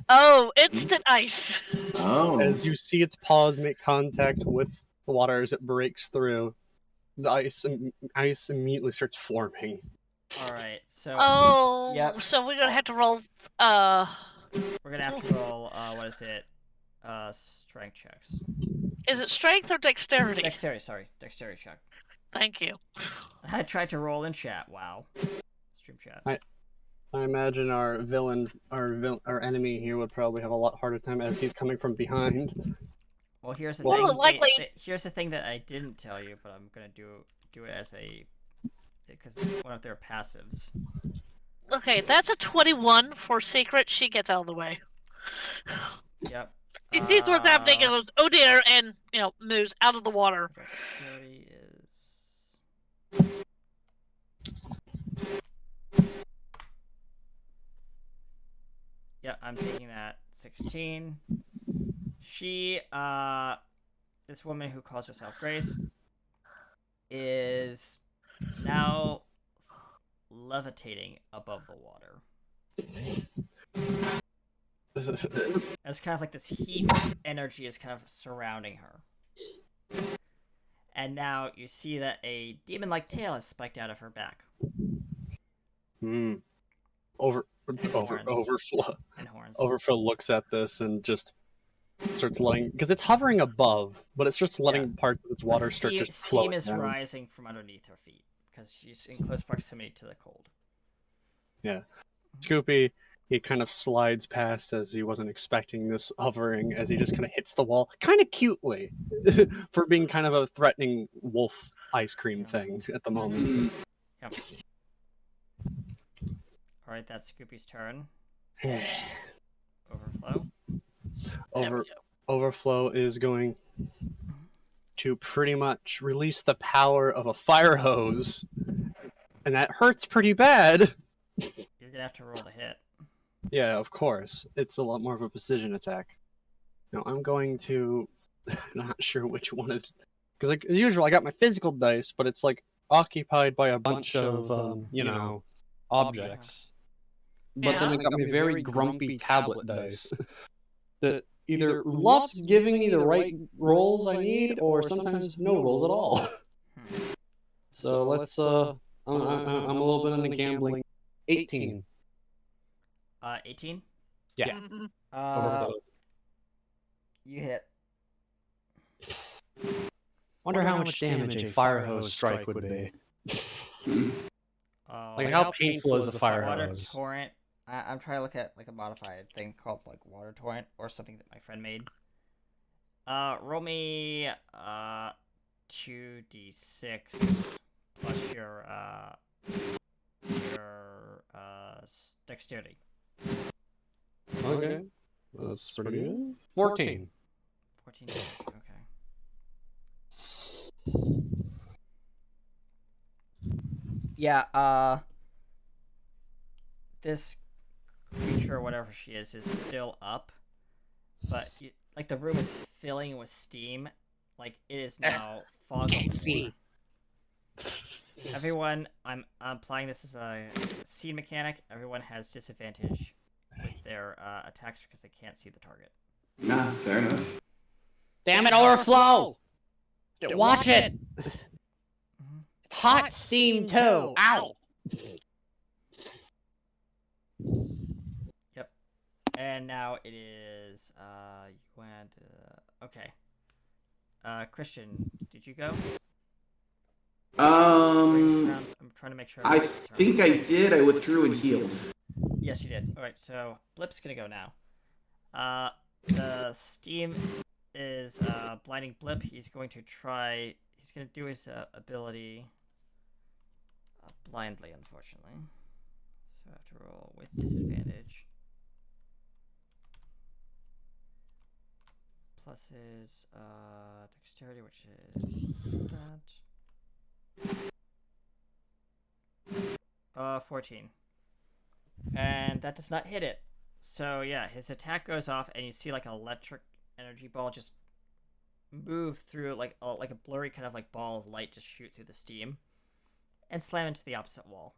Oh, instant ice. Oh. As you see its paws make contact with the water as it breaks through, the ice immediately starts forming. All right. So. Oh. Yep. So we're gonna have to roll. We're gonna have to roll. What is it? Strength checks. Is it strength or dexterity? Dexterity. Sorry, dexterity check. Thank you. I tried to roll in chat. Wow. Stream chat. I imagine our enemy here would probably have a lot harder time as he's coming from behind. Well, here's the Well, thing. likely- Here's the thing that I didn't tell you, but I'm gonna do it as because it's one of their passives. Okay, that's a 21 for Secret. She gets out of the way. Yep. She sees what's happening and goes, oh dear, and, moves out of the water. Dexterity is. Yeah, I'm taking that. 16. She, this woman who calls herself Grace, is now levitating above the water. It's kind of like this heat energy is kind of surrounding her. And now you see that a demon-like tail has spiked out of her back. Overflow. And horns. Overflow looks at this and just starts letting, because it's hovering above, but it's just letting parts of its water But start just steam flowing is down. rising from underneath her feet because she's in close proximity to the cold. Yeah. Scoopy, he kind of slides past as he wasn't expecting this hovering, as he just kind of hits the wall, kind of cutely, for being kind of a threatening wolf ice cream thing at the moment. Yep. Alright, that's Scoopy's turn. Overflow. Overflow is going to pretty much release the power of a fire hose, and that hurts pretty bad. You're gonna have to roll to hit. Yeah, of course. It's a lot more of a precision attack. Now I'm going to... not sure which one is... Because like, as usual, I got my physical dice, but it's like occupied by a bunch of, objects. But then I got my very grumpy tablet dice that either loves giving me the right rolls I need, or sometimes no rolls at all. So let's, I'm a little bit into gambling. 18. 18? Yeah. Mm-hmm. You hit. Wonder how much damage a fire hose strike would be. Like, how painful is a fire Water hose? torrent. I'm trying to look at like a modified thing called like water torrent or something that my friend made. Roll me 2d6 plus your dexterity. Okay. That's pretty good. 14. 14 damage. Okay. Yeah, this creature, whatever she is still up, but like the room is filling with steam. Like it is now fog. Can't see. Everyone, I'm applying this as a scene mechanic. Everyone has disadvantage with their attacks because they can't see the target. Nah, fair enough. Damn it, Overflow! Watch it! It's hot steam too! Ow! And now it is you went okay. Christian, did you go? I'm trying to make sure. I think I did. I withdrew and healed. Yes, you did. All right, so Blip's gonna go now. The steam is blinding Blip. He's going to try. He's gonna do his ability blindly, unfortunately. So I have to roll with disadvantage. Plus his dexterity, which is that. 14. And that does not hit it. So yeah, his attack goes off, and you see like an electric energy ball just move through, like a blurry kind of like ball of light, just shoot through the steam, and slam into the opposite wall.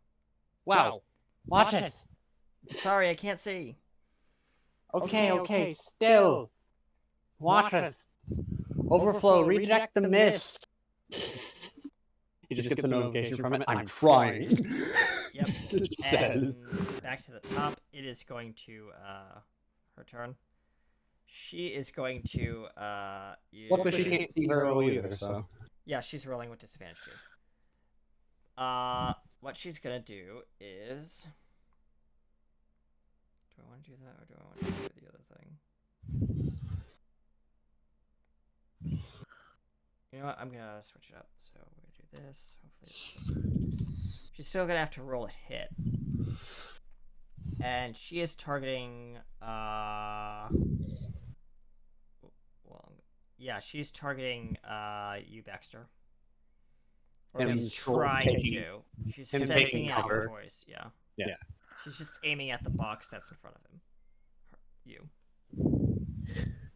Wow. Watch it. Sorry, I can't see. Okay, still. Watch it. Overflow, redirect the mist. He just gets a notification from it. I'm trying. Yep. It says. And back to the top. It is going to her turn. She is going to use... Well, because she can't see very well either, so... Yeah, she's rolling with disadvantage too. What she's gonna do is... Do I want to do that, or do I want to do the other thing? You know what? I'm gonna switch it up. So we're gonna do this. Hopefully this doesn't... She's still gonna have to roll a hit. And she is targeting, well, yeah, she's targeting, you, Baxter. Or at least trying to. She's sensing it in her voice, yeah. Yeah. She's just aiming at the box that's in front of him. You.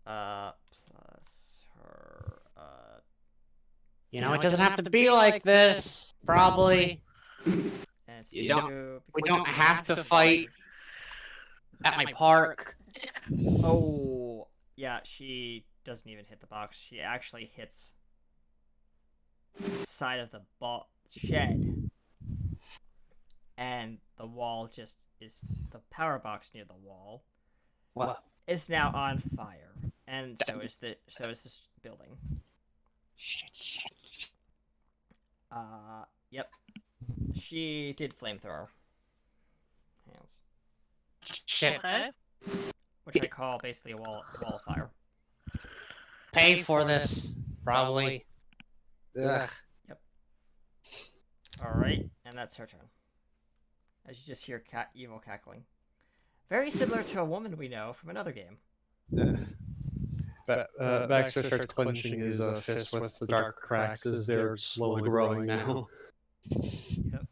Plus her, You know, it doesn't have to be like this, probably. And it's We don't have to fight at my park. Oh, yeah, she doesn't even hit the box. She actually hits the side of the shed. And the wall just is, the power box near the wall is now on fire. And so is this building. Shit. Yep. She did flamethrower. Hands. Shit. Okay. Which I call basically a wall of fire. Pay for this, probably. Ugh. Yep. Alright, and that's her turn. As you just hear evil cackling. Very similar to a woman we know from another game. But Baxter starts clenching his fist with the dark cracks as they're slowly growing now. Yep.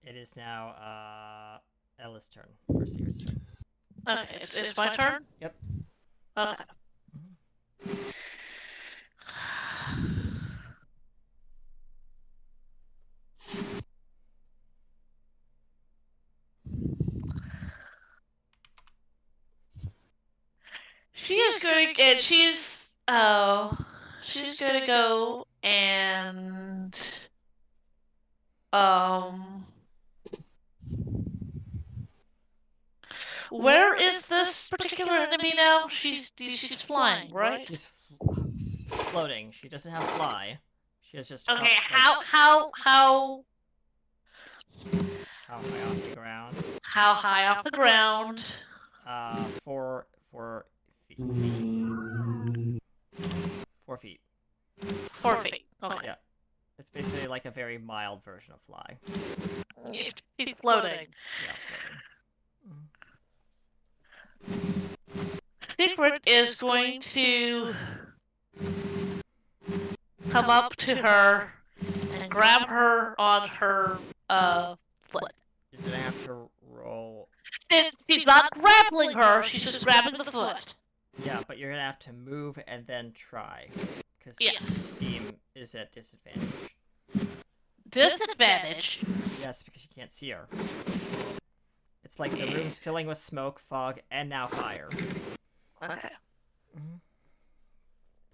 It is now Ella's turn. Or Seer's turn. Okay, it's my turn? Yep. Okay. She is going, and she's going to go and where is this particular enemy now? She's flying, right? She's floating. She doesn't have fly. She has just Okay, how how high off the ground? how high off the ground? 4 feet. 4 feet. 4 feet. Okay. Yeah. It's basically like a very mild version of fly. She's floating. Yeah, floating. Secret is going to come up to her and grab her on her foot. You're gonna have to roll. She's not grappling her, she's just grabbing the foot. Yeah, but you're gonna have to move and then try. Because Yes. Steam is at disadvantage. Disadvantage? Yes, because you can't see her. It's like the room's filling with smoke, fog, and now fire. Okay.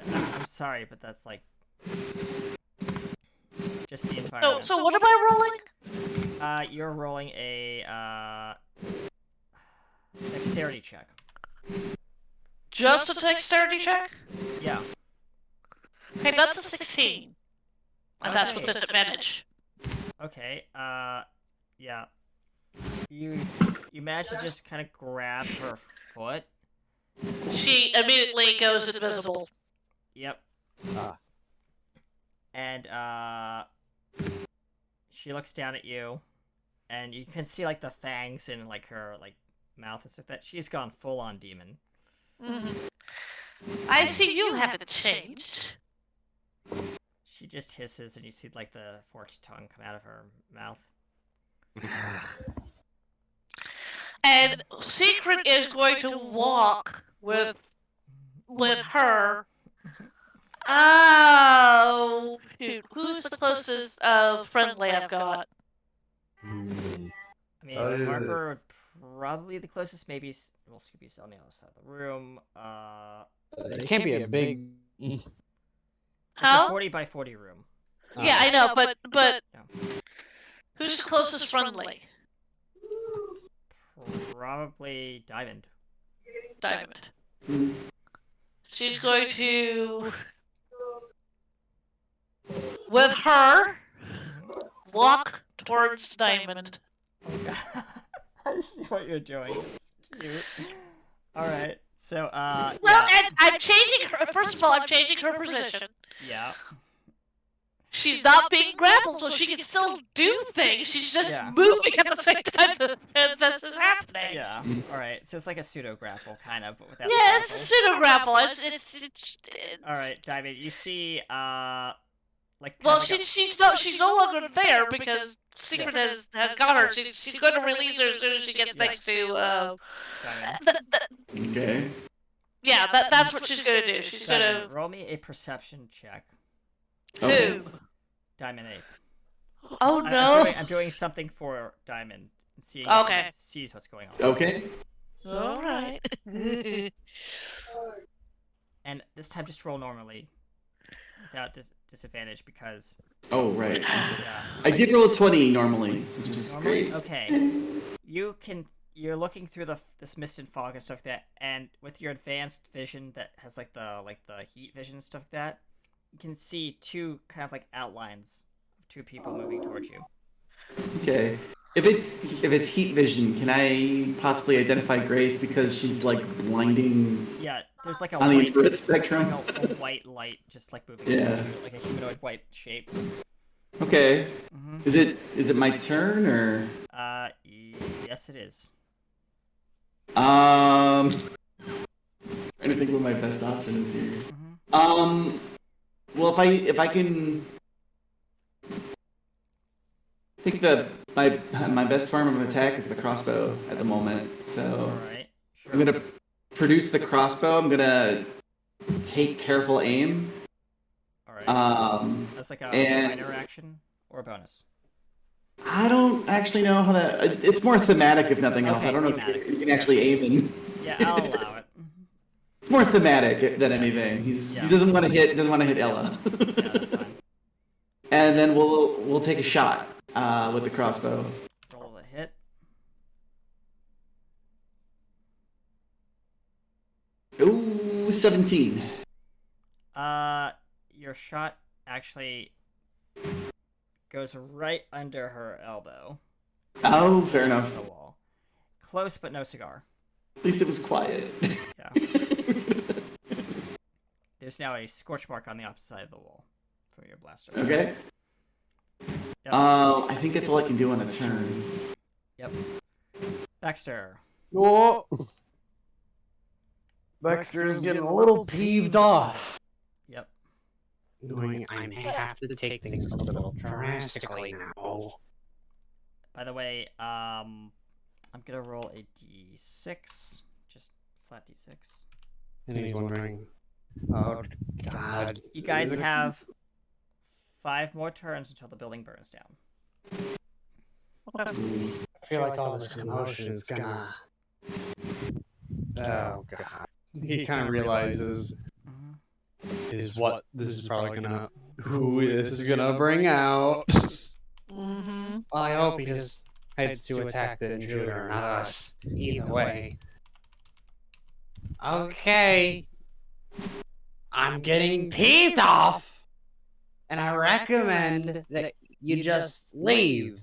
I'm sorry, but that's like just the environment. So what am I rolling? You're rolling a dexterity check. Just a dexterity check? Yeah. Okay, that's a 16. And that's with Okay. disadvantage. Okay. Yeah. You manage to just kind of grab her foot. She immediately goes invisible. Yep. Ah. And she looks down at you, and you can see like the fangs in like her like mouth and stuff. That she's gone full on demon. Mm-hmm. I see you haven't changed. She just hisses, and you see like the forked tongue come out of her mouth. And Secret is going to walk with her. Oh, shoot. Who's the closest friendly I've got? I mean, Oh, Harper would probably the closest. Maybe well, Scooby's on the other side of the room. It can't be a big. It's a How? 40 by 40 room. Yeah, I know, but Yeah. who's the closest friendly? Probably Diamond. Diamond. She's going to, with her, walk towards Diamond. I see what you're doing. It's cute. Alright, so, Well, yeah. and I'm changing her. First of all, I'm changing her position. Yeah. She's not being grappled, so she can still do things. She's just Yeah. moving at the same time that this is happening. Yeah. Alright, so it's like a pseudo grapple, kind of, but without Yeah, the it's a pseudo grapple. It's Alright, Diamond, you see, like. Well, kind of like she's no longer there because Secret has got her. She's going to release her as soon as she gets next to Diamond. Okay. Yeah, that's what she's gonna do. She's Diamond, gonna. roll me a perception check. Okay. Who? Diamond Ace. Oh I'm no! I'm doing something for Diamond. Seeing Okay. if he sees what's going on. Okay. All right. And this time, just roll normally, without disadvantage, because Oh, right. yeah. I did roll a 20 normally, which is Normally, great. okay. You're looking through this mist and fog and stuff like that, and with your advanced vision that has like the heat vision and stuff like that, you can see two kind of like outlines of two people moving towards you. Okay. If it's heat vision, can I possibly identify Grace because she's like blinding Yeah, there's like a on the white, infrared there's spectrum? like a white light just like moving Yeah. towards you, like a humanoid white shape. Okay. Mm-hmm. Is it my turn or? Yes, it is. Trying to think what my best option is here. Mm-hmm. Well, if I can, I think my best form of attack is the crossbow at the moment. So All right. Sure. I'm gonna produce the crossbow. I'm gonna take careful aim. All right. That's like a and- minor action or a bonus. I don't actually know how that. It's more thematic, if nothing else. Okay, I don't know thematic. if you can actually aim and. Yeah, I'll allow it. It's more thematic than anything. He doesn't want to hit Ella. Yeah, that's fine. And then we'll take a shot with the crossbow. Roll the hit. Ooh, 17. Your shot actually goes right under her elbow. Oh, It's fair the enough. wall. Close, but no cigar. At least it was quiet. Yeah. There's now a scorch mark on the opposite side of the wall from your blaster. Okay. Yep. I think that's all I can do on a turn. Yep. Baxter. Whoa! Baxter's getting a little peeved off. Yep. Knowing I may have to take things a little drastically now. By the way, I'm gonna roll a d6, just flat d6. And he's wondering, oh God. You guys have 5 more turns until the building burns down. I feel like all this commotion is gonna. Oh God. He kind of realizes is what this is probably gonna. Who this is gonna bring out. Mm-hmm. I hope he just heads to attack the intruder, not us. Either way. Okay. I'm getting peeved off! And I recommend that you just leave.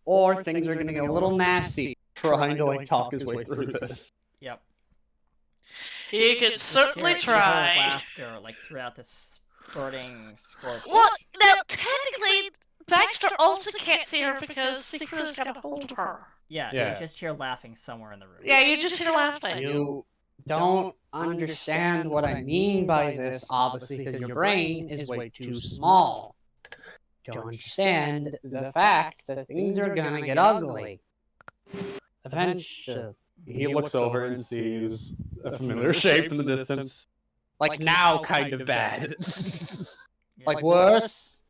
Or things are gonna get a little nasty trying to like talk his way through this. Yep. You can Just certainly hear evil try. laughter like throughout this burning scorch. Well, now technically, Baxter also can't see her because Secret's got to hold her. Yeah, Yeah. you just hear laughing somewhere in the room. Yeah, you just hear laughing. You don't understand what I mean by this, obviously, because your brain is way too small. Don't understand the fact that things are gonna get ugly. Eventually, he looks over and sees a familiar shape in the distance. Like now, kind of bad. Yeah. Like worse.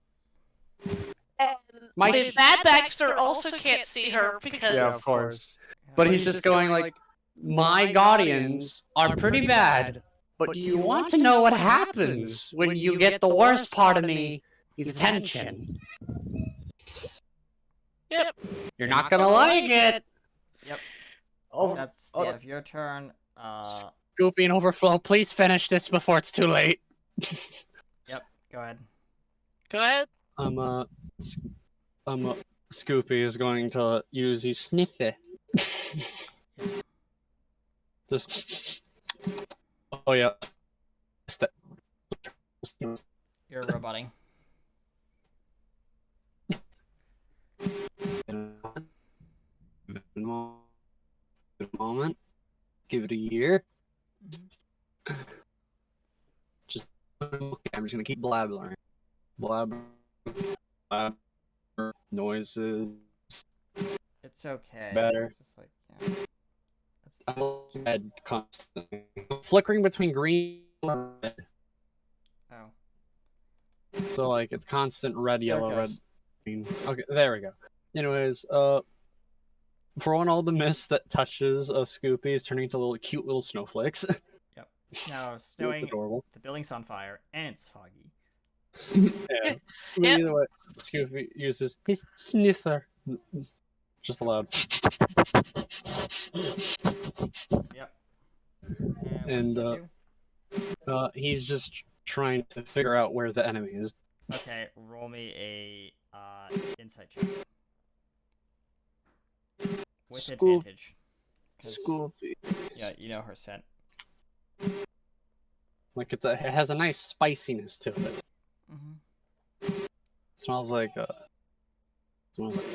And My the bad Baxter also can't see her because Yeah, of course. But he's just going like, my guardians are pretty bad, but do you want to know what happens when you get the worst part of me, his attention? Yep. You're not gonna like it! Yep. Oh, That's the end of your turn. Goopy and Overflow, please finish this before it's too late. Yep. Go ahead. Go ahead. Scoopy is going to use his sniffer. Just. Oh yeah. You're roboting. Moment. Give it a year. Just okay, I'm just gonna keep blabbering. Blabber. Noises. It's okay. Better. It's just like, yeah. Red constantly. Flickering between green and red. Oh. So like it's constant red, There it yellow, red, goes. green. Okay, there we go. Anyways, for one, all the mist that touches Scoopy is turning into little cute little snowflakes. Yep. It's now It's snowing. adorable. The building's on fire, and it's foggy. Yeah. But Yep. either way, Scoopy uses his sniffer. Just loud. Yep. And, what does it do? He's just trying to figure out where the enemy is. Okay, roll me a insight check. With School- advantage. 'Cause, Scoopy. Yeah, you know her scent. Like it has a nice spiciness to it. Mm-hmm. Smells like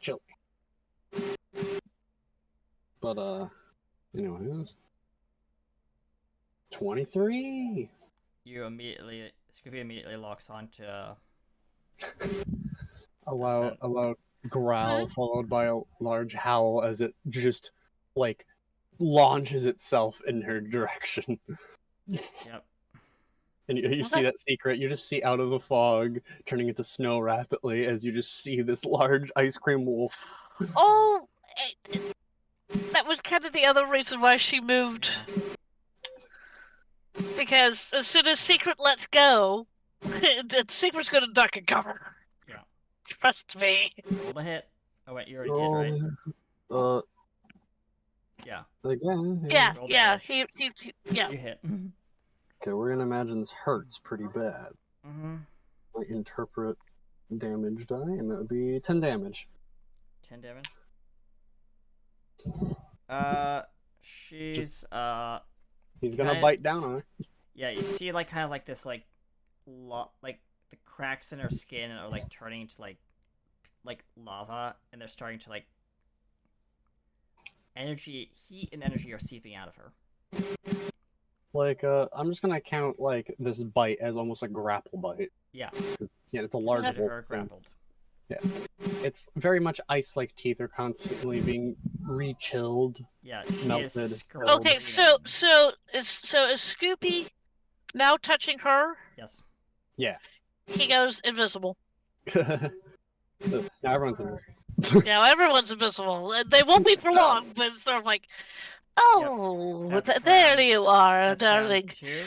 chili. But anyways. 23. Scoopy immediately locks on to A loud growl followed by a large howl as it just like launches itself in her direction. Yep. And you see that secret, you just see out of the fog turning into snow rapidly as you just see this large ice cream wolf. Oh, that was kind of the other reason why she moved. Because as soon as Secret lets go, Secret's gonna duck and cover. Yeah. Trust me. Roll the hit. Oh wait, you already did, right? Yeah. Again. Yeah, Roll yeah, damage. yeah. You hit. Okay, we're gonna imagine this hurts pretty bad. Mm-hmm. I interpret damage die, and that would be 10 damage. 10 damage. She's He's gonna Kinda- bite down on her. yeah, you see like kind of like this like like the cracks in her skin are like turning into like lava, and they're starting to like heat and energy are seeping out of her. Like, I'm just gonna count like this bite as almost a grapple bite. Yeah. Yeah, it's a large Consider her wolf thing. grappled. It's very much ice-like teeth are constantly being re-chilled. Yeah, she Melted. is Okay, screaming. so is Scoopy now touching her? Yes. He goes invisible. Now everyone's invisible. Now everyone's invisible. They won't be for long, but it's sort of like, oh, That's there round- you are, That's round darling. 2.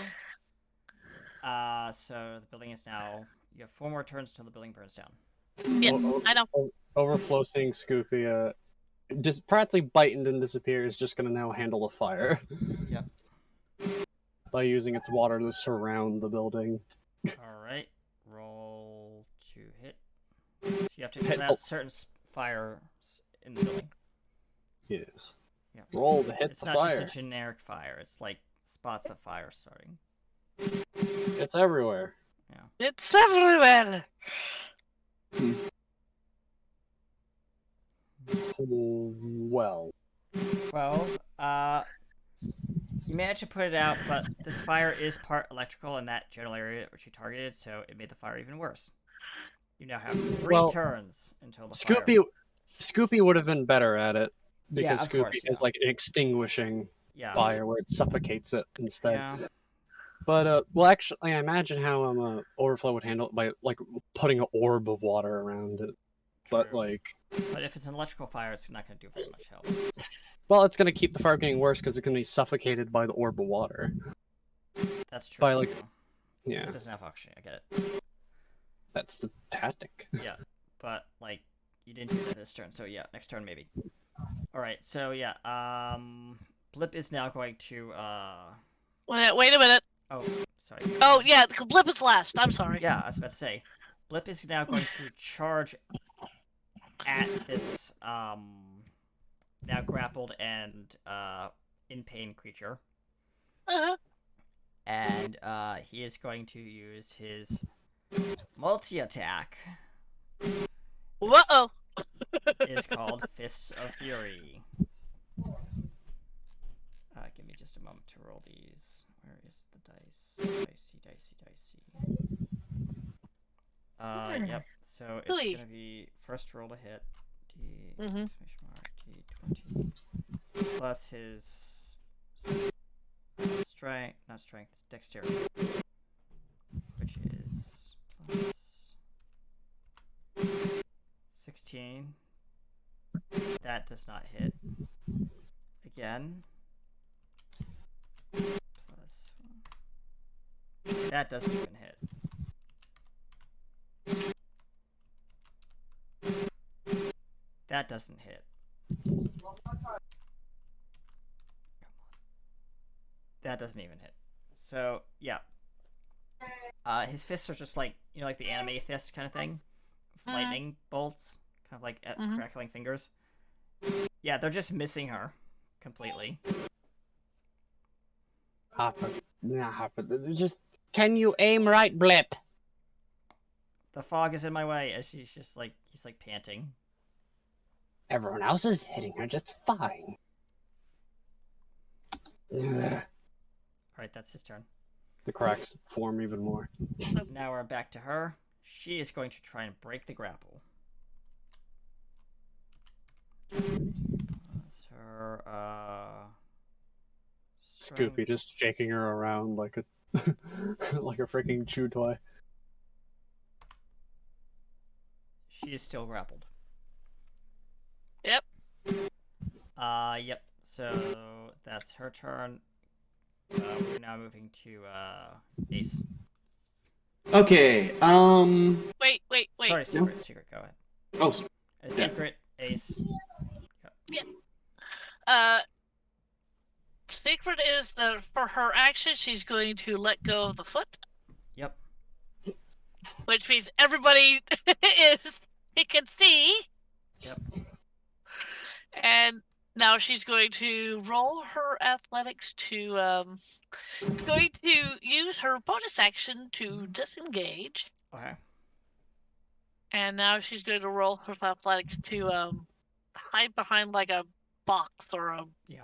So the building is now. You have 4 more turns till the building burns down. Yeah, I know. Overflow seeing Scoopy just practically biting and disappear is just gonna now handle the fire. Yep. By using its water to surround the building. All right. Roll to hit. So you have to Hit- put out certain fires in the building. Yes. Yeah. Roll to hit It's the not fire. just a generic fire. It's like spots of fire starting. It's everywhere. It's everywhere. Well. 12. You managed to put it out, but this fire is part electrical in that general area which you targeted, so it made the fire even worse. You now have 3 Well, turns until the Scoopy fire. Scoopy would have been better at it because of Scoopy course, is yeah. like an extinguishing Yeah. fire where it suffocates it instead. Yeah. But well, actually, I imagine how overflow would handle it by like putting an orb of water around it. But True. like, But if it's an electrical fire, it's not going to do very much help. well, it's gonna keep the fire getting worse because it's gonna be suffocated by the orb of water. That's true. By, like, though. Yeah, It doesn't have oxygen. I get it. that's the tactic. Yeah. But, like, you didn't do that this turn, so yeah, next turn maybe. Alright, so yeah, Blip is now going to, Wait a minute. oh, sorry. Oh, yeah, Blip is last. I'm sorry. Yeah, I was about to say. Blip is now going to charge at this, now grappled and, in pain creature. Uh-huh. And, he is going to use his multi-attack. Whoa. Is called Fists of Fury. Give me just a moment to roll these. Where is the dice? Dicey. Yep. So it's Ooey. gonna be first roll to hit. D Mhm. exclamation mark D20 plus his strength, not strength, it's dexterity, which is plus 16. That does not hit. Again. Plus. That doesn't even hit. That doesn't hit. Come on. That doesn't even hit. So, yeah. His fists are just like, you know, like the anime fist kind of thing. Lightning bolts. Kind of like crackling fingers. Yeah, they're just missing her completely. Hopper, just can you aim right, Blip? The fog is in my way as he's like panting. Everyone else is hitting her just fine. Ugh. Alright, that's his turn. The cracks form even more. Now we're back to her. She is going to try and break the grapple. That's her, strength. Scoopy just shaking her around like a like a freaking chew toy. She is still grappled. Yep. Yep. So that's her turn. We're now moving to Ace. Okay. Wait. Sorry, secret. Go ahead. Oh, Secret, Ace. Secret is for her action, she's going to let go of the foot, Yep. which means everybody can see. Yep. And now she's going to roll her athletics to going to use her bonus action to disengage. Okay. And now she's going to roll her athletics to hide behind like a box or a Yeah.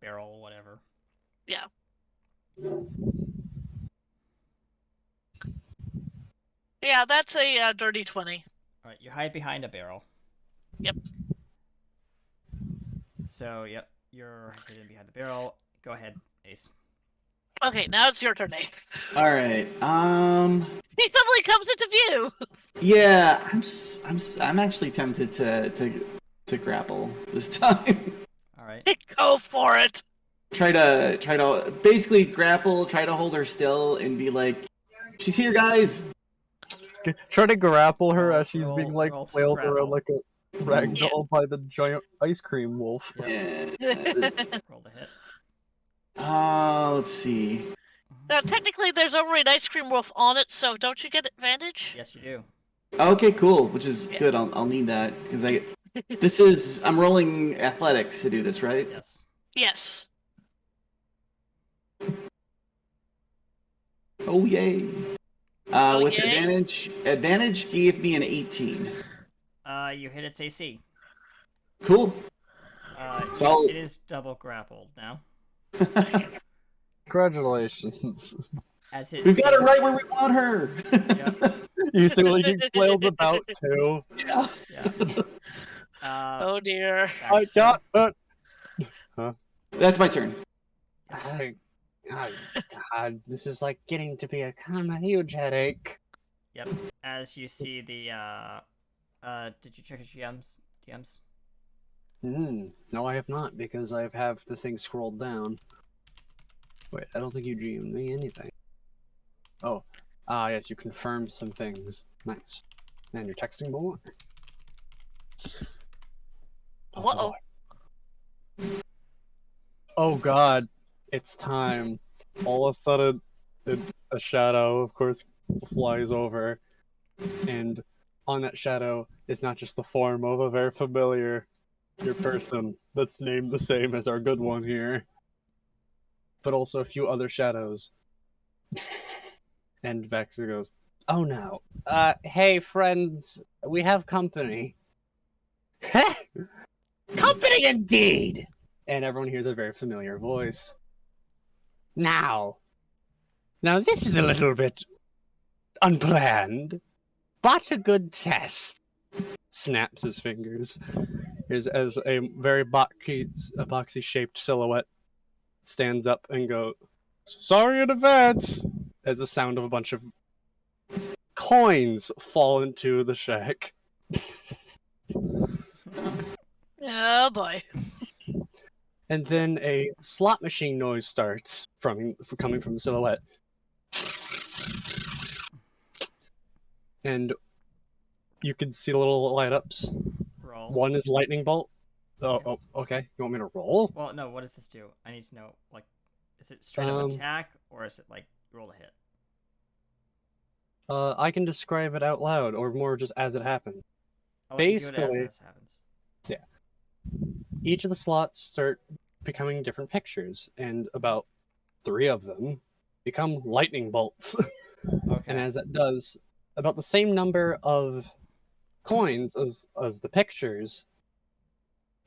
Barrel, whatever. yeah. Yeah, that's a dirty 20. Alright, you hide behind a barrel. Yep. So, yep, you're hidden behind the barrel. Go ahead, Ace. Okay, now it's your turn, Nate. all right. He suddenly comes into view. Yeah, I'm actually tempted to grapple this time. Alright. Go for it. try to basically grapple, try to hold her still, and be like, "She's here, guys." Try to grapple her as she's Roll- being like roll for flailed grapple. around like a Ragdoll by the giant ice cream wolf. Yep. Yeah. it's- Roll to hit. Let's see. Now, technically, there's already an ice cream wolf on it, so don't you get advantage? Yes, you do. Okay, cool. Which is Yeah. good. I'll need that because I'm rolling athletics to do this, right? Yes. Yes. Oh yay! Oh, With yay? advantage gave me an 18. You hit its AC. Cool. So- it is double grappled now. Congratulations. As it We've got her right where we want her. Yep. You see, like, you flailed about too. Yeah. Yeah. Oh dear. I Baxter. got it. That's my turn. Oh, God, this is like getting to be a kind of huge headache. Yep. As you see the did you check your DMs? No, I have not because I have the thing scrolled down. Wait, I don't think you GM'd me anything. Oh, yes, you confirmed some things. Nice. Man, you're texting more. Uh-oh. boy. Oh God, it's time. All of a sudden, a shadow, of course, flies over, and on that shadow is not just the form of a very familiar person that's named the same as our good one here, but also a few other shadows. And Baxter goes, "Oh no, hey friends, we have company." Company indeed! And everyone hears a very familiar voice. Now this is a little bit unplanned, but a good test. Snaps his fingers as a very boxy-shaped silhouette stands up and goes, "Sorry in advance," as the sound of a bunch of coins fall into the shack. Oh boy. And then a slot machine noise starts coming from the silhouette. And you can see the little light ups. Roll. One is lightning bolt. Oh, okay. You want me to roll? Well, no. What does this do? I need to know. Like, is it straight up Um, attack or is it like roll a hit? I can describe it out loud, or more just as it happened. I'll let you do it basically- as this happens. Each of the slots start becoming different pictures, and about 3 of them become lightning bolts. Okay. And as that does, about the same number of coins as the pictures,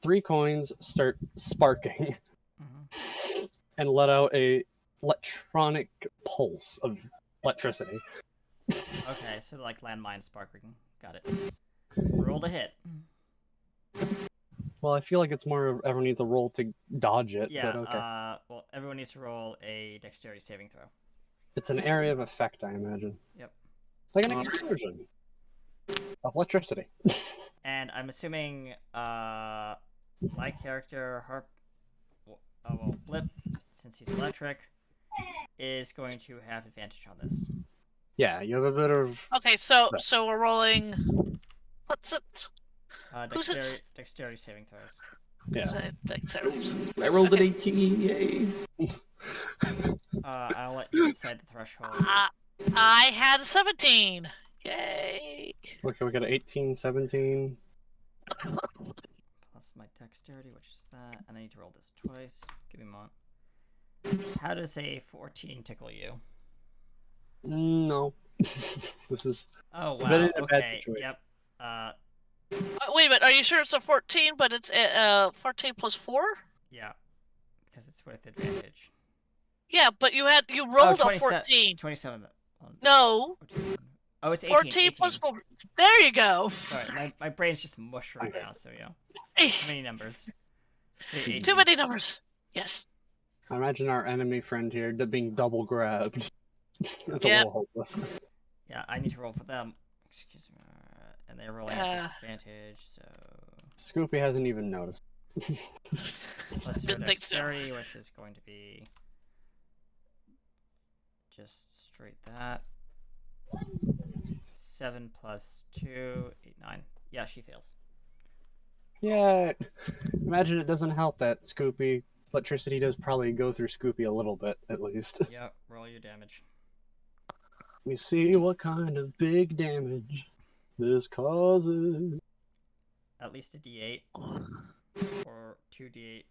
3 coins start sparking Mhm. and let out a electronic pulse of electricity. Okay, so like landmine sparkling. Got it. Roll to hit. Well, I feel like it's more of everyone needs a roll to dodge it, Yeah. but okay. Well, everyone needs to roll a dexterity saving throw. It's an area of effect, I imagine. Yep. Like an explosion of electricity. And I'm assuming my character well, Blip, since he's electric, is going to have advantage on this. Yeah, you have a bit of... Okay, so we're rolling. What's it? Who's it? Dexterity saving throws. Yeah. Dexterity. I rolled an 18. Yay! I'll let you decide the threshold. I had a 17. Yay! Okay, we got an 18, 17. Plus my dexterity, which is that, and I need to roll this twice. Give me a moment. How does a 14 tickle you? No. This is... Oh I've been wow. in a bad Okay. situation. Yep. Wait a minute. Are you sure it's a 14? But it's 14 plus 4? Yeah. Because it's with advantage. Yeah, but you rolled a 27 14. 27. No. Oh, it's 18. 14 plus 4. There you go. Sorry, my brain's just mush right now, so yeah. Too many numbers. So 18. Too many numbers. Yes. I imagine our enemy friend here being double grabbed. It's a Yep. little hopeless. Yeah, I need to roll for them. Excuse me. And they're rolling at disadvantage, so Scoopy hasn't even noticed. plus your Didn't think so. dexterity, which is going to be just straight that. 7 plus 2, 8, 9. Yeah, she fails. Yeah. Imagine it doesn't help that Scoopy electricity does probably go through Scoopy a little bit at least. Yep, roll your damage. Let me see what kind of big damage this causes. At least a d8 or 2d8.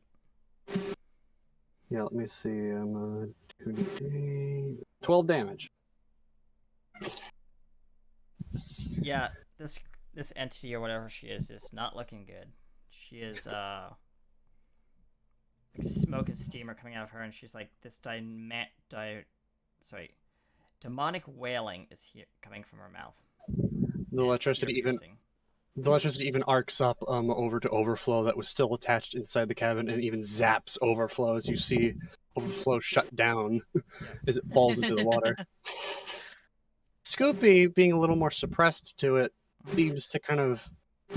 Yeah, let me see. I'm 2d8. 12 damage. Yeah, this entity or whatever she is not looking good. She is like smoke and steam are coming out of her, and she's like this demonic wailing is coming from her mouth. The electricity even arcs up over to Overflow that was still attached inside the cabin, and even zaps Overflow as you see Overflow shut down as it falls into the water. Scoopy, being a little more suppressed to it, seems to kind of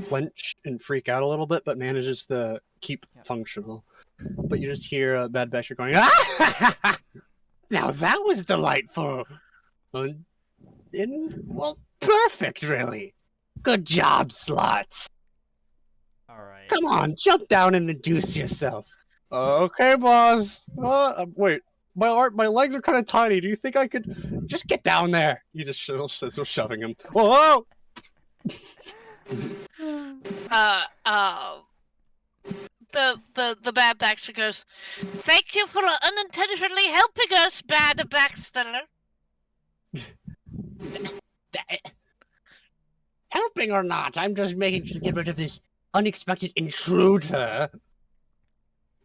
flinch and freak out a little bit, but manages to keep functional. But you just hear Bad Basher going, "Ah! Now that was delightful! Well, perfect, really! Good job, Slots! Alright. Come on, jump down and introduce yourself." Okay, boss. Wait, my legs are kind of tiny. Do you think I could just get down there? You just still shoving him. Whoa! The Bad Baxter goes, "Thank you for unintentionally helping us, Bad Baxter." Helping or not, I'm just making sure to get rid of this unexpected intruder.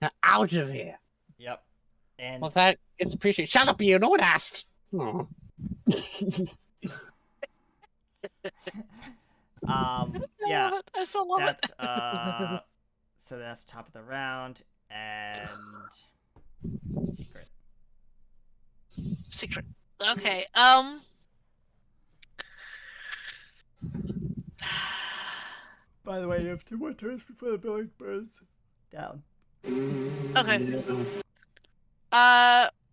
Now out of here. Yep. And Well, that is appreciated. Shut up, you. No one asked. Aw. yeah, I so love that's it. so that's top of the round and secret. Secret. Okay. By the way, you have 2 more turns before the building burns down. Okay.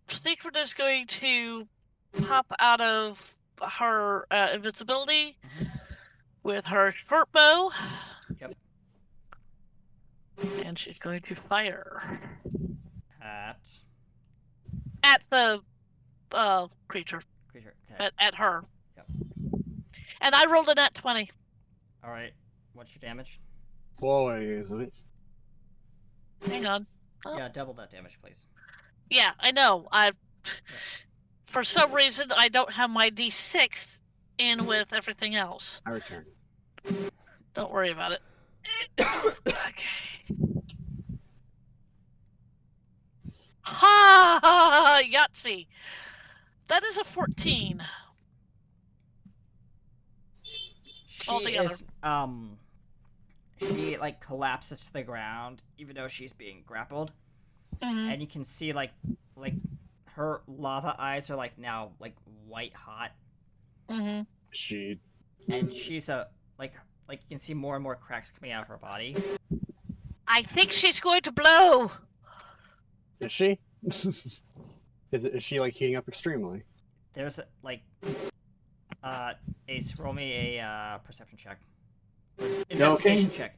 Secret is going to pop out of her invisibility with her short bow. Yep. And she's going to fire At the creature. Okay. At her. Yep. And I rolled a nat 20. Alright. What's your damage? Whoa, isn't it? Hang on. Oh. Yeah, double that damage, please. Yeah, I know. For some reason, I don't have my d6 in with everything else. I return. Don't worry about it. Okay. Ha ha! Yahtzee. That is a 14. She Altogether. is she like collapses to the ground even though she's being grappled. Mm-hmm. And you can see like her lava eyes are like now like white hot. Mm-hmm. And she's like you can see more and more cracks coming out of her body. I think she's going to blow. Is she? Is she like heating up extremely? There's like Ace, roll me a perception check. Investigation check,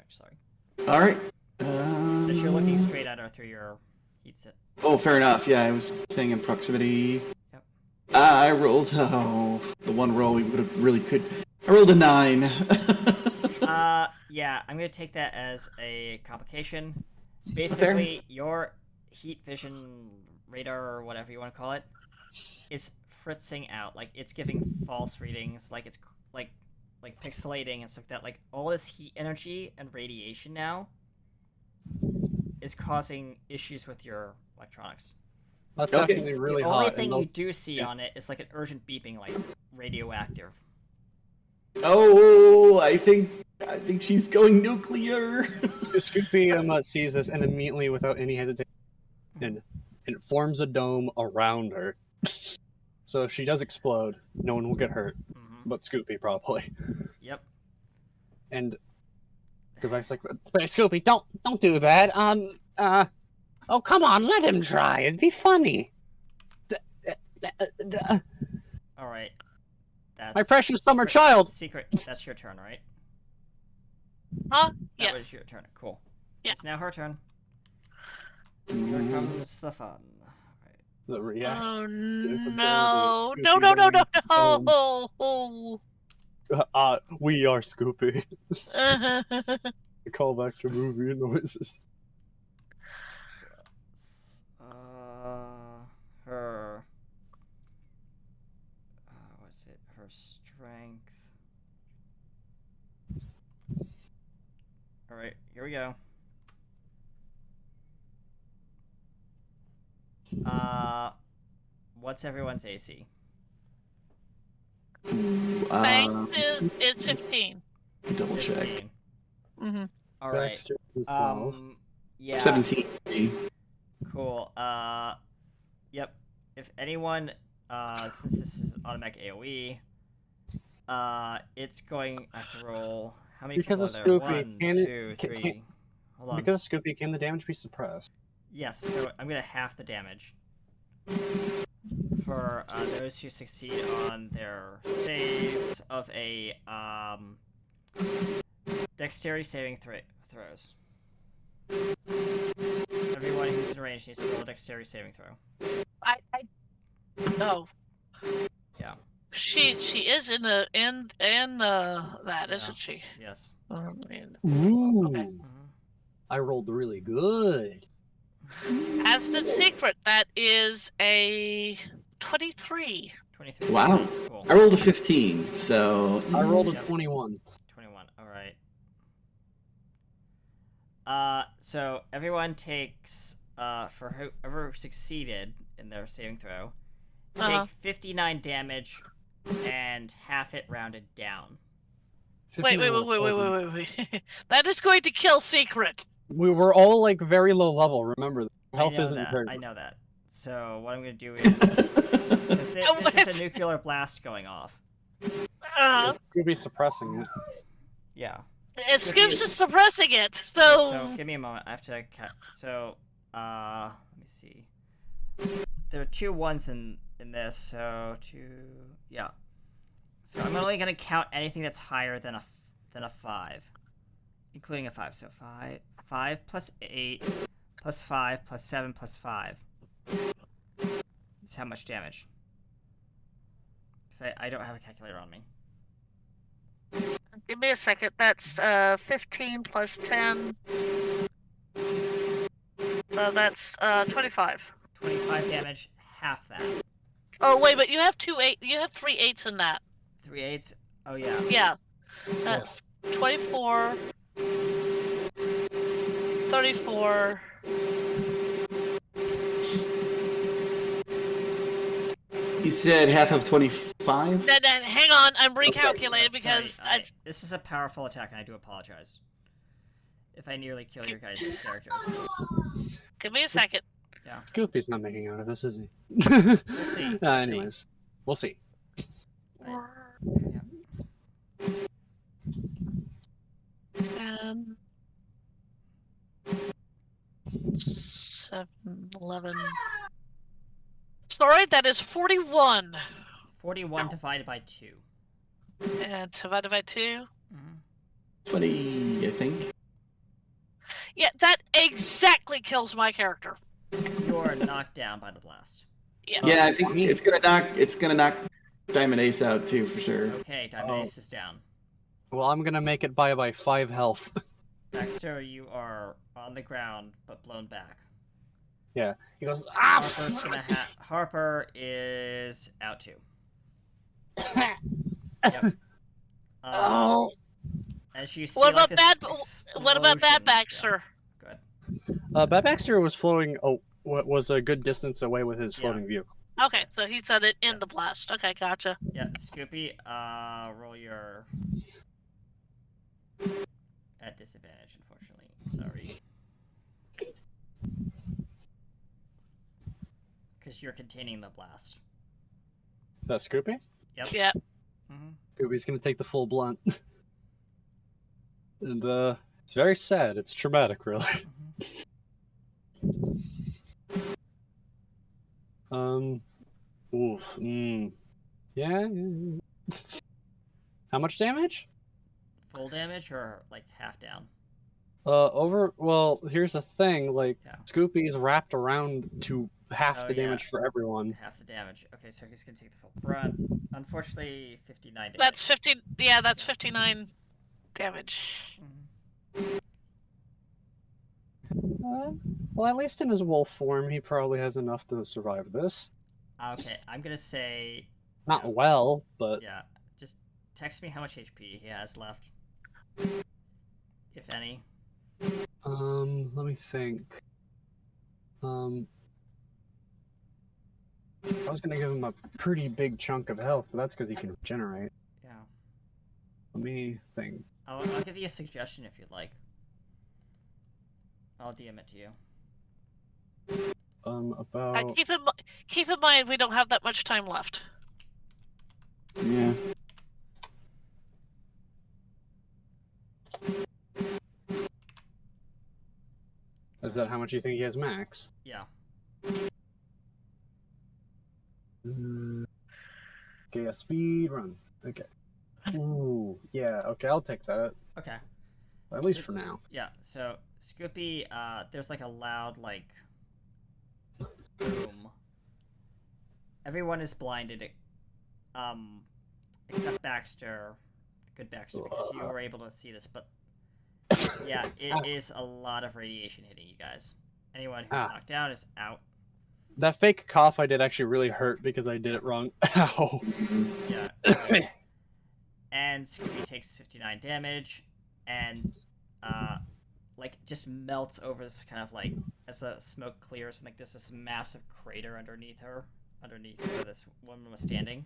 sorry. Alright. As you're looking straight at her through your heat set. Oh, fair enough. Yeah, I was staying in proximity. Yep. I rolled, the one roll we would have really could. I rolled a 9. Yeah, I'm gonna take that as a complication. Basically, your heat vision radar or whatever you want to call it is fritzing out. Like it's giving false readings. Like it's like pixelating and stuff like that. Like all this heat energy and radiation now is causing issues with your electronics. That's actually really the hot. only thing you do see on it is like an urgent beeping, like radioactive. Oh, I think she's going nuclear. Scoopy sees this and immediately, without any hesitation, and it forms a dome around her. So if she does explode, no one will get hurt, but Scoopy probably. Yep. And Goodbye's like, Scoopy, don't do that. Oh come on, let him try. It'd be funny. All right. That's my precious summer child. Secret. That's your turn, right? Huh? That Yes. was your turn. Cool. Yeah. It's now her turn. Here comes the fun. The react. Oh ability no! of No! No! No! No! Scoopy No! We are Scoopy. Uh, The callback to movie noises. Her. What's it? Her strength. All right, here we go. What's everyone's AC? Thanks is 15. Double check. 15. Mm-hmm. All right. Baxter is 12. Yeah. 17. Cool. Yep. If anyone, since this is automatic AOE, it's going. I have to roll. How many Because people of are there? Scoopy, One, can it- two, can- three. Hold on. Because of Scoopy, can the damage be suppressed? Yes. So I'm gonna half the damage for those who succeed on their saves of a dexterity saving throws. Everyone who's in range needs to roll a dexterity saving throw. Oh. Yeah. She is in that, Yeah. isn't she? Yes. Man. Ooh. Okay. I rolled really good. As the secret, that is a 23. 23. Wow. Cool. I rolled a 15, so I rolled a Yep. 21. 21. All right. So everyone takes for whoever succeeded in their saving throw, take 59 damage and half it rounded down. Wait. That is going to kill secret. We were all like very low level. Remember, health I know isn't that. very. I know that. So what I'm gonna do is, because this is a nuclear blast going off. Scoopy suppressing it. Yeah. Scoops is suppressing it. So give me a moment. I have to so let me see. There are 2 1s in this, so 2. Yeah. So I'm only gonna count anything that's higher than a 5, including a 5. So 5 plus 8 plus 5 plus 7 plus 5 is how much damage. Because I don't have a calculator on me. Give me a second. That's 15 plus 10. That's 25. 25 damage, half that. Oh wait, but you have 3 8s in that. 3 8s. Oh yeah. Yeah. 24. 34. you said half of 25? Hang on, I'm recalculating Sorry, because this is a powerful attack, and I do apologize if I nearly kill your guys' characters. give me a second. Scoopy's not making out of this, is he? We'll see. Anyways, we'll see. Yeah. 10, 7, 11. Sorry, that is 41. 41 divided by 2. And divided by 2. 20, I think. Yeah, that exactly kills my character. You're knocked down by the blast. Yeah. Yeah, I think it's gonna knock Diamond Ace out too, for sure. Okay, Diamond Ace is down. Well, I'm gonna make it by 5 health. Baxter, you are on the ground but blown back. Yeah. He goes, Harper is out too. Oh. As you see, What about this What about that, explosion- Baxter? Yeah, good. Bad Baxter was floating. Was a good distance away with his floating vehicle. Okay, so he said it in the blast. Okay, gotcha. Yeah, Scoopy, roll your at disadvantage, unfortunately. Sorry. Because you're containing the blast. That's Scoopy? Yep. Yeah. Scoopy's gonna take the full blunt. And it's very sad. It's traumatic, really. Yeah. How much damage? full damage or like half down? Well, here's the thing. Like, Yeah. Scoopy's wrapped around to half Oh, the yeah. damage for everyone. Half the damage. Okay, so he's gonna take the full brunt. Unfortunately, 59 damage. That's 50. Yeah, that's 59 damage. Mhm. Well, at least in his wolf form, he probably has enough to survive this. Okay, I'm gonna say, Not well, but yeah. Just text me how much HP he has left, if any. let me think. I was gonna give him a pretty big chunk of health, but that's because he can regenerate. Yeah. Let me think. I'll give you a suggestion if you'd like. I'll DM it to you. About Keep in mind we don't have that much time left. Yeah. is that how much you think he has max? Yeah. Okay, a speed run. Okay. Ooh, yeah. Okay, I'll take that. Okay. At least for now. Yeah. So Scoopy, there's like a loud like boom. Everyone is blinded, except Baxter. Good Baxter, because you were able to see this. But yeah, it is a lot of radiation hitting you guys. Anyone who's knocked down is out. That fake cough I did actually really hurt because I did it wrong. Ow. Yeah. And Scooby takes 59 damage, and like just melts over this kind of like as the smoke clears, and like there's this massive crater underneath where this woman was standing.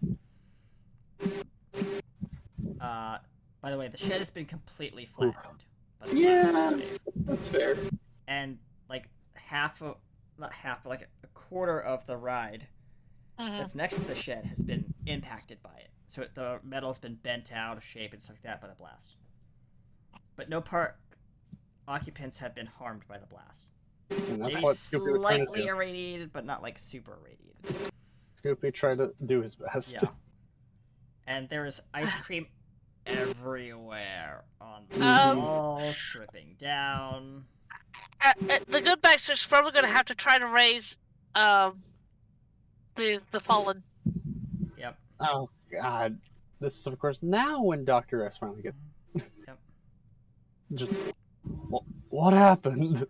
By the way, the shed has been completely flattened. By the Yeah, wave. that's fair. And like not half, but like a quarter of the ride that's next to the shed has been impacted by it. So the metal's been bent out of shape and stuff like that by the blast. But no park occupants have been harmed by the blast. And that's Maybe what Scoopy was trying to slightly do. irradiated, but not like super irradiated. Scoopy tried to do his best. Yeah. And there is ice cream everywhere on the walls, dripping down. The good Baxter's probably going to have to try to raise the fallen. Yep. Oh God! This is of course now when Dr. S finally gets. Yep. Just what happened?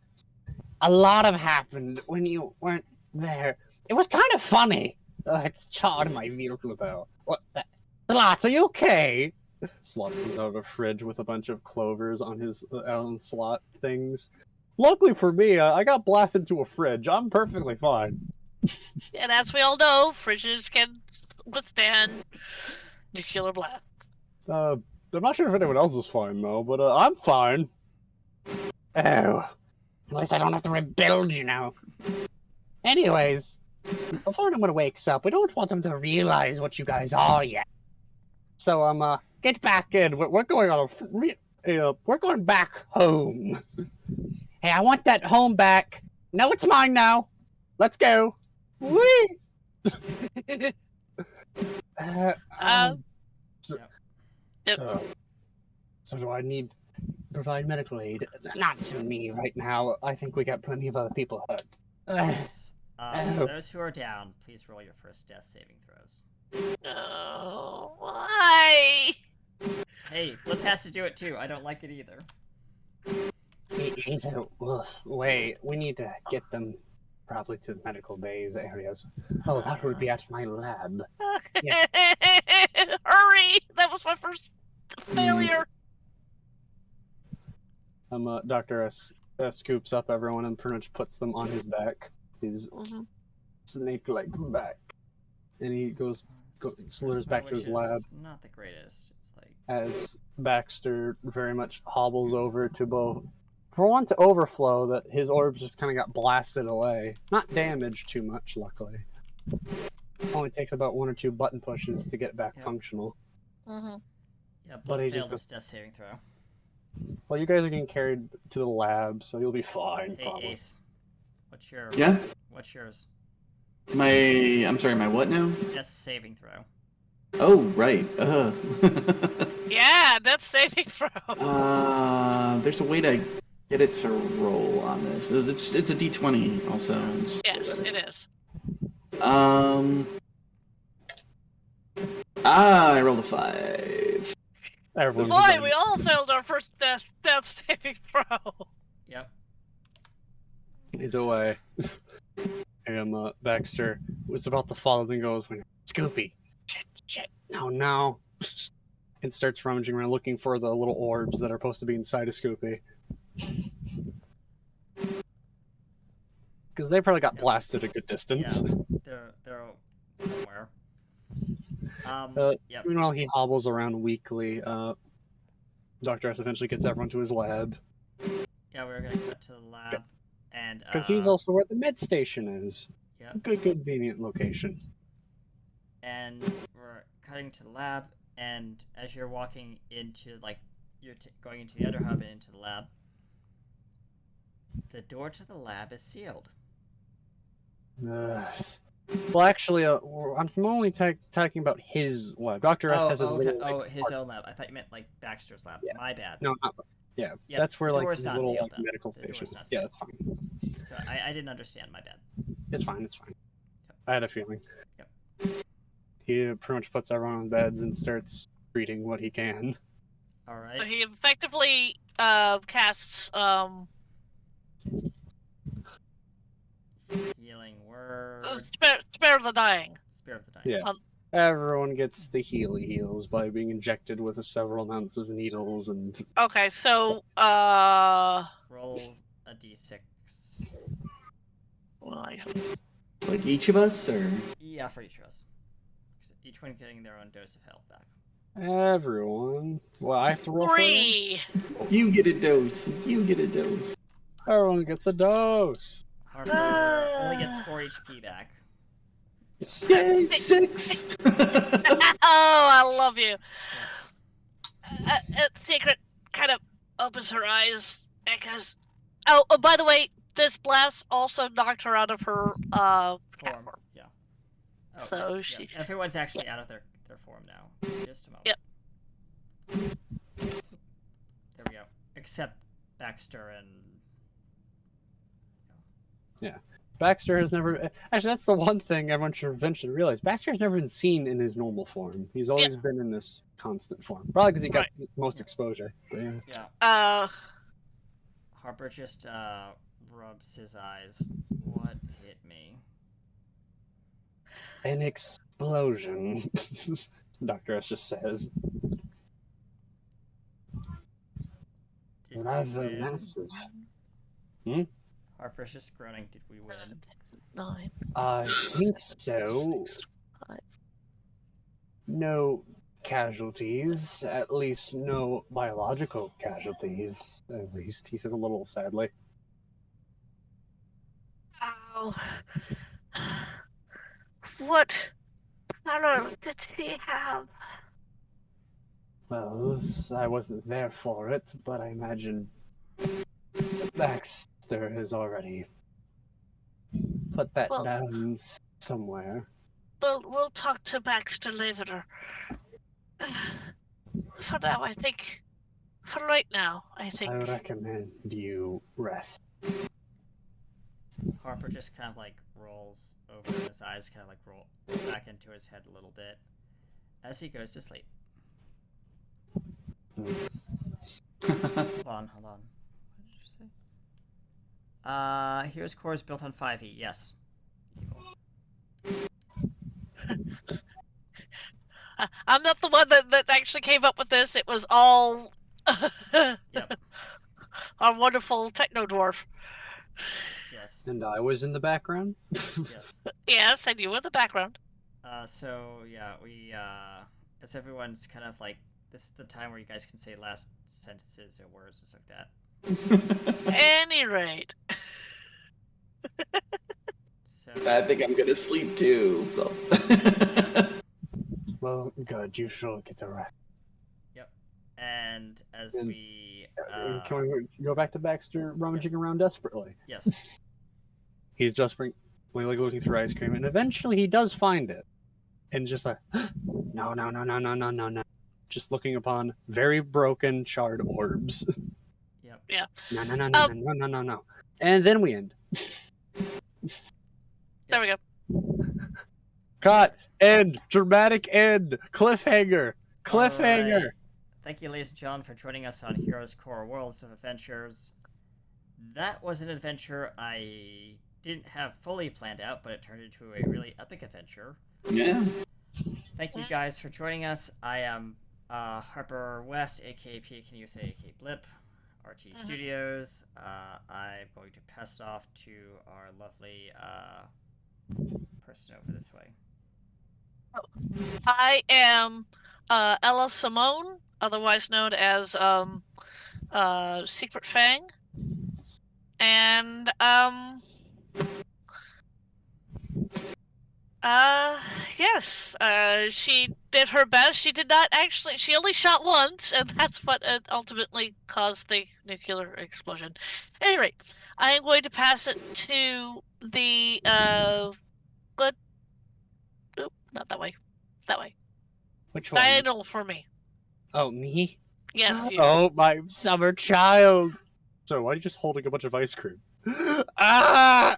A lot have happened when you weren't there. It was kind of funny. It's charred my vehicle though. What? Slots, are you okay? Slots comes out of a fridge with a bunch of clovers on his own slot things. Luckily for me, I got blasted to a fridge. I'm perfectly fine. And as we all know, fridges can withstand nuclear blast. I'm not sure if anyone else is fine though, but I'm fine. Oh, at least I don't have to rebuild, you know. Anyways, before anyone wakes up, we don't want them to realize what you guys are yet. So get back in. We're going on we're going back home. Hey, I want that home back. No, it's mine now. Let's go. Whee! So do I need provide medical aid? Not to me right now. I think we got plenty of other people hurt. Yes. For those who are down, please roll your first death saving throws. Oh, why? Hey, Blip has to do it too. I don't like it either. Either way, we need to get them probably to medical bays areas. Oh, that would be at my lab. Yes. Hurry! That was my first failure. Dr. S scoops up everyone and pretty much puts them on his back. His snake-like back. And he slithers back to his lab. Not the greatest. It's like As Baxter very much hobbles over to both. For one, to overflow, that his orbs just kind of got blasted away. Not damaged too much, luckily. Only takes about 1 or 2 button pushes to get back functional. yeah, But Blip he failed just his death saving throw. Well, you guys are getting carried to the lab, so you'll be fine. Hey probably. Ace, what's yours? I'm sorry, my what now? Death saving throw. Oh, right. Yeah, that's saving throw. There's a way to get it to roll on this. It's a D20 also. Yes, it is. I rolled a 5. Everyone's Boy, done. we all failed our first death saving throw. Yep. Either way, and Baxter was about to follow, then goes, Scoopy, shit, no, and starts rummaging around looking for the little orbs that are supposed to be inside of Scoopy. Because they probably got blasted a good distance. They're somewhere. Yep. Meanwhile, he hobbles around weakly. Dr. S eventually gets everyone to his lab. Yeah, we're gonna cut to the lab, and Because he's also where the med station is. yeah, Good, convenient location. and we're cutting to the lab, and as you're walking into you're going into the other hub and into the lab, the door to the lab is sealed. Well, actually, I'm only talking about his lab. Dr. S has his little. His own lab. I thought you meant like Baxter's lab. Yeah. My bad. No, not. Yeah, Yep, that's where the like door is his not little sealed, like, though. medical The door is stations. not Yeah, sealed. that's fine. So I didn't understand. My bad. It's fine. It's fine. Yep. I had a feeling. Yep. He pretty much puts everyone on beds and starts reading what he can. All So right. he effectively casts Healing word. spare the dying. Spirit of the dying. Yeah. Everyone gets the heals by being injected with several amounts of needles and. Okay, so Roll a d6. well, Like each of us, or Yeah, for each of us. Each one getting their own dose of health back. Everyone. Well, I have to roll for them? 3. you get a dose. You get a dose. Everyone gets a dose. Harper only gets 4 HP back. Yay, 6. Oh, I love you. Secret kind of opens her eyes and goes, oh, by the way, this blast also knocked her out of her cat Form. form. Yeah. Oh, So yeah, she- yeah. Everyone's actually out of their form now. Just a moment. Yep. There we go. Except Baxter and. Baxter has never. Actually, that's the one thing everyone should eventually realize. Baxter's never been seen in his normal form. He's always been in this constant form. Probably because he got the most exposure. But yeah. Yeah. Harper just rubs his eyes. What hit me? An explosion. Dr. S just says. Did we Rather win? massive. Harper's just groaning. Did we win? 9. I think so. No casualties. At least no biological casualties. At least, he says a little sadly. Ow. What color did she have? Well, I wasn't there for it, but I imagine Baxter has already put that Well- down somewhere. We'll talk to Baxter later. For now, I think. For right now, I think. I recommend you rest. Harper just kind of like rolls over and his eyes kind of like roll back into his head a little bit as he goes to sleep. Hold on. What did you say? Here's cores built on 5e. Yes. I'm not the one that actually came up with this. It was all Yep. our wonderful techno dwarf. Yes. And I was in the background. Yes. Yes, and you were in the background. So yeah, we as everyone's kind of like this is the time where you guys can say last sentences or words just like that. Any rate. So I think I'm gonna sleep too. Well, good. You should get a rest. and as And- we Can we go back to Baxter rummaging yes. around desperately? yes. He's just looking through ice cream, and eventually he does find it, and just like, no. just looking upon very broken, charred orbs. Yep. No. And then we end. There we go. Cut. End. Dramatic end. Cliffhanger. Cliffhanger. Alright. Thank you, ladies and gentlemen, for joining us on Heroes Core Worlds of Adventures. That was an adventure I didn't have fully planned out, but it turned into a really epic adventure. Yeah. Thank you guys for joining us. I am Harper West, aka PKNUSA, aka Blip, RT Studios. I'm going to pass it off to our lovely person over this way. I am Ella Simone, otherwise known as Secret Fang. And yes, she did her best. She did not actually. She only shot once, and that's what ultimately caused the nuclear explosion. At any rate, I am going to pass it to the good. Nope, not that way. That way. Which one? Diagonal for me. Oh, me? Yes. You. Oh, my summer child. So why are you just holding a bunch of ice cream? Ah!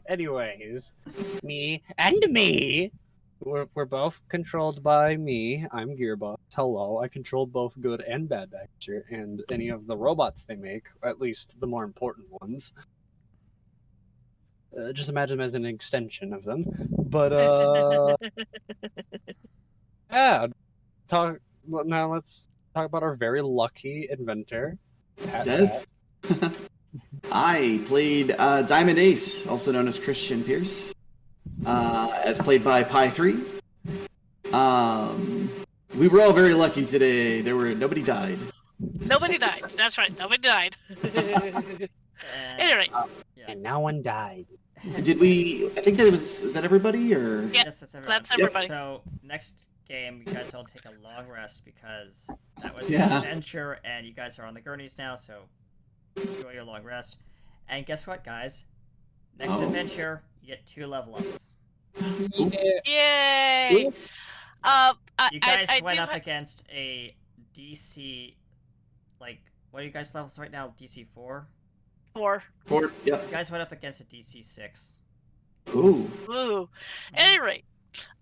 Anyways, Me and me. we're both controlled by me. I'm Gearbox. Hello, I control both good and bad Baxter, and any of the robots they make, at least the more important ones. Just imagine them as an extension of them. But yeah. Now let's talk about our very lucky inventor. Pat Yes. I played Diamond Ace, also known as Christian Pierce, as played by Pi3. We were all very lucky today. Nobody died. Nobody died. That's right. Nobody died. Anyway. Yeah. And no one died. Did we? I think that was that everybody or? Yeah, Yes, that's everyone. that's everybody. So next game, you guys all take a long rest because that was Yeah. an adventure, and you guys are on the gurneys now. So enjoy your long rest. And guess what, guys? Next Oh. adventure, you get 2 level ups. Yay! You guys I went do up ha- against a DC, like, what are you guys levels right now? DC 4? 4. Yep. You guys went up against a DC 6. Ooh. Ooh. At any rate,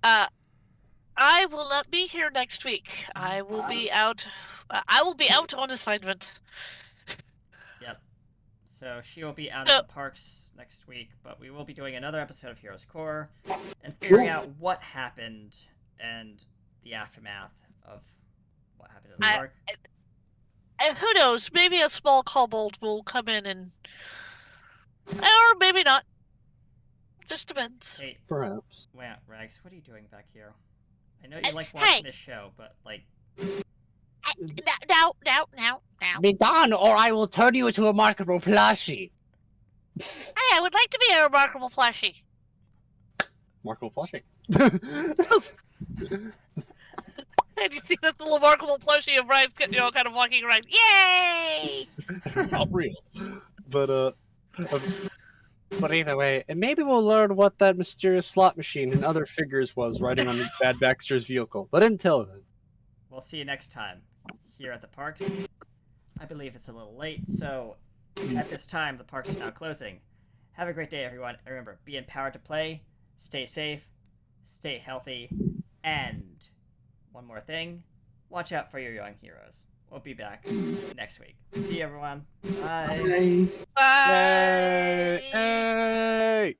I will not be here next week. I will be out. I will be out on assignment. Yep. So she will be out So- at the parks next week, but we will be doing another episode of Heroes Core and figuring out what happened and the aftermath of what happened in the park. And who knows? Maybe a small kobold will come in and, or maybe not. Just depends. Hey, Perhaps. wait, Rags, what are you doing back here? I know you like Hey! watching this show, but like, Now. Be done, or I will turn you into a marketable plushie. Hey, I would like to be a remarkable plushie. Markable plushie. And you see this remarkable plushie of Ryan's, kind of walking around. Yay! Not real. But either way, and maybe we'll learn what that mysterious slot machine and other figures was riding on Bad Baxter's vehicle. But until then, we'll see you next time here at the parks. I believe it's a little late, so at this time, the parks are now closing. Have a great day, everyone. And remember, be empowered to play, stay safe, stay healthy, and one more thing, watch out for your young heroes. We'll be back next week. See you, everyone. Bye. Bye. Bye. hey!